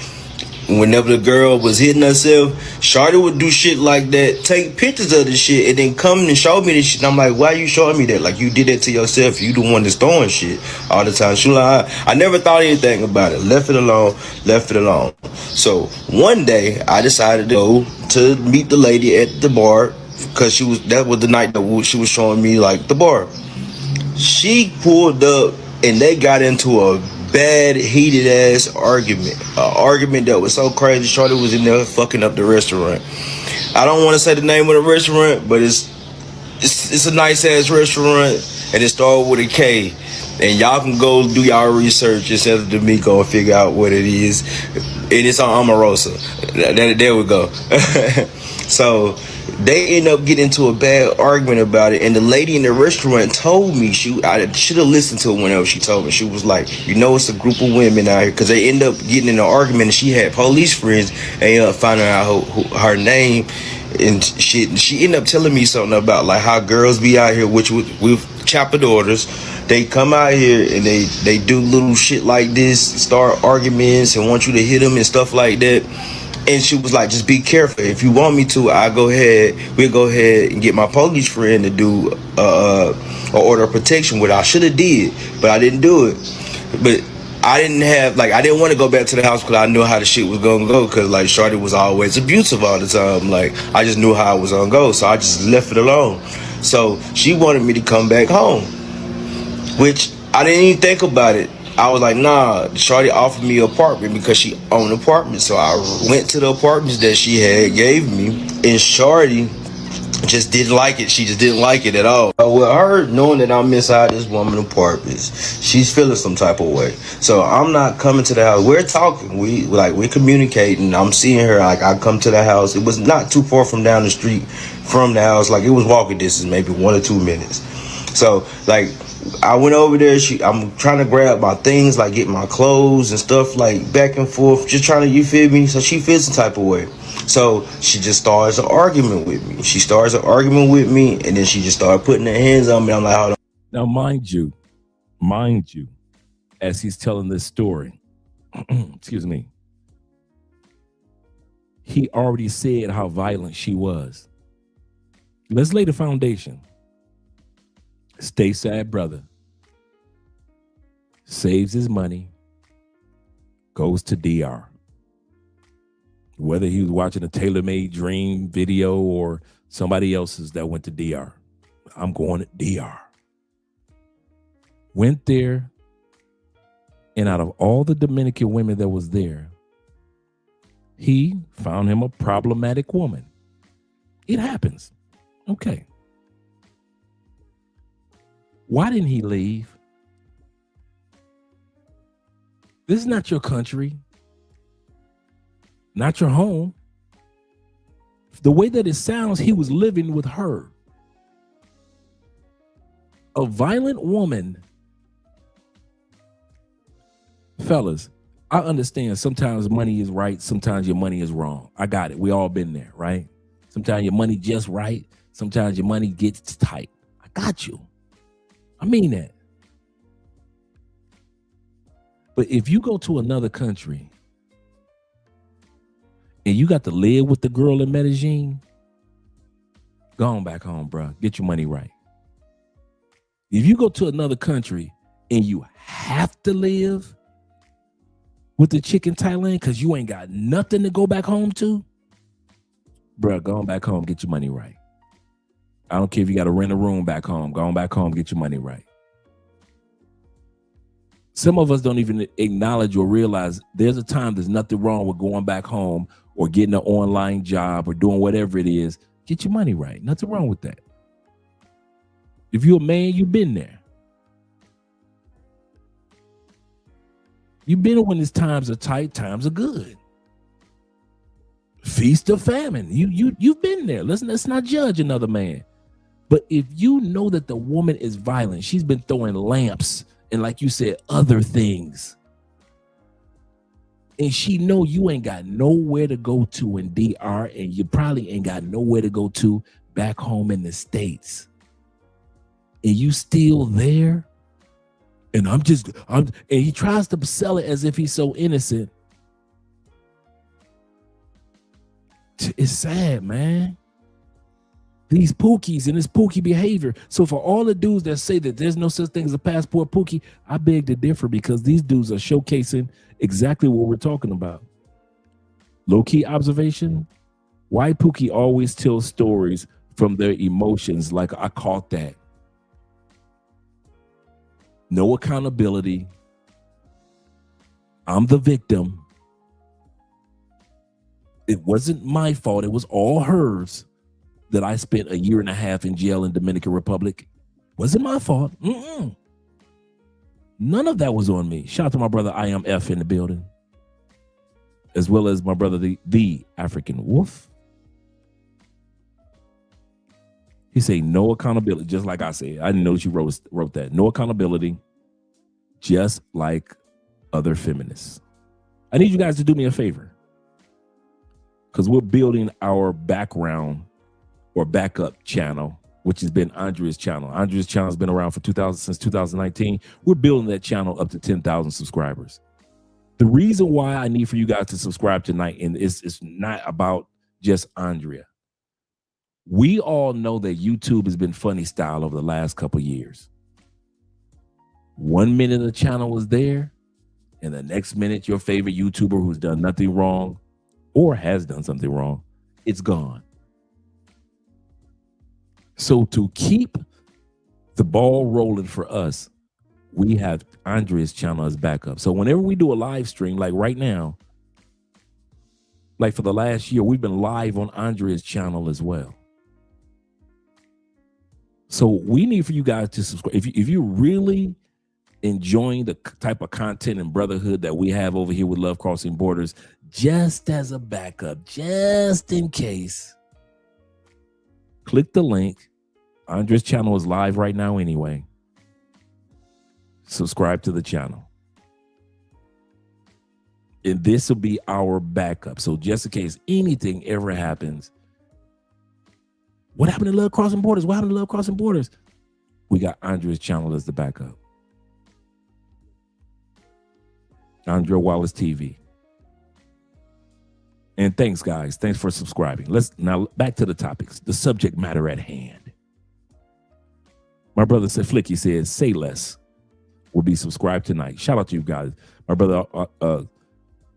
Whenever the girl was hitting herself, Shorty would do shit like that, take pictures of the shit, and then come and show me this shit. And I'm like, why are you showing me that? Like, you did that to yourself. You the one that's throwing shit all the time. She like, I never thought anything about it. Left it alone. So one day, I decided to go to meet the lady at the bar because that was the night that she was showing me like the bar. She pulled up and they got into a bad heated ass argument, an argument that was so crazy. Shorty was in there fucking up the restaurant. I don't want to say the name of the restaurant, but it's a nice ass restaurant and it started with a K, and y'all can go do y'all research instead of D'Amico and figure out what it is, and it's on Omarosa. There we go. So they end up getting into a bad argument about it, and the lady in the restaurant told me, I should have listened to her whenever she told me. She was like, you know, it's a group of women out here, because they end up getting in an argument, and she had police friends, and ended up finding out her name and shit. She ended up telling me something about like how girls be out here, which with chapter daughters, they come out here and they do little shit like this, start arguments and want you to hit them and stuff like that. And she was like, just be careful. If you want me to, we'll go ahead and get my police friend to do an order of protection, what I should have did, but I didn't do it. But I didn't want to go back to the house because I knew how the shit was gonna go, because like Shorty was always abusive all the time. Like, I just knew how it was gonna go, so I just left it alone. So she wanted me to come back home, which I didn't even think about it. I was like, nah, Shorty offered me an apartment because she owned an apartment. So I went to the apartments that she had gave me, and Shorty just didn't like it. She just didn't like it at all. With her knowing that I'm inside this woman's apartments, she's feeling some type of way. So I'm not coming to the house. We're talking. We're communicating. I'm seeing her. Like, I come to the house. It was not too far from down the street from the house. Like, it was walking distance, maybe 1 or 2 minutes. So like, I went over there. I'm trying to grab my things, like get my clothes and stuff, like back and forth, just trying to, you feel me? So she feels some type of way. So she just starts an argument with me. And then she just started putting her hands on me. I'm like, hold on. Now, mind you, as he's telling this story, excuse me, he already said how violent she was. Let's lay the foundation. Stay sad brother saves his money, goes to DR. Whether he was watching a tailor-made dream video or somebody else's that went to DR. I'm going to DR. Went there, and out of all the Dominican women that was there, he found him a problematic woman. It happens. Okay. Why didn't he leave? This is not your country, not your home. The way that it sounds, he was living with her. A violent woman. Fellas, I understand sometimes money is right, sometimes your money is wrong. I got it. We all been there, right? Sometimes your money just right, sometimes your money gets tight. I got you. I mean that. But if you go to another country and you got to live with the girl in Medellin, go on back home, bro. Get your money right. If you go to another country and you have to live with the chick in Thailand because you ain't got nothing to go back home to, bro, go on back home, get your money right. I don't care if you got to rent a room back home. Go on back home, get your money right. Some of us don't even acknowledge or realize there's a time there's nothing wrong with going back home or getting an online job or doing whatever it is. Get your money right. Nothing wrong with that. If you're a man, you've been there. You've been when these times are tight, times are good. Feast or famine. You've been there. Let's not judge another man. But if you know that the woman is violent, she's been throwing lamps and, like you said, other things, and she know you ain't got nowhere to go to in DR, and you probably ain't got nowhere to go to back home in the States, and you still there, and and he tries to sell it as if he's so innocent. It's sad, man. These pookies and this pookie behavior. So for all the dudes that say that there's no such thing as a passport pookie, I beg to differ, because these dudes are showcasing exactly what we're talking about. Low-key observation, why pookie always tells stories from their emotions, like I caught that. No accountability. I'm the victim. It wasn't my fault. It was all hers that I spent 1.5 years in jail in Dominican Republic. Wasn't my fault. None of that was on me. Shout out to my brother I Am F in the building, as well as my brother the African Wolf. He said no accountability, just like I said. I didn't know you wrote that. No accountability, just like other feminists. I need you guys to do me a favor, because we're building our background or backup channel, which has been Andrea's channel. Andrea's channel has been around since 2019. We're building that channel up to 10,000 subscribers. The reason why I need for you guys to subscribe tonight, and it's not about just Andrea. We all know that YouTube has been funny style over the last couple years. 1 minute the channel was there, and the next minute your favorite YouTuber who's done nothing wrong or has done something wrong, it's gone. So to keep the ball rolling for us, we have Andrea's channel as backup. So whenever we do a live stream, like right now, like for the last year, we've been live on Andrea's channel as well. So we need for you guys to subscribe. If you're really enjoying the type of content and brotherhood that we have over here with Love Crossing Borders, just as a backup, just in case, click the link. Andrea's channel is live right now anyway. Subscribe to the channel. And this will be our backup. So just in case anything ever happens, what happened to Love Crossing Borders? What happened to Love Crossing Borders? We got Andrea's channel as the backup. Andrea Wallace TV. And thanks, guys. Thanks for subscribing. Let's now back to the topics, the subject matter at hand. My brother said, Flicky says, say less will be subscribed tonight. Shout out to you guys. My brother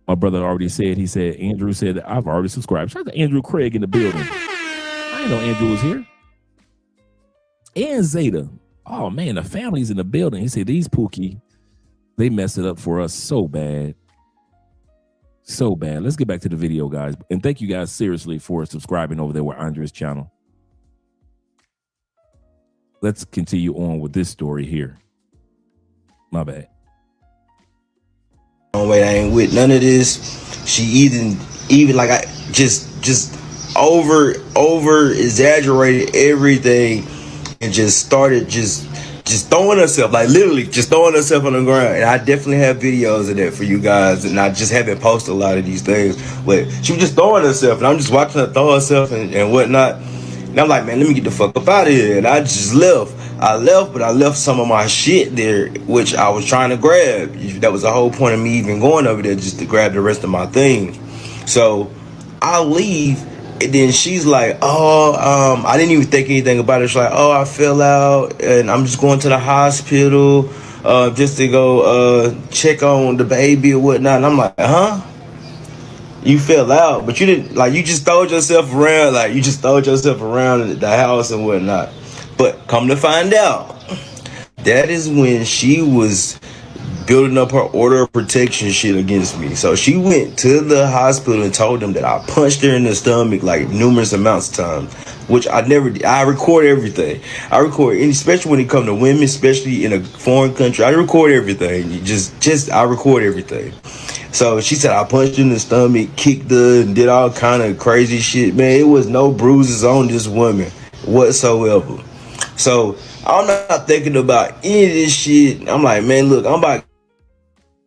My brother already said, he said, Andrew said, I've already subscribed. Shout out to Andrew Craig in the building. I didn't know Andrew was here. And Zeta. Oh, man, the family's in the building. He said, these Pookie, they mess it up for us so bad. So bad. Let's get back to the video, guys. And thank you guys seriously for subscribing over there with Andre's channel. Let's continue on with this story here. My bad. Wait, I ain't with none of this. She even like I just over exaggerated everything and just started just throwing herself, like literally just throwing herself on the ground. And I definitely have videos of that for you guys, and I just haven't posted a lot of these things. But she was just throwing herself, and I'm just watching her throw herself and whatnot. And I'm like, man, let me get the fuck up out of here. And I just left. I left, but I left some of my shit there, which I was trying to grab. That was the whole point of me even going over there, just to grab the rest of my things. So I leave, and then she's like, oh, I didn't even think anything about it. She's like, oh, I fell out, and I'm just going to the hospital just to go check on the baby or whatnot. And I'm like, huh? You fell out, but you didn't, like, you just throwed yourself around, like, you just throwed yourself around the house and whatnot. But come to find out, that is when she was building up her order of protection shit against me. So she went to the hospital and told them that I punched her in the stomach like numerous amounts of times, which I never did. I record everything. I record, especially when it comes to women, especially in a foreign country. I record everything. I record everything. So she said I punched her in the stomach, kicked her, and did all kind of crazy shit. Man, it was no bruises on this woman whatsoever. So I'm not thinking about any of this shit. I'm like, man, look, I'm about to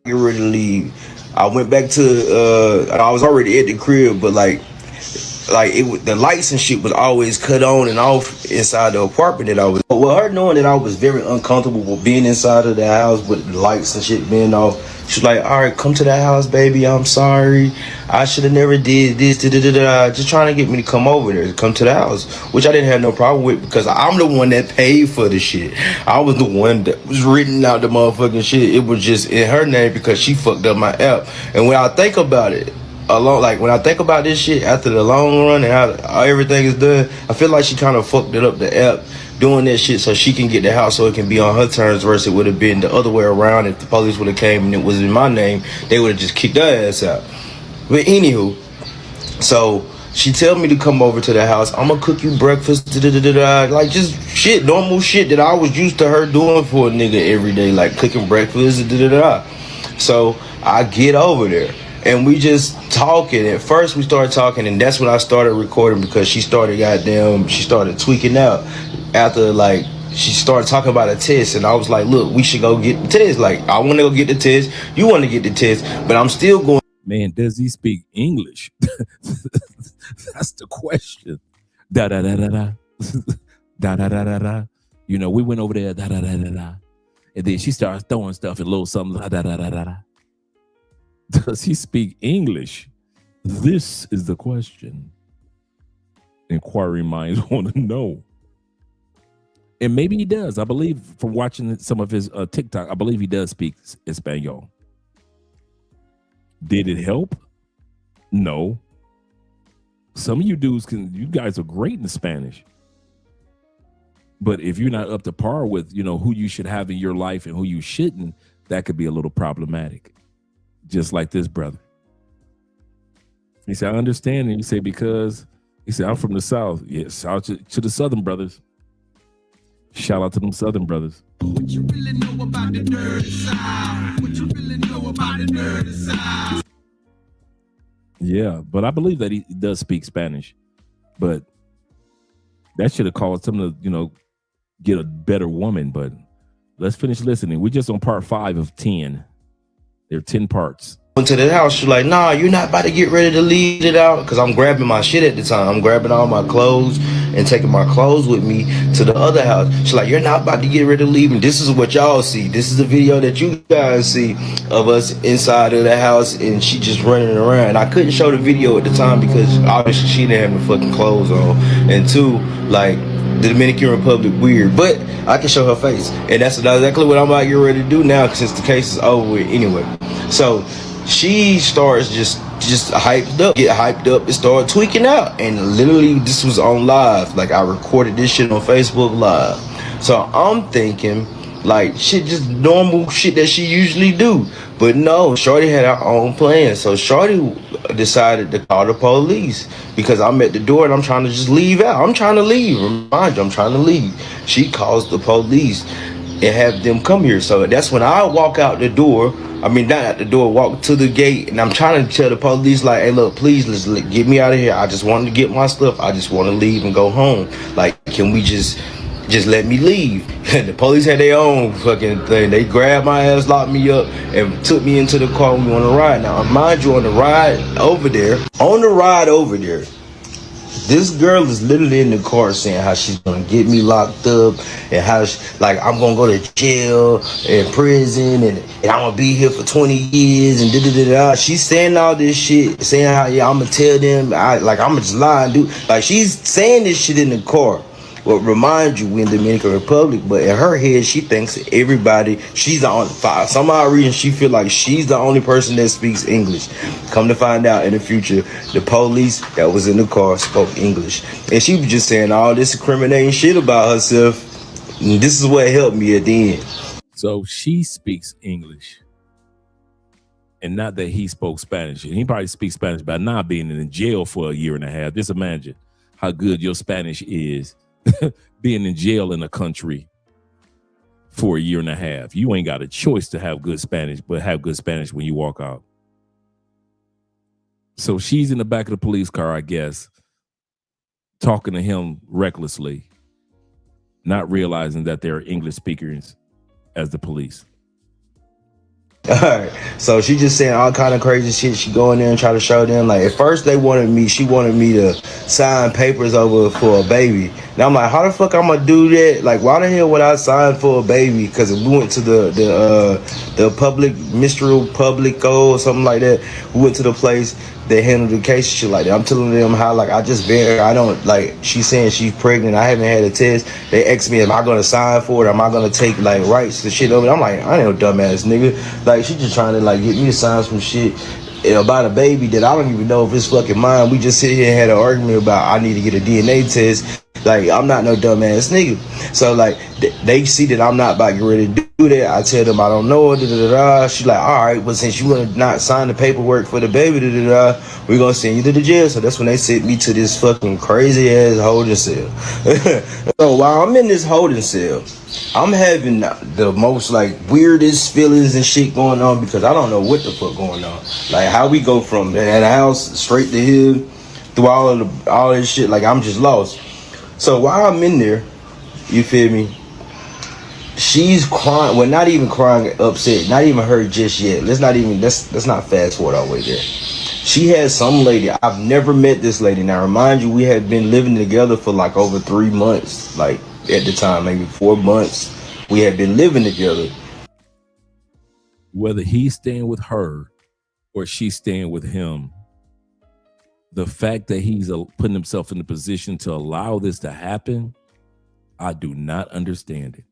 get ready to leave. I went back to, I was already at the crib, but like the lights and shit was always cut on and off inside the apartment that I was. Well, her knowing that I was very uncomfortable with being inside of the house with the lights and shit being off, she's like, all right, come to the house, baby. I'm sorry. I should have never did this. Just trying to get me to come over there, to come to the house, which I didn't have no problem with because I'm the one that paid for the shit. I was the one that was written out the motherfucking shit. It was just in her name because she fucked up my app. And when I think about it, when I think about this shit after the long run and how everything is done, I feel like she kind of fucked it up, the app, doing that shit so she can get the house so it can be on her terms, versus it would have been the other way around. If the police would have came and it was in my name, they would have just kicked her ass out. But anywho, so she tell me to come over to the house. I'm gonna cook you breakfast, like just shit, normal shit that I was used to her doing for a nigga every day, like cooking breakfast, So I get over there. And we just talking. At first we started talking, and that's when I started recording because she started tweaking out after like she started talking about a test, and I was like, look, we should go get the test. Like, I want to go get the test, you want to get the test, but I'm still going. Man, does he speak English? That's the question. Da da da da da. Da da da da da. You know, we went over there, da da da da da. And then she starts throwing stuff in little something, da da da da da. Does he speak English? This is the question. Inquiring minds want to know. And maybe he does. I believe from watching some of his TikTok, I believe he does speak Espanol. Did it help? No. Some of you dudes you guys are great in Spanish. But if you're not up to par with, who you should have in your life and who you shouldn't, that could be a little problematic. Just like this brother. He said, I understand. And you say, because he said, I'm from the South. Yes, shout out to the Southern brothers. Shout out to them Southern brothers. What you really know about the dirty South? What you really know about the dirty South? Yeah, but I believe that he does speak Spanish. But that should have caused him to, get a better woman. But let's finish listening. We're just on part 5 of 10. There are 10 parts. Went to the house. She's like, nah, you're not about to get ready to leave it out. Because I'm grabbing my shit at the time. I'm grabbing all my clothes and taking my clothes with me to the other house. She's like, you're not about to get ready to leave. And this is what y'all see. This is the video that you guys see of us inside of the house. And she just running around. I couldn't show the video at the time because obviously she didn't have the fucking clothes on. And 2, like, the Dominican Republic weird, but I can show her face, and that's exactly what I'm about to get ready to do now since the case is over with anyway. So she starts just hyped up, get hyped up and start tweaking out. And literally this was on live. Like I recorded this shit on Facebook Live. So I'm thinking like shit, just normal shit that she usually do. But no, Shorty had her own plan. So Shorty decided to call the police because I'm at the door and I'm trying to just leave out. I'm trying to leave. Remind you, I'm trying to leave. She calls the police and have them come here. So that's when I walk out the door. I mean, not at the door, walk to the gate, and I'm trying to tell the police, like, hey, look, please, get me out of here. I just wanted to get my stuff. I just want to leave and go home. Like, can we just let me leave? And the police had their own fucking thing. They grabbed my ass, locked me up, and took me into the car. We on the ride. Now, mind you, on the ride over there, this girl is literally in the car saying how she's gonna get me locked up and how like I'm gonna go to jail and prison and I'm gonna be here for 20 years and da-da-da-da. She's saying all this shit, saying how I'm gonna tell them I'm gonna just lie and do like she's saying this shit in the car. Well, remind you, we in the Dominican Republic, but in her head, she thinks everybody, she's the only, for some odd reason, she feel like she's the only person that speaks English. Come to find out in the future, the police that was in the car spoke English. And she was just saying all this incriminating shit about herself. And this is what helped me at the end. So she speaks English. And not that he spoke Spanish. And he probably speaks Spanish by not being in jail for a year and a half. Just imagine how good your Spanish is. Being in jail in a country for a year and a half. You ain't got a choice to have good Spanish, but have good Spanish when you walk out. So she's in the back of the police car, I guess, talking to him recklessly, not realizing that there are English speakers as the police. All right, so she just saying all kind of crazy shit. She go in there and try to show them. Like at first she wanted me to sign papers over for a baby. Now I'm like, how the fuck I'm gonna do that? Like, why the hell would I sign for a baby? Because we went to the public ministerial publico or something like that. We went to the place that handled the case and shit like that. I'm telling them how like I just been, I don't like. She's saying she's pregnant. I haven't had a test. They asked me, am I gonna sign for it? Am I gonna take like rights to shit over? I'm like, I ain't no dumbass nigga. Like she just trying to like get me to sign some shit about a baby that I don't even know if it's fucking mine. We just sit here and had an argument about I need to get a DNA test. Like I'm not no dumbass nigga. So like they see that I'm not about to get ready to do that. I tell them I don't know. She's like, all right, but since you wanna not sign the paperwork for the baby, we're gonna send you to the jail. So that's when they sent me to this fucking crazy ass holding cell. So while I'm in this holding cell, I'm having the most like weirdest feelings and shit going on because I don't know what the fuck going on. Like how we go from that house straight to here through all this shit. Like I'm just lost. So while I'm in there, you feel me? She's crying. Well, not even crying, upset. Not even her just yet. Let's not fast forward all the way there. She has some lady. I've never met this lady. Now, remind you, we had been living together for like over 3 months. Like at the time, maybe 4 months. We had been living together. Whether he's staying with her or she's staying with him, the fact that he's putting himself in the position to allow this to happen, I do not understand it.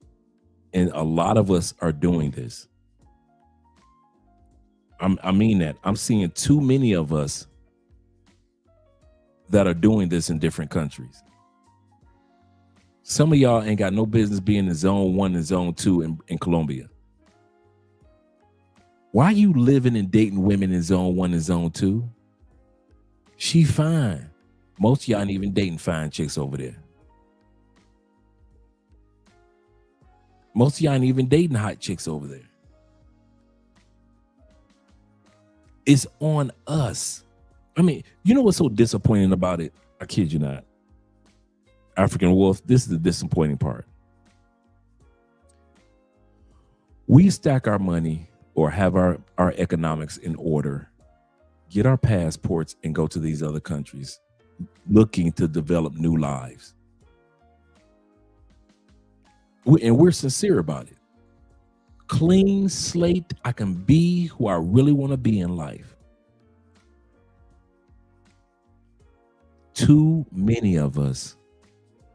And a lot of us are doing this. I mean that. I'm seeing too many of us that are doing this in different countries. Some of y'all ain't got no business being in zone 1 and zone 2 in Colombia. Why are you living and dating women in zone 1 and zone 2? She fine. Most of y'all ain't even dating fine chicks over there. Most of y'all ain't even dating hot chicks over there. It's on us. I mean, you know what's so disappointing about it? I kid you not. African Wolf, this is the disappointing part. We stack our money or have our economics in order, get our passports and go to these other countries looking to develop new lives. And we're sincere about it. Clean slate, I can be who I really want to be in life. Too many of us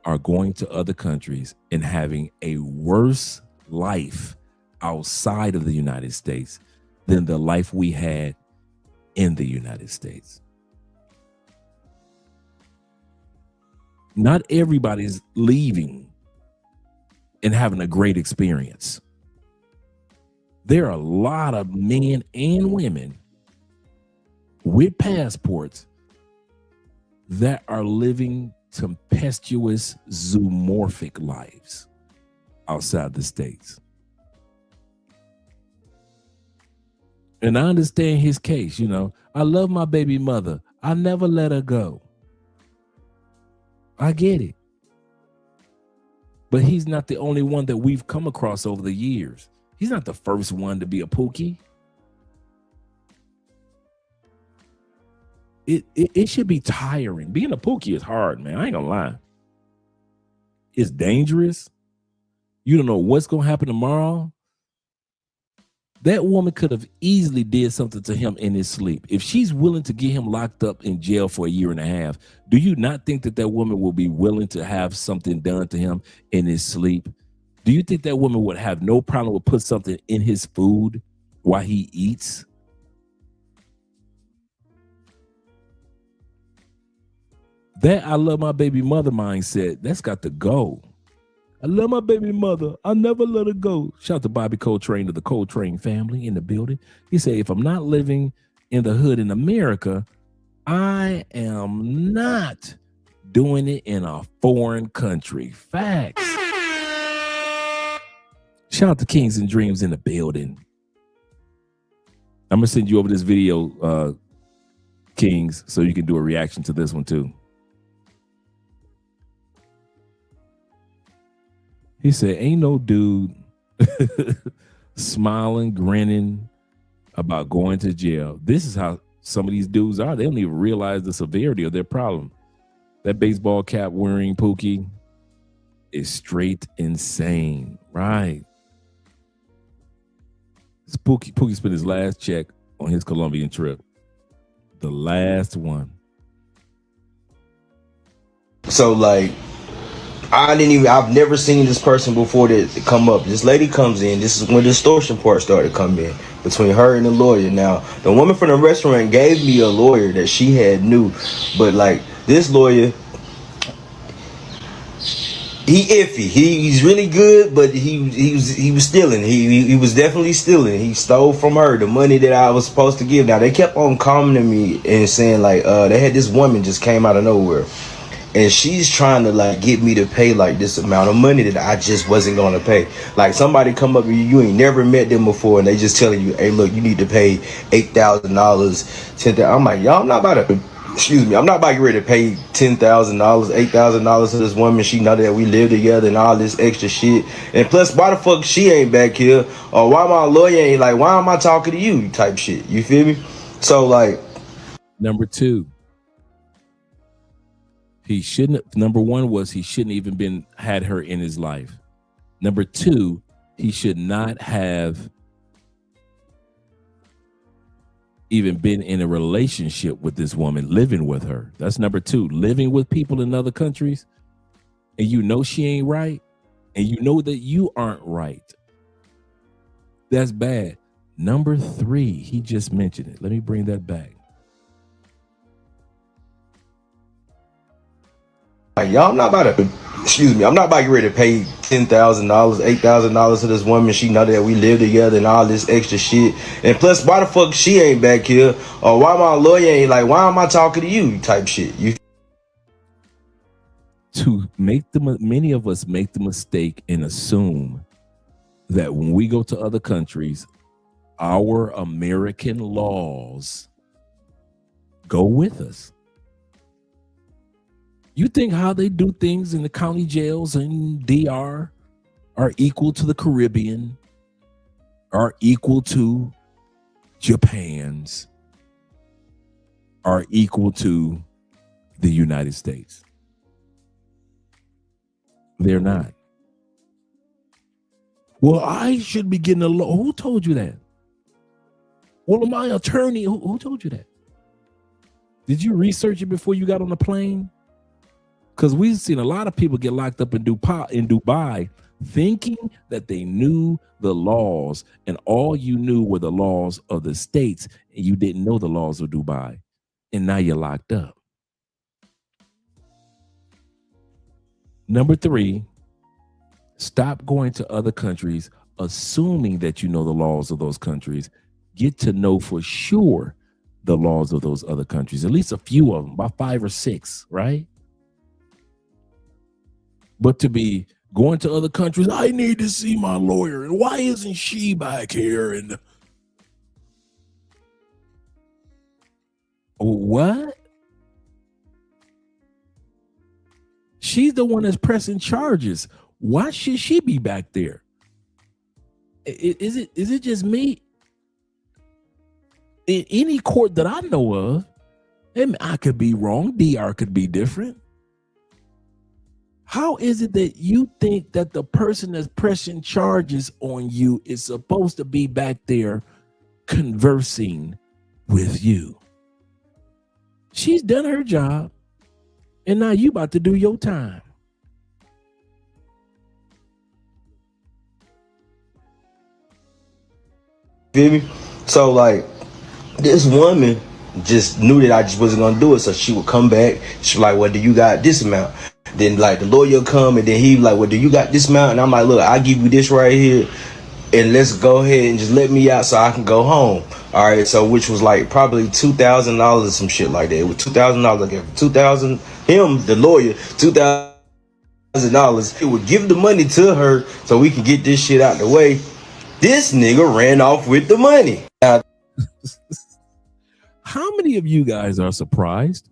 are going to other countries and having a worse life outside of the United States than the life we had in the United States. Not everybody's leaving and having a great experience. There are a lot of men and women with passports that are living tempestuous, zoomorphic lives outside the States. And I understand his case, you know. I love my baby mother. I never let her go. I get it. But he's not the only one that we've come across over the years. He's not the first one to be a Pookie. It should be tiring. Being a Pookie is hard, man. I ain't gonna lie. It's dangerous. You don't know what's gonna happen tomorrow. That woman could have easily did something to him in his sleep. If she's willing to get him locked up in jail for 1.5 years, do you not think that that woman will be willing to have something done to him in his sleep? Do you think that woman would have no problem with put something in his food while he eats? That I love my baby mother mindset, that's got to go. I love my baby mother. I never let her go. Shout out to Bobby Coltrane of the Coltrane family in the building. He said, if I'm not living in the hood in America, I am not doing it in a foreign country. Facts. Shout out to Kings and Dreams in the building. I'm going to send you over this video, Kings, so you can do a reaction to this one too. He said, ain't no dude smiling, grinning about going to jail. This is how some of these dudes are. They don't even realize the severity of their problem. That baseball cap wearing Pookie is straight insane, right? Pookie spent his last check on his Colombian trip. The last one. So like, I've never seen this person before that come up. This lady comes in. This is when the extortion part started to come in between her and the lawyer. Now, the woman from the restaurant gave me a lawyer that she had knew, but like this lawyer, he iffy. He's really good, but he was stealing. He was definitely stealing. He stole from her the money that I was supposed to give. Now they kept on coming to me and saying like, they had this woman just came out of nowhere. And she's trying to like get me to pay like this amount of money that I just wasn't going to pay. Like somebody come up to you ain't never met them before, and they just telling you, hey, look, you need to pay $8,000, $10,000. I'm like, y'all, I'm not about to get ready to pay $10,000, $8,000 to this woman. She know that we live together and all this extra shit. And plus, why the fuck she ain't back here? Or why my lawyer ain't like, why am I talking to you type shit? You feel me? So like. Number two. He shouldn't. Number one was he shouldn't even had her in his life. Number two, he should not have even been in a relationship with this woman, living with her. That's number two. Living with people in other countries, and you know she ain't right, and you know that you aren't right. That's bad. Number three, he just mentioned it. Let me bring that back. Like, y'all, I'm not about to get ready to pay $10,000, $8,000 to this woman. She know that we live together and all this extra shit. And plus, why the fuck she ain't back here? Or why my lawyer ain't like, why am I talking to you type shit? Many of us make the mistake and assume that when we go to other countries, our American laws go with us. You think how they do things in the county jails in DR are equal to the Caribbean, are equal to Japan's, are equal to the United States? They're not. Well, I should be getting a law. Who told you that? Well, my attorney, who told you that? Did you research it before you got on the plane? Because we've seen a lot of people get locked up in Dubai thinking that they knew the laws, and all you knew were the laws of the states, and you didn't know the laws of Dubai. And now you're locked up. Number 3, stop going to other countries assuming that you know the laws of those countries. Get to know for sure the laws of those other countries, at least a few of them, about 5 or 6, right? But to be going to other countries, I need to see my lawyer, and why isn't she back here? And what? She's the one that's pressing charges. Why should she be back there? Is it just me? In any court that I know of, and I could be wrong, DR could be different. How is it that you think that the person that's pressing charges on you is supposed to be back there conversing with you? She's done her job, and now you about to do your time. Feel me? So like, this woman just knew that I just wasn't gonna do it, so she would come back. She was like, well, do you got this amount? Then like the lawyer come, and then he like, well, do you got this amount? And I'm like, look, I give you this right here, and let's go ahead and just let me out so I can go home. All right, so which was like probably $2,000 or some shit like that. It was $2,000. I gave $2,000. Him, the lawyer, $2,000. He would give the money to her so we can get this shit out the way. This nigga ran off with the money. How many of you guys are surprised?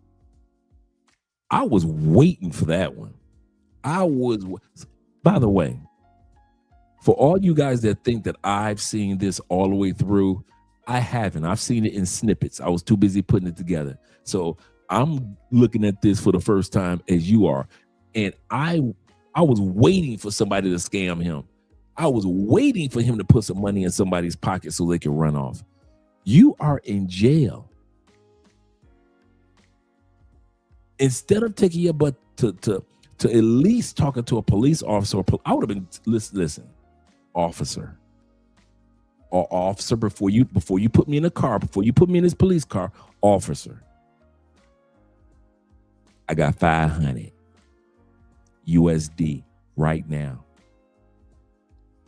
I was waiting for that one. By the way, for all you guys that think that I've seen this all the way through, I haven't. I've seen it in snippets. I was too busy putting it together. So I'm looking at this for the first time as you are. And I was waiting for somebody to scam him. I was waiting for him to put some money in somebody's pocket so they can run off. You are in jail. Instead of taking your butt to at least talking to a police officer, I would have been listen, officer before you put me in a car, before you put me in this police car, officer. I got 500 USD right now.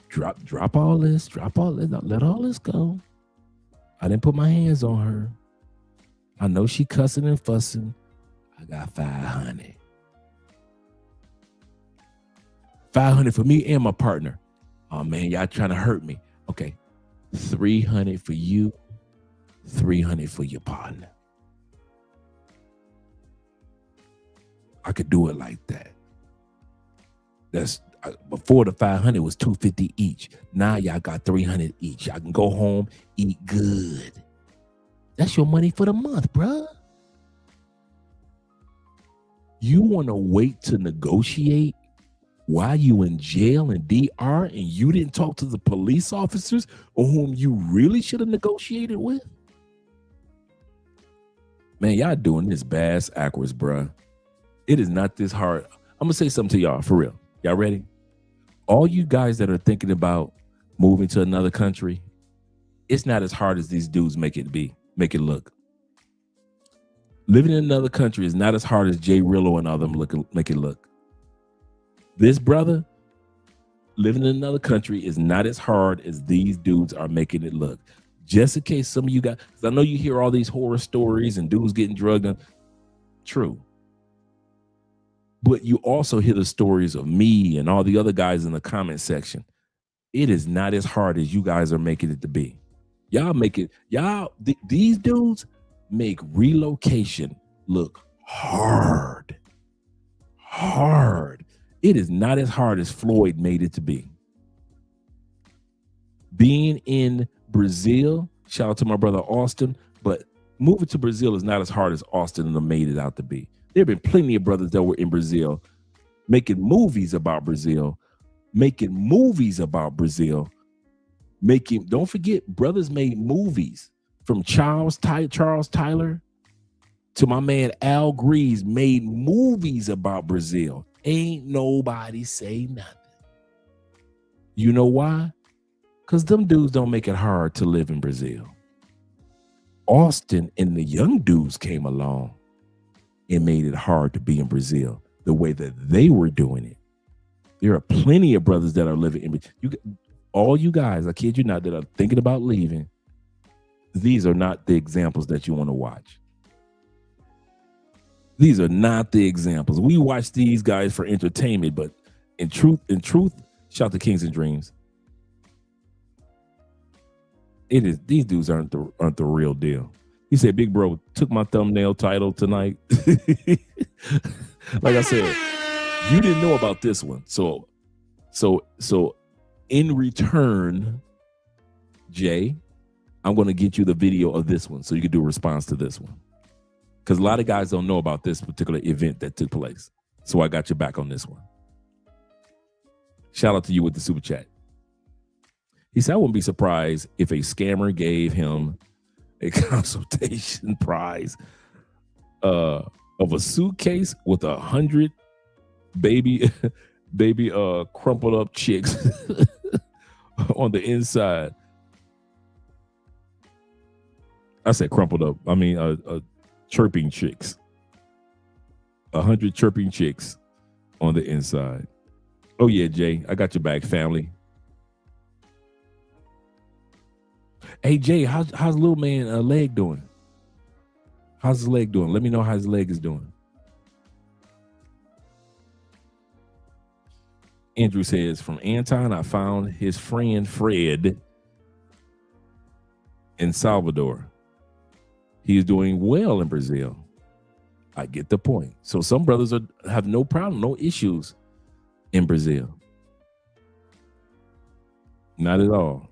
Drop all this, let all this go. I didn't put my hands on her. I know she cussing and fussing. I got 500. 500 for me and my partner. Oh man, y'all trying to hurt me. Okay. 300 for you, 300 for your partner. I could do it like that. That's before the 500 was 250 each. Now y'all got 300 each. Y'all can go home, eat good. That's your money for the month, bruh. You want to wait to negotiate while you in jail in DR and you didn't talk to the police officers on whom you really should have negotiated with? Man, y'all doing this bass backwards, bruh. It is not this hard. I'm going to say something to y'all for real. Y'all ready? All you guys that are thinking about moving to another country, it's not as hard as these dudes make it look. Living in another country is not as hard as JRello and all them make it look. This brother, living in another country is not as hard as these dudes are making it look. Just in case some of you guys, because I know you hear all these horror stories and dudes getting drugged. True. But you also hear the stories of me and all the other guys in the comment section. It is not as hard as you guys are making it to be. These dudes make relocation look hard. It is not as hard as Floyd made it to be. Being in Brazil, shout out to my brother Austin, but moving to Brazil is not as hard as Austin made it out to be. There have been plenty of brothers that were in Brazil making movies about Brazil. Don't forget, brothers made movies from Charles Tyler to my man Al Grease, made movies about Brazil. Ain't nobody say nothing. You know why? Because them dudes don't make it hard to live in Brazil. Austin and the young dudes came along and made it hard to be in Brazil the way that they were doing it. There are plenty of brothers that are living in all you guys, I kid you not, that are thinking about leaving. These are not the examples that you want to watch. These are not the examples. We watch these guys for entertainment, but in truth, shout to Kings and Dreams. It is, these dudes aren't the real deal. He said, "Big bro took my thumbnail title tonight." Like I said, you didn't know about this one. So in return, Jay, I'm going to get you the video of this one so you can do a response to this one. Because a lot of guys don't know about this particular event that took place. So I got your back on this one. Shout out to you with the super chat. He said, "I wouldn't be surprised if a scammer gave him a consultation prize of a suitcase with 100 baby crumpled up chicks on the inside." I said crumpled up. I mean, chirping chicks. 100 chirping chicks on the inside. Oh yeah, Jay, I got your back, family. Hey Jay, how's little man leg doing? How's his leg doing? Let me know how his leg is doing. Andrew says, "From Anton, I found his friend Fred in Salvador. He is doing well in Brazil." I get the point. So some brothers have no problem, no issues in Brazil. Not at all.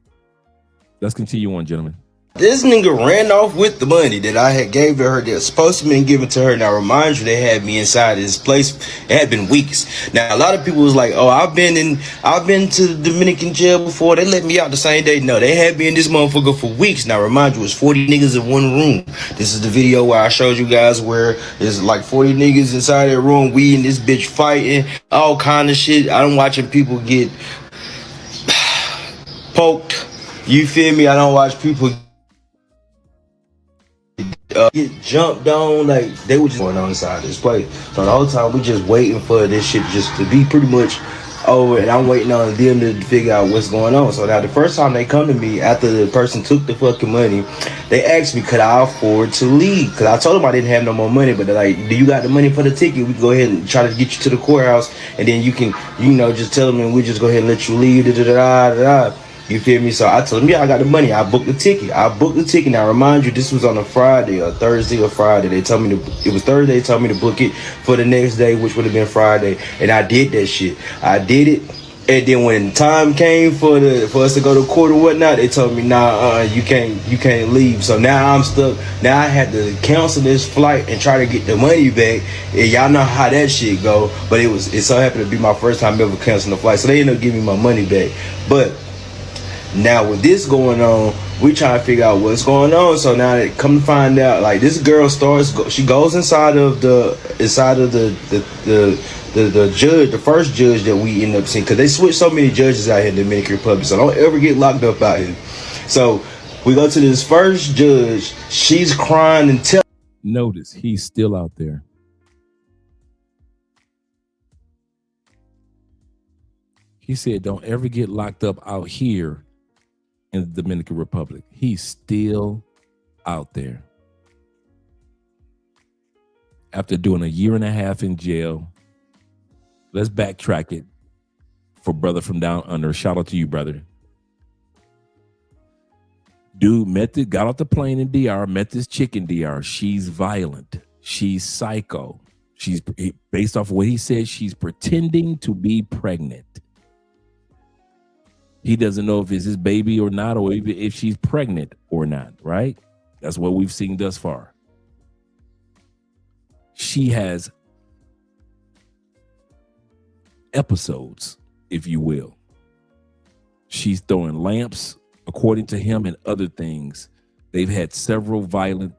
Let's continue on, gentlemen. This nigga ran off with the money that I had gave to her that was supposed to be given to her. Now, remind you, they had me inside this place. It had been weeks. Now, a lot of people was like, "Oh, I've been to the Dominican jail before. They let me out the same day." No, they had me in this motherfucker for weeks. Now, remind you, it was 40 niggas in one room. This is the video where I showed you guys where there's like 40 niggas inside that room. We in this bitch fighting, all kind of shit. I'm watching people get poked. You feel me? I don't watch people get jumped on. Like, they were just going on inside this place. So the whole time we just waiting for this shit just to be pretty much over, and I'm waiting on them to figure out what's going on. So now the first time they come to me after the person took the fucking money, they asked me could I afford to leave, because I told them I didn't have no more money, but they're like, "Do you got the money for the ticket? We can go ahead and try to get you to the courthouse, and then you can, just tell them and we just go ahead and let you leave." You feel me? So I told them, "Yeah, I got the money. I booked the ticket. Now, remind you, this was on a Friday or Thursday or Friday. They told me it was Thursday. They told me to book it for the next day, which would have been Friday. And I did that shit. I did it. And then when time came for us to go to court or whatnot, they told me, "Nah, you can't leave." So now I'm stuck. Now I had to cancel this flight and try to get the money back. And y'all know how that shit go. But it so happened to be my first time ever canceling the flight. So they ended up giving me my money back. But now with this going on, we trying to figure out what's going on. So now they come to find out, like, this girl she goes inside of the judge, the first judge that we end up seeing, because they switch so many judges out here in the Dominican Republic, so don't ever get locked up out here. So we go to this first judge. She's crying and telling. Notice he's still out there. He said, "Don't ever get locked up out here in the Dominican Republic." He's still out there. After doing a year and a half in jail. Let's backtrack it for brother from down under. Shout out to you, brother. Dude got off the plane in DR, met this chick in DR. She's violent. She's psycho. She's, based off of what he said, she's pretending to be pregnant. He doesn't know if it's his baby or not, or even if she's pregnant or not, right? That's what we've seen thus far. She has episodes, if you will. She's throwing lamps, according to him, and other things. They've had several violent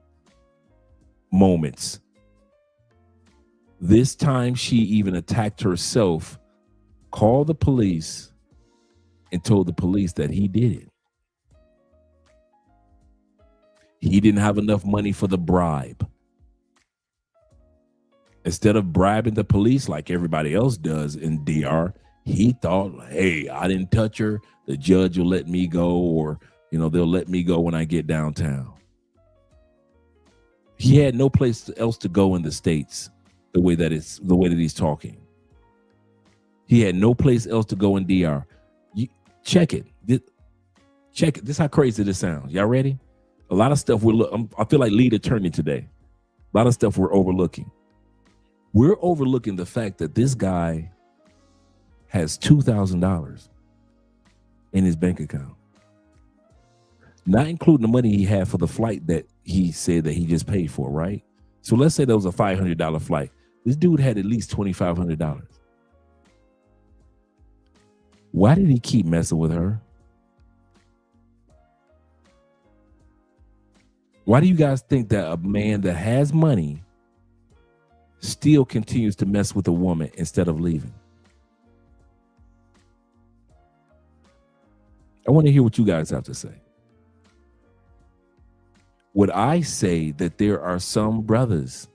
moments. This time she even attacked herself, called the police, and told the police that he did it. He didn't have enough money for the bribe. Instead of bribing the police like everybody else does in DR, he thought, hey, I didn't touch her. The judge will let me go, or, they'll let me go when I get downtown. He had no place else to go in the States the way that he's talking. He had no place else to go in DR. Check it. Check it. This is how crazy this sounds. Y'all ready? A lot of stuff I feel like lead attorney today. A lot of stuff we're overlooking. We're overlooking the fact that this guy has $2,000 in his bank account, not including the money he had for the flight that he said that he just paid for, right? So let's say that was a $500 flight. This dude had at least $2,500. Why did he keep messing with her? Why do you guys think that a man that has money still continues to mess with a woman instead of leaving? I want to hear what you guys have to say. Would I say that there are some brothers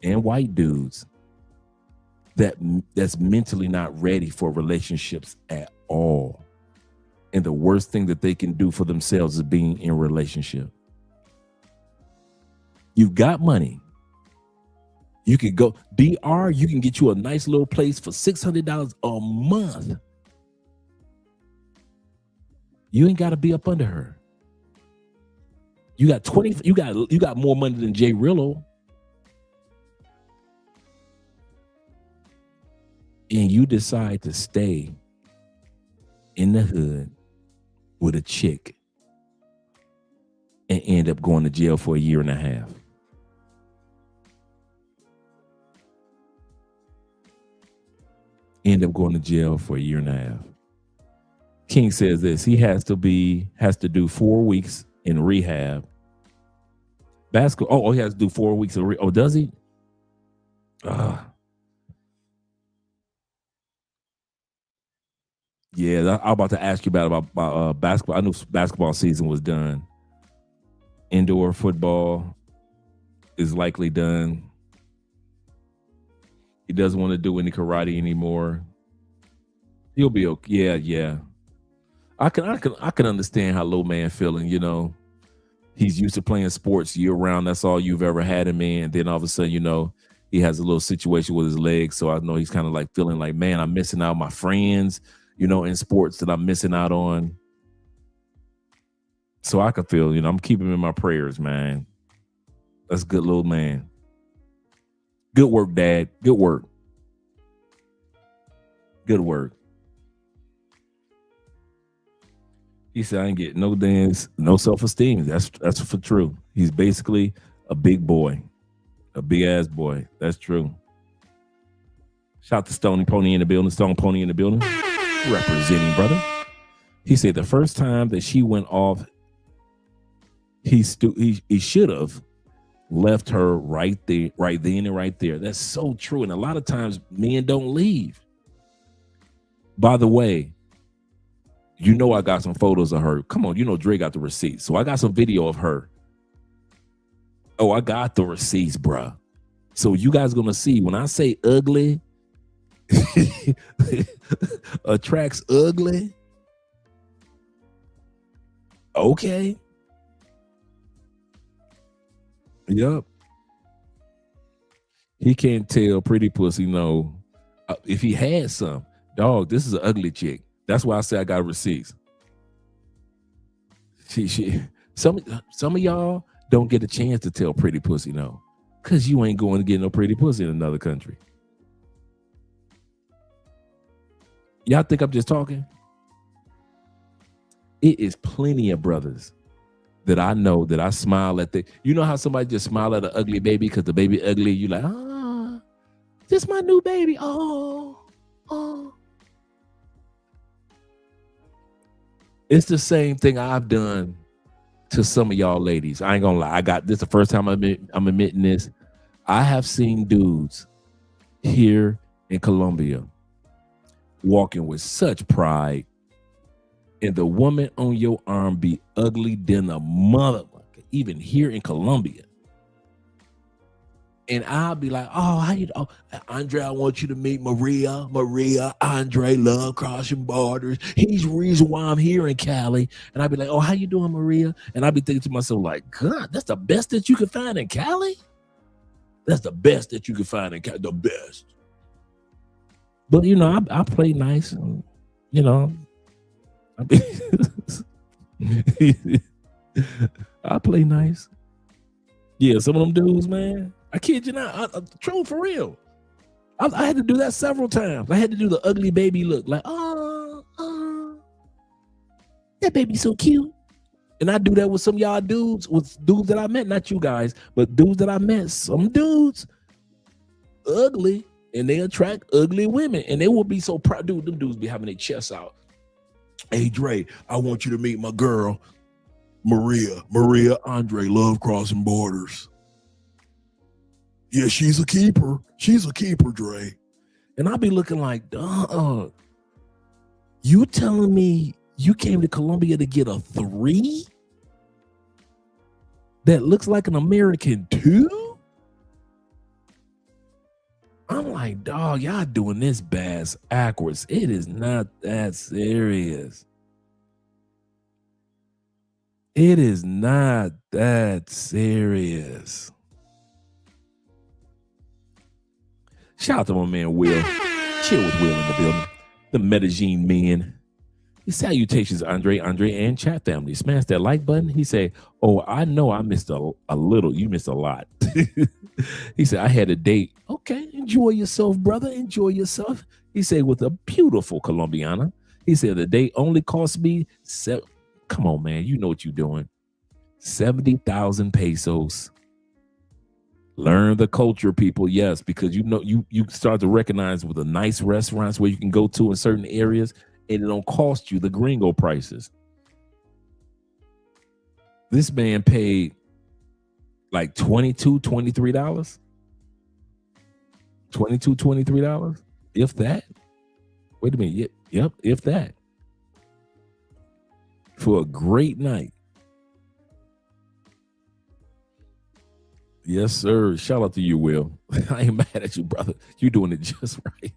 and white dudes that's mentally not ready for relationships at all? And the worst thing that they can do for themselves is being in a relationship. You've got money. You can go DR, you can get you a nice little place for $600 a month. You ain't got to be up under her. You got more money than JRello. And you decide to stay in the hood with a chick and end up going to jail for a year and a half. End up going to jail for a year and a half. King says this, he has to do 4 weeks in rehab. Basketball, he has to do 4 weeks of rehab. Oh, does he? Yeah, I'm about to ask you about basketball. I knew basketball season was done. Indoor football is likely done. He doesn't want to do any karate anymore. He'll be okay. Yeah. I can understand how low man feeling. He's used to playing sports year round. That's all you've ever had him in. And then all of a sudden, he has a little situation with his legs. So I know he's kind of like feeling like, man, I'm missing out on my friends, in sports that I'm missing out on. So I could feel, I'm keeping him in my prayers, man. That's a good little man. Good work, Dad. Good work. Good work. He said, I ain't getting no dance, no self-esteem. That's for true. He's basically a big boy, a big ass boy. That's true. Shout out to Stony Pony in the building. Stone Pony in the building. Representing, brother. He said the first time that she went off, he should have left her right there, right then and right there. That's so true. And a lot of times men don't leave. By the way, I got some photos of her. Come on, Dre got the receipts. So I got some video of her. Oh, I got the receipts, bruh. So you guys gonna see when I say ugly, attracts ugly. Okay. Yup. He can't tell pretty pussy no. If he had some, dog, this is an ugly chick. That's why I say I got receipts. Some of y'all don't get a chance to tell pretty pussy no, because you ain't going to get no pretty pussy in another country. Y'all think I'm just talking? It is plenty of brothers that I know that I smile at. How somebody just smile at an ugly baby because the baby ugly? You like, this my new baby. Oh. It's the same thing I've done to some of y'all ladies. I ain't gonna lie. I got this the first time I'm admitting this. I have seen dudes here in Colombia walking with such pride, and the woman on your arm be ugly than a motherfucker, even here in Colombia. And I'll be like, oh, how you? Oh, Andre, I want you to meet Maria. Andre, love crossing borders. He's the reason why I'm here in Cali. And I'd be like, oh, how you doing, Maria? And I'd be thinking to myself, like, God, that's the best that you can find in Cali? That's the best that you can find in Cali, the best. But, you know, I play nice. And, you know, I play nice. Yeah, some of them dudes, man. I kid you not. True, for real. I had to do that several times. I had to do the ugly baby look. Like, oh, that baby's so cute. And I do that with some y'all dudes, with dudes that I met. Not you guys, but dudes that I met. Some dudes, ugly, and they attract ugly women. And they will be so proud. Dude, them dudes be having their chests out. Hey, Dre, I want you to meet my girl, Maria. Andre, love crossing borders. Yeah, she's a keeper. She's a keeper, Dre. And I'll be looking like, you telling me you came to Colombia to get a 3 that looks like an American 2? I'm like, dog, y'all doing this backwards. It is not that serious. It is not that serious. Shout out to my man Will. Chill with Will in the building. The Medellin men. Salutations, Andre, and chat family. Smash that like button. He said, oh, I know I missed a little. You missed a lot. He said, I had a date. Okay, enjoy yourself, brother. Enjoy yourself. He said, with a beautiful Colombiana. He said, the date only cost me, come on, man. You know what you're doing. 70,000 pesos. Learn the culture, people. Yes, because you know you start to recognize with the nice restaurants where you can go to in certain areas, and it don't cost you the gringo prices. This man paid like $22, $23. $22, $23, if that. Wait a minute. Yep, if that. For a great night. Yes, sir. Shout out to you, Will. I ain't mad at you, brother. You doing it just right.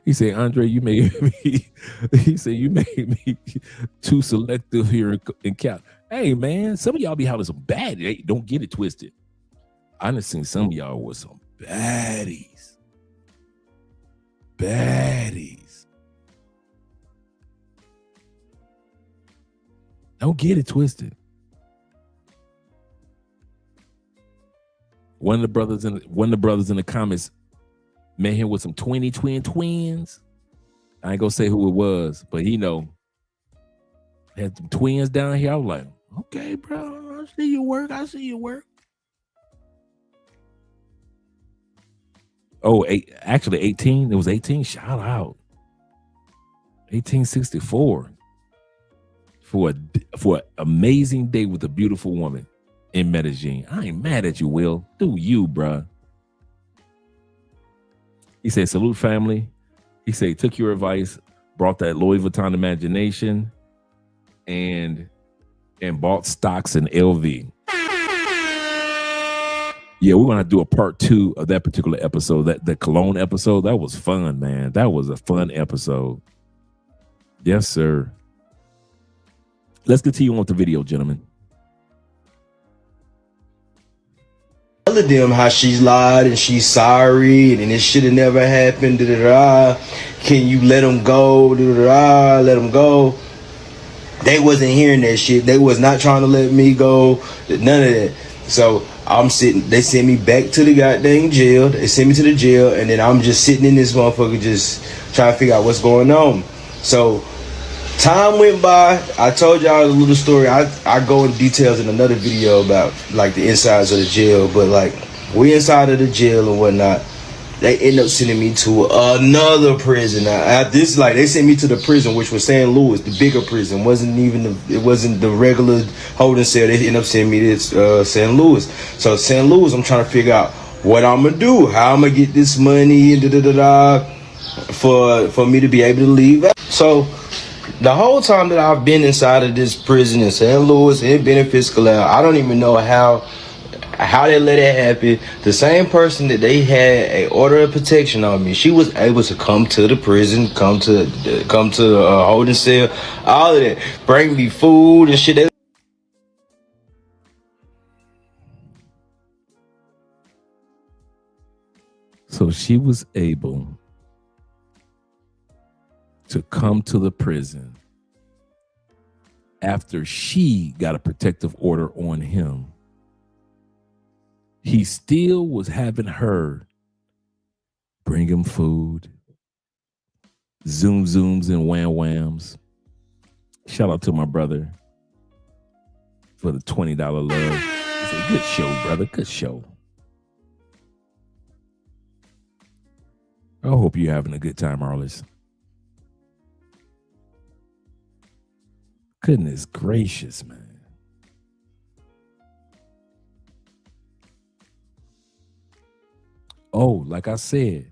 He said, Andre, you made me. He said, you made me too selective here in Cal. Hey, man, some of y'all be having some bad. Hey, don't get it twisted. I done seen some of y'all with some baddies. Baddies. Don't get it twisted. One of the brothers in the comments met him with some twins. I ain't gonna say who it was, but he know. Had some twins down here. I was like, okay, bro, I see your work. Oh, actually 18. It was 18. Shout out. 1864 for an amazing day with a beautiful woman in Medellin. I ain't mad at you, Will. Do you, bruh. He said, salute family. He said, took your advice, brought that Louis Vuitton imagination, and bought stocks in LV. Yeah, we're gonna do a part 2 of that particular episode, the Cologne episode. That was fun, man. That was a fun episode. Yes, sir. Let's continue on with the video, gentlemen. Telling them how she's lied and she's sorry and it should have never happened. Can you let them go? Let them go. They wasn't hearing that shit. They was not trying to let me go. None of that. So I'm sitting. They sent me back to the goddamn jail. They sent me to the jail, and then I'm just sitting in this motherfucker, just trying to figure out what's going on. So time went by. I told y'all a little story. I go in details in another video about like the insides of the jail, but like we inside of the jail and whatnot. they end up sending me to another prison. This like they sent me to the prison, which was St. Louis, the bigger prison. It wasn't the regular holding cell. They end up sending me to St. Louis. So St. Louis, I'm trying to figure out what I'm gonna do, how I'm gonna get this money, and for me to be able to leave. So the whole time that I've been inside of this prison in St. Louis and been in Fiscal, I don't even know how they let it happen. The same person that they had a order of protection on me, she was able to come to the prison, come to holding cell, all of that, bring me food and shit. So she was able to come to the prison after she got a protective order on him. He still was having her bring him food, zooms and whams. Shout out to my brother for the $20 love. It's a good show, brother. Good show. I hope you're having a good time, Arliss. Goodness gracious, man. Oh, like I said,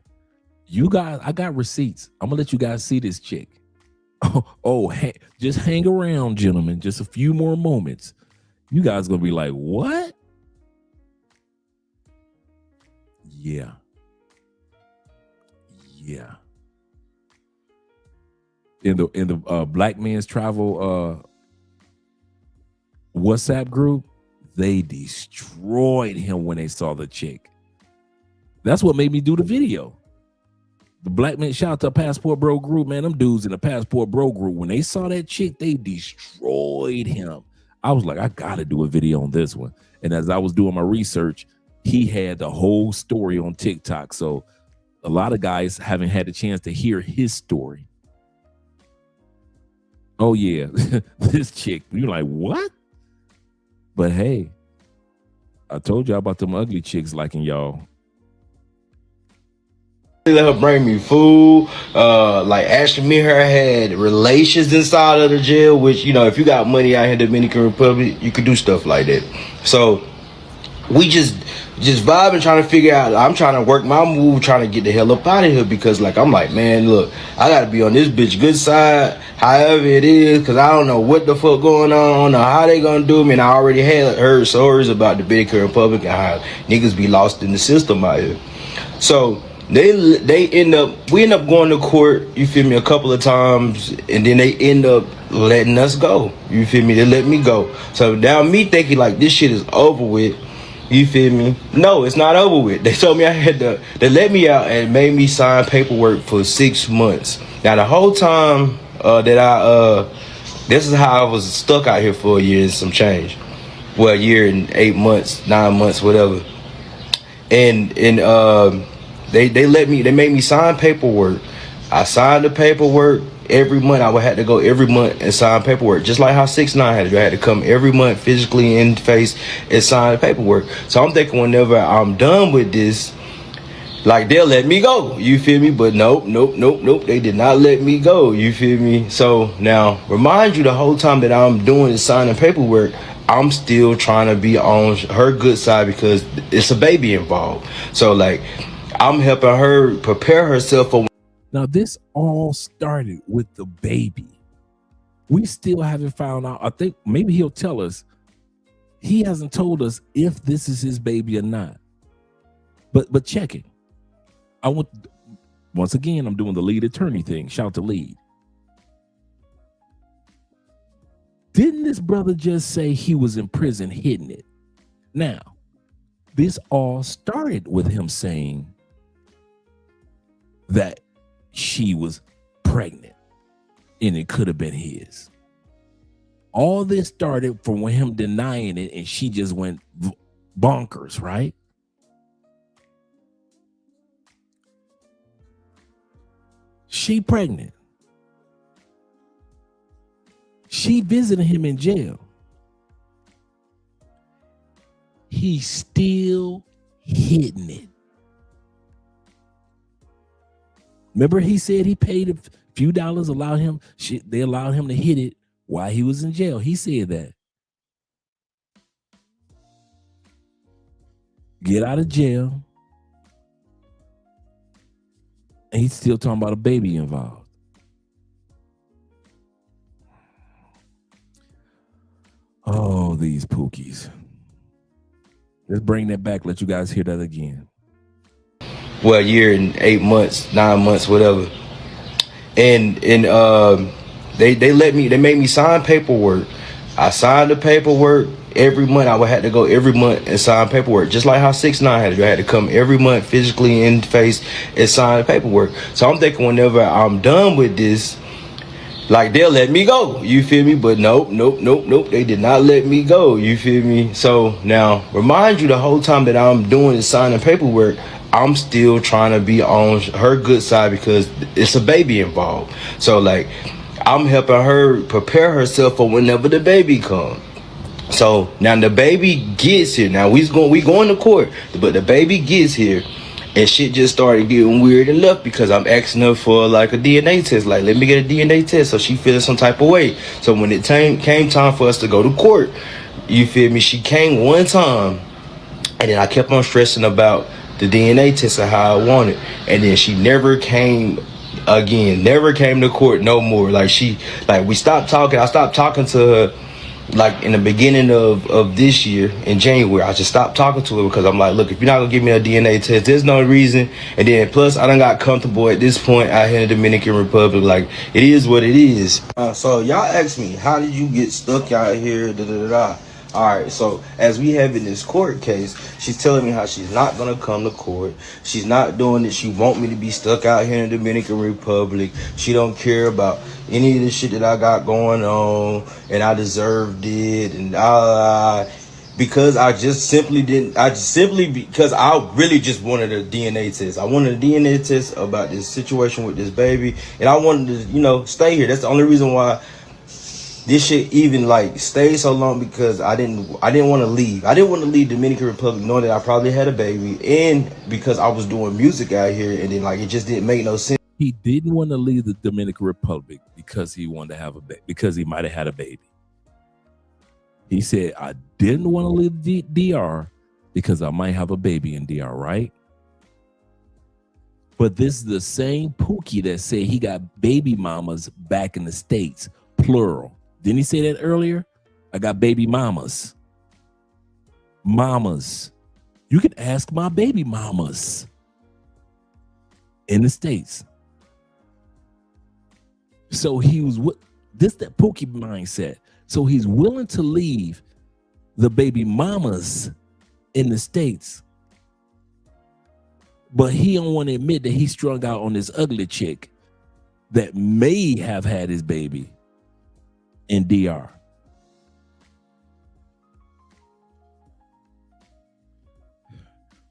you guys, I got receipts. I'm gonna let you guys see this chick. Just hang around, gentlemen. Just a few more moments. You guys gonna be like, what? Yeah. In the Black Men's Travel WhatsApp group, they destroyed him when they saw the chick. That's what made me do the video. The Black Men, shout out to Passport Bro group, man. Them dudes in the Passport Bro group, when they saw that chick, they destroyed him. I was like, I gotta do a video on this one. And as I was doing my research, he had the whole story on TikTok. So a lot of guys haven't had a chance to hear his story. Oh yeah, this chick, you're like, what? But hey, I told y'all about them ugly chicks liking y'all. They let her bring me food. Like Ashley me her had relations inside of the jail, which, you know, if you got money out here in the Dominican Republic, you could do stuff like that. So we just vibing, trying to figure out. I'm trying to work my move, trying to get the hell up out of here, because like I'm like, man, look, I gotta be on this bitch good side, however it is, because I don't know what the fuck going on or how they gonna do me. And I already had heard stories about the Dominican Republic and how niggas be lost in the system out here. So we end up going to court, you feel me, a couple of times, and then they end up letting us go, you feel me. They let me go. So now me thinking like this shit is over with, you feel me. No, it's not over with. They told me they let me out and made me sign paperwork for 6 months. Now the whole time this is how I was stuck out here for a year and some change. Well, a year and 8 months, 9 months, whatever. And they made me sign paperwork. I signed the paperwork every month. I would have to go every month and sign paperwork, just like how 6ix9ine had to do. I had to come every month physically in face and sign the paperwork. So I'm thinking whenever I'm done with this, like they'll let me go, you feel me? But nope. They did not let me go, you feel me? So now remind you, the whole time that I'm doing is signing paperwork, I'm still trying to be on her good side because it's a baby involved. So like I'm helping her prepare herself for. Now, this all started with the baby. We still haven't found out. I think maybe he'll tell us. He hasn't told us if this is his baby or not. But check it. Once again, I'm doing the lead attorney thing. Shout to lead. Didn't this brother just say he was in prison hiding it? Now, this all started with him saying that she was pregnant and it could have been his. All this started from him denying it, and she just went bonkers, right? She pregnant. She visited him in jail. He's still hiding it. Remember, he said he paid a few dollars, they allowed him to hit it while he was in jail. He said that. Get out of jail. And he's still talking about a baby involved. Oh, these Pookies. Let's bring that back. Let you guys hear that again. Well, a year and 8 months, 9 months, whatever. And they made me sign paperwork. I signed the paperwork every month. I would have to go every month and sign paperwork, just like how 6ix9ine had to do. I had to come every month physically in face and sign the paperwork. So I'm thinking whenever I'm done with this, like, they'll let me go, you feel me? But nope, they did not let me go, you feel me? So now, remind you, the whole time that I'm doing is signing paperwork, I'm still trying to be on her good side because it's a baby involved. So, like, I'm helping her prepare herself for whenever the baby comes. So now the baby gets here. Now we going to court, but the baby gets here, and shit just started getting weird and left because I'm asking her for like a DNA test. Like, let me get a DNA test. So she feeling some type of way. So when it came time for us to go to court, you feel me? She came one time, and then I kept on stressing about the DNA test and how I wanted, and then she never came again. Never came to court no more. Like, we stopped talking. I stopped talking to her like in the beginning of this year in January. I just stopped talking to her because I'm like, look, if you're not gonna give me a DNA test, there's no reason. And then plus I done got comfortable at this point out here in the Dominican Republic. Like, it is what it is. So y'all asked me, how did you get stuck out here? All right, so as we have in this court case, she's telling me how she's not gonna come to court. She's not doing it. She want me to be stuck out here in the Dominican Republic. She don't care about any of the shit that I got going on, and I deserved it, and because because I really just wanted a DNA test. I wanted a DNA test about this situation with this baby, and I wanted to, stay here. That's the only reason why this shit even like stayed so long, because I didn't want to leave. I didn't want to leave Dominican Republic knowing that I probably had a baby, and because I was doing music out here, and then like it just didn't make no sense. He didn't want to leave the Dominican Republic because he wanted to have a baby, because he might have had a baby. He said, I didn't want to leave the DR because I might have a baby in DR, right? But this is the same Pookie that said he got baby mamas back in the States, plural. Didn't he say that earlier? I got baby mamas. Mamas. You can ask my baby mamas in the States. So he was that Pookie mindset. So he's willing to leave the baby mamas in the States, but he don't want to admit that he strung out on this ugly chick that may have had his baby in DR.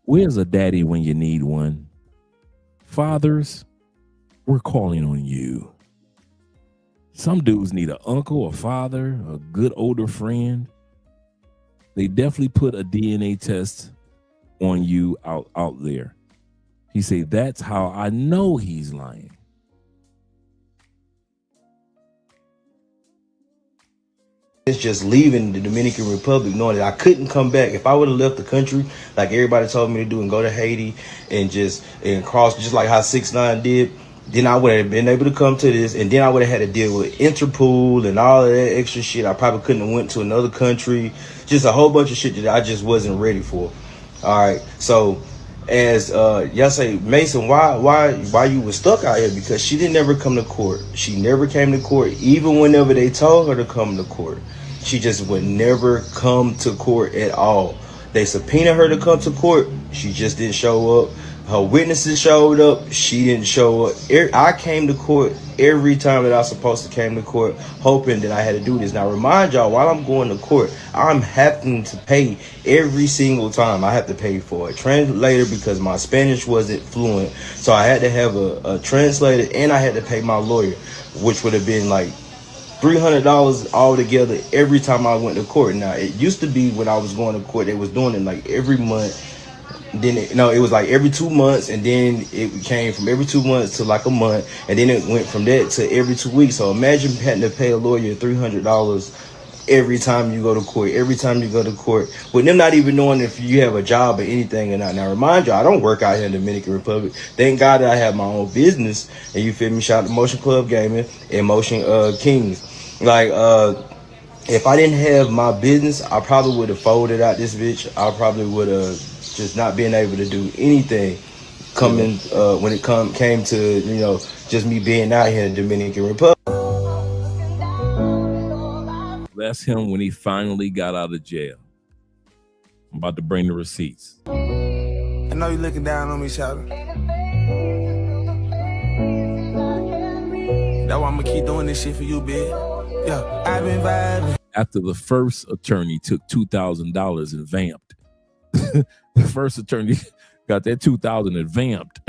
Where's a daddy when you need one? Fathers, we're calling on you. Some dudes need an uncle, a father, a good older friend. They definitely put a DNA test on you out there. He said, that's how I know he's lying. It's just leaving the Dominican Republic knowing that I couldn't come back. If I would have left the country like everybody told me to do and go to Haiti and cross just like how 6ix9ine did, then I would have been able to come to this, and then I would have had to deal with Interpol and all of that extra shit. I probably couldn't have went to another country. Just a whole bunch of shit that I just wasn't ready for. All right, so as y'all say, Mason, why you was stuck out here? Because she didn't ever come to court. She never came to court, even whenever they told her to come to court. She just would never come to court at all. They subpoenaed her to come to court. She just didn't show up. Her witnesses showed up. She didn't show up. I came to court every time that I was supposed to came to court, hoping that I had to do this. Now, remind y'all, while I'm going to court, I'm having to pay every single time. I have to pay for a translator because my Spanish wasn't fluent. So I had to have a translator, and I had to pay my lawyer, which would have been like $300 altogether every time I went to court. Now, it used to be when I was going to court, they was doing it like every month. then it was like every 2 months, and then it came from every 2 months to like a month, and then it went from that to every 2 weeks. So imagine having to pay a lawyer $300 every time you go to court, with them not even knowing if you have a job or anything or not. Now, remind you, I don't work out here in the Dominican Republic. Thank God that I have my own business, and you feel me? Shout out to Motion Club Gaming and Motion Kings. Like, if I didn't have my business, I probably would have folded out this bitch. I probably would have just not been able to do anything coming when it came to, just me being out here in the Dominican Republic. That's him when he finally got out of jail. I'm about to bring the receipts. I know you looking down on me, shouting. That's why I'm gonna keep doing this shit for you, bitch. Yeah, I've been vibing. After the first attorney took $2,000 and vamped. The first attorney got that $2,000 and vamped.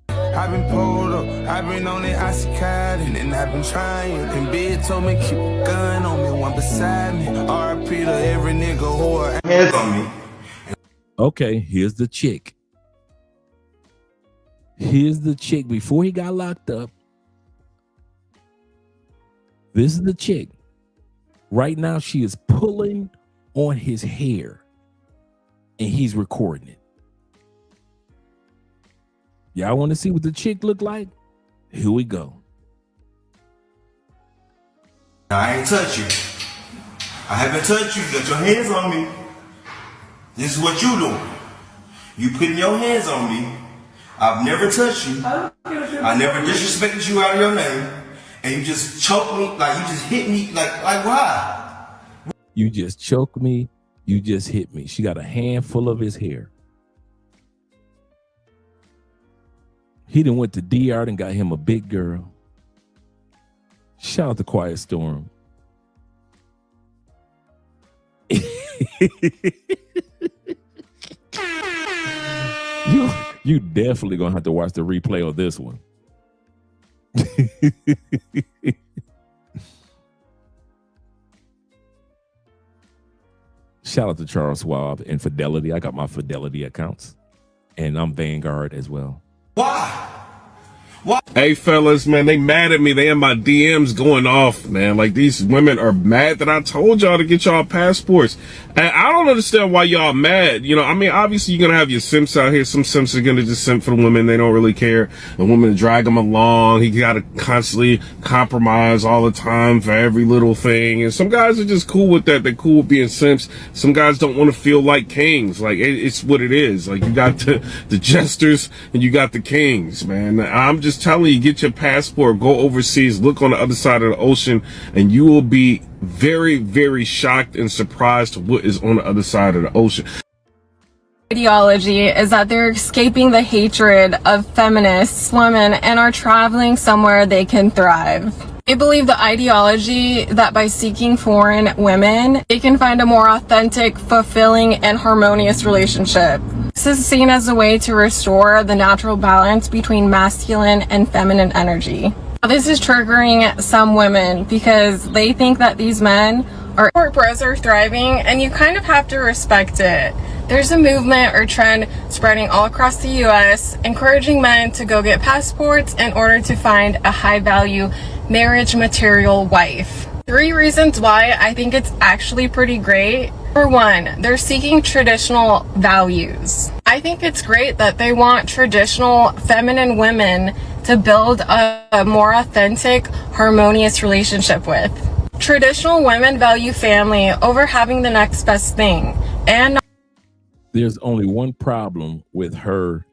I've been pulled up, I've been on that oxycontin, and I've been trying. And Big told me keep a gun on me, one beside me. RP to every nigga who are hands on me. Okay, here's the chick. Here's the chick before he got locked up. This is the chick. Right now, she is pulling on his hair, and he's recording it. Y'all want to see what the chick look like? Here we go. I ain't touch you. I haven't touched you. You got your hands on me. This is what you doing. You putting your hands on me. I've never touched you. I never disrespected you out of your name. And you just choked me, like you just hit me, like why? You just choked me. You just hit me. She got a handful of his hair. He done went to DR and got him a big girl. Shout out to Quiet Storm. You definitely gonna have to watch the replay of this one. Shout out to Charles Schwab and Fidelity. I got my Fidelity accounts, and I'm Vanguard as well. Why? Hey fellas, man, they mad at me. They in my DMs going off, man. Like, these women are mad that I told y'all to get y'all passports. And I don't understand why y'all mad. You know, I mean, obviously you're gonna have your simps out here. Some simps are gonna just simp for the women. They don't really care. The woman drag them along. He gotta constantly compromise all the time for every little thing. And some guys are just cool with that. They're cool with being simps. Some guys don't want to feel like kings. Like, it's what it is. Like, you got the jesters and you got the kings, man. I'm just telling you, get your passport, go overseas, look on the other side of the ocean, and you will be very, very shocked and surprised to what is on the other side of the ocean. Ideology is that they're escaping the hatred of feminists, women, and are traveling somewhere they can thrive. They believe the ideology that by seeking foreign women, they can find a more authentic, fulfilling, and harmonious relationship. This is seen as a way to restore the natural balance between masculine and feminine energy. This is triggering some women because they think that these men are bros are thriving, and you kind of have to respect it. There's a movement or trend spreading all across the US, encouraging men to go get passports in order to find a high-value marriage material wife. 3 reasons why I think it's actually pretty great. For one, they're seeking traditional values. I think it's great that they want traditional feminine women to build a more authentic, harmonious relationship with. Traditional women value family over having the next best thing. And there's only one problem with her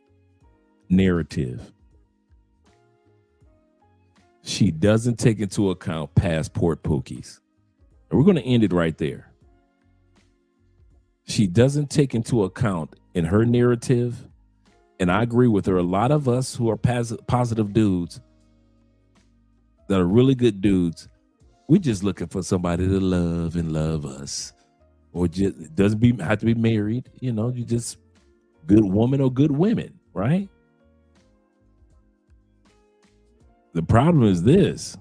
narrative. She doesn't take into account passport pookies. And we're going to end it right there. She doesn't take into account in her narrative, and I agree with her, a lot of us who are positive dudes that are really good dudes, we're just looking for somebody to love and love us. Or just doesn't have to be married, you know, you just good woman or good women, right? The problem is this.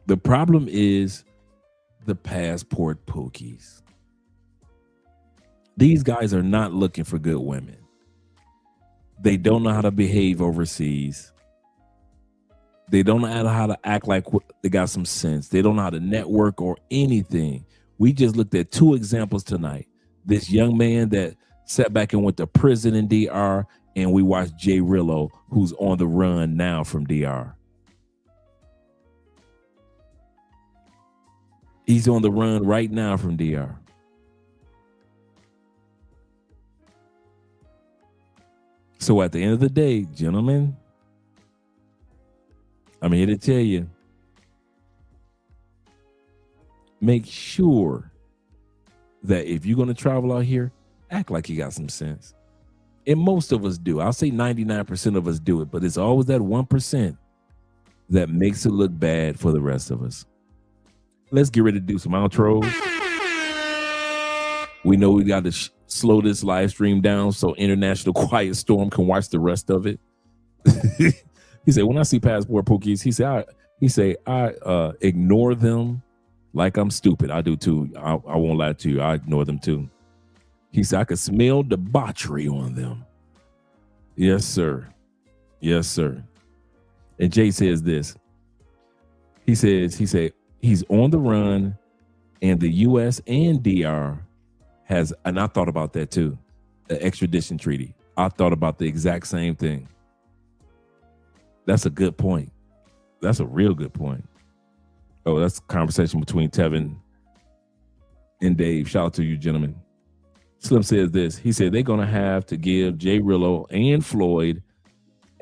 The problem is the passport pookies. These guys are not looking for good women. They don't know how to behave overseas. They don't know how to act like they got some sense. They don't know how to network or anything. We just looked at 2 examples tonight. This young man that sat back and went to prison in DR, and we watched JRello, who's on the run now from DR. He's on the run right now from DR. So at the end of the day, gentlemen, I'm here to tell you, make sure that if you're going to travel out here, act like you got some sense. And most of us do. I'll say 99% of us do it, but it's always that 1% that makes it look bad for the rest of us. Let's get ready to do some outros. We know we got to slow this live stream down so International Quiet Storm can watch the rest of it. He said, when I see passport pookies, he said, I ignore them like I'm stupid. I do too. I won't lie to you. I ignore them too. He said, I could smell debauchery on them. Yes, sir. Yes, sir. And Jay says this. He said he's on the run, and the U.S. and DR has, and I thought about that too, the extradition treaty. I thought about the exact same thing. That's a good point. That's a real good point. Oh, that's a conversation between Tevin and Dave. Shout out to you, gentlemen. Slim says this. He said they're going to have to give JRello and Floyd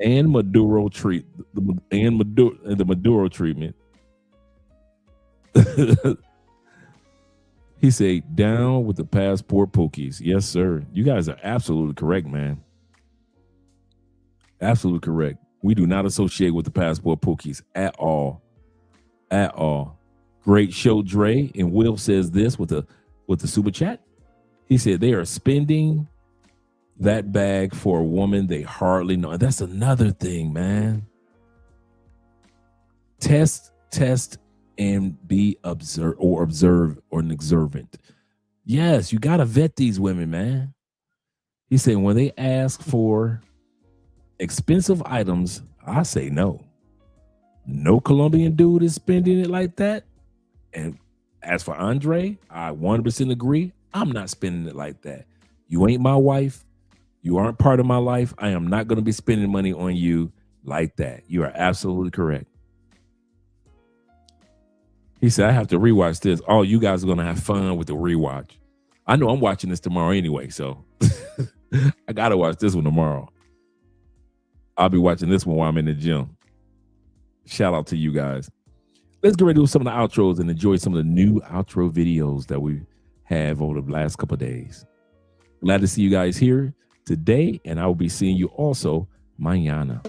and Maduro the Maduro treatment. He said, down with the passport pookies. Yes, sir. You guys are absolutely correct, man. Absolutely correct. We do not associate with the passport pookies at all. At all. Great show, Dre. And Will says this with the super chat. He said they are spending that bag for a woman they hardly know. That's another thing, man. Test, and be observant or an observant. Yes, you got to vet these women, man. He said when they ask for expensive items, I say no. No Colombian dude is spending it like that. And as for Andre, I 100% agree. I'm not spending it like that. You ain't my wife. You aren't part of my life. I am not going to be spending money on you like that. You are absolutely correct. He said, I have to rewatch this. Oh, you guys are going to have fun with the rewatch. I know I'm watching this tomorrow anyway, so I got to watch this one tomorrow. I'll be watching this one while I'm in the gym. Shout out to you guys. Let's get ready to do some of the outros and enjoy some of the new outro videos that we have over the last couple of days. Glad to see you guys here today, and I will be seeing you also mañana.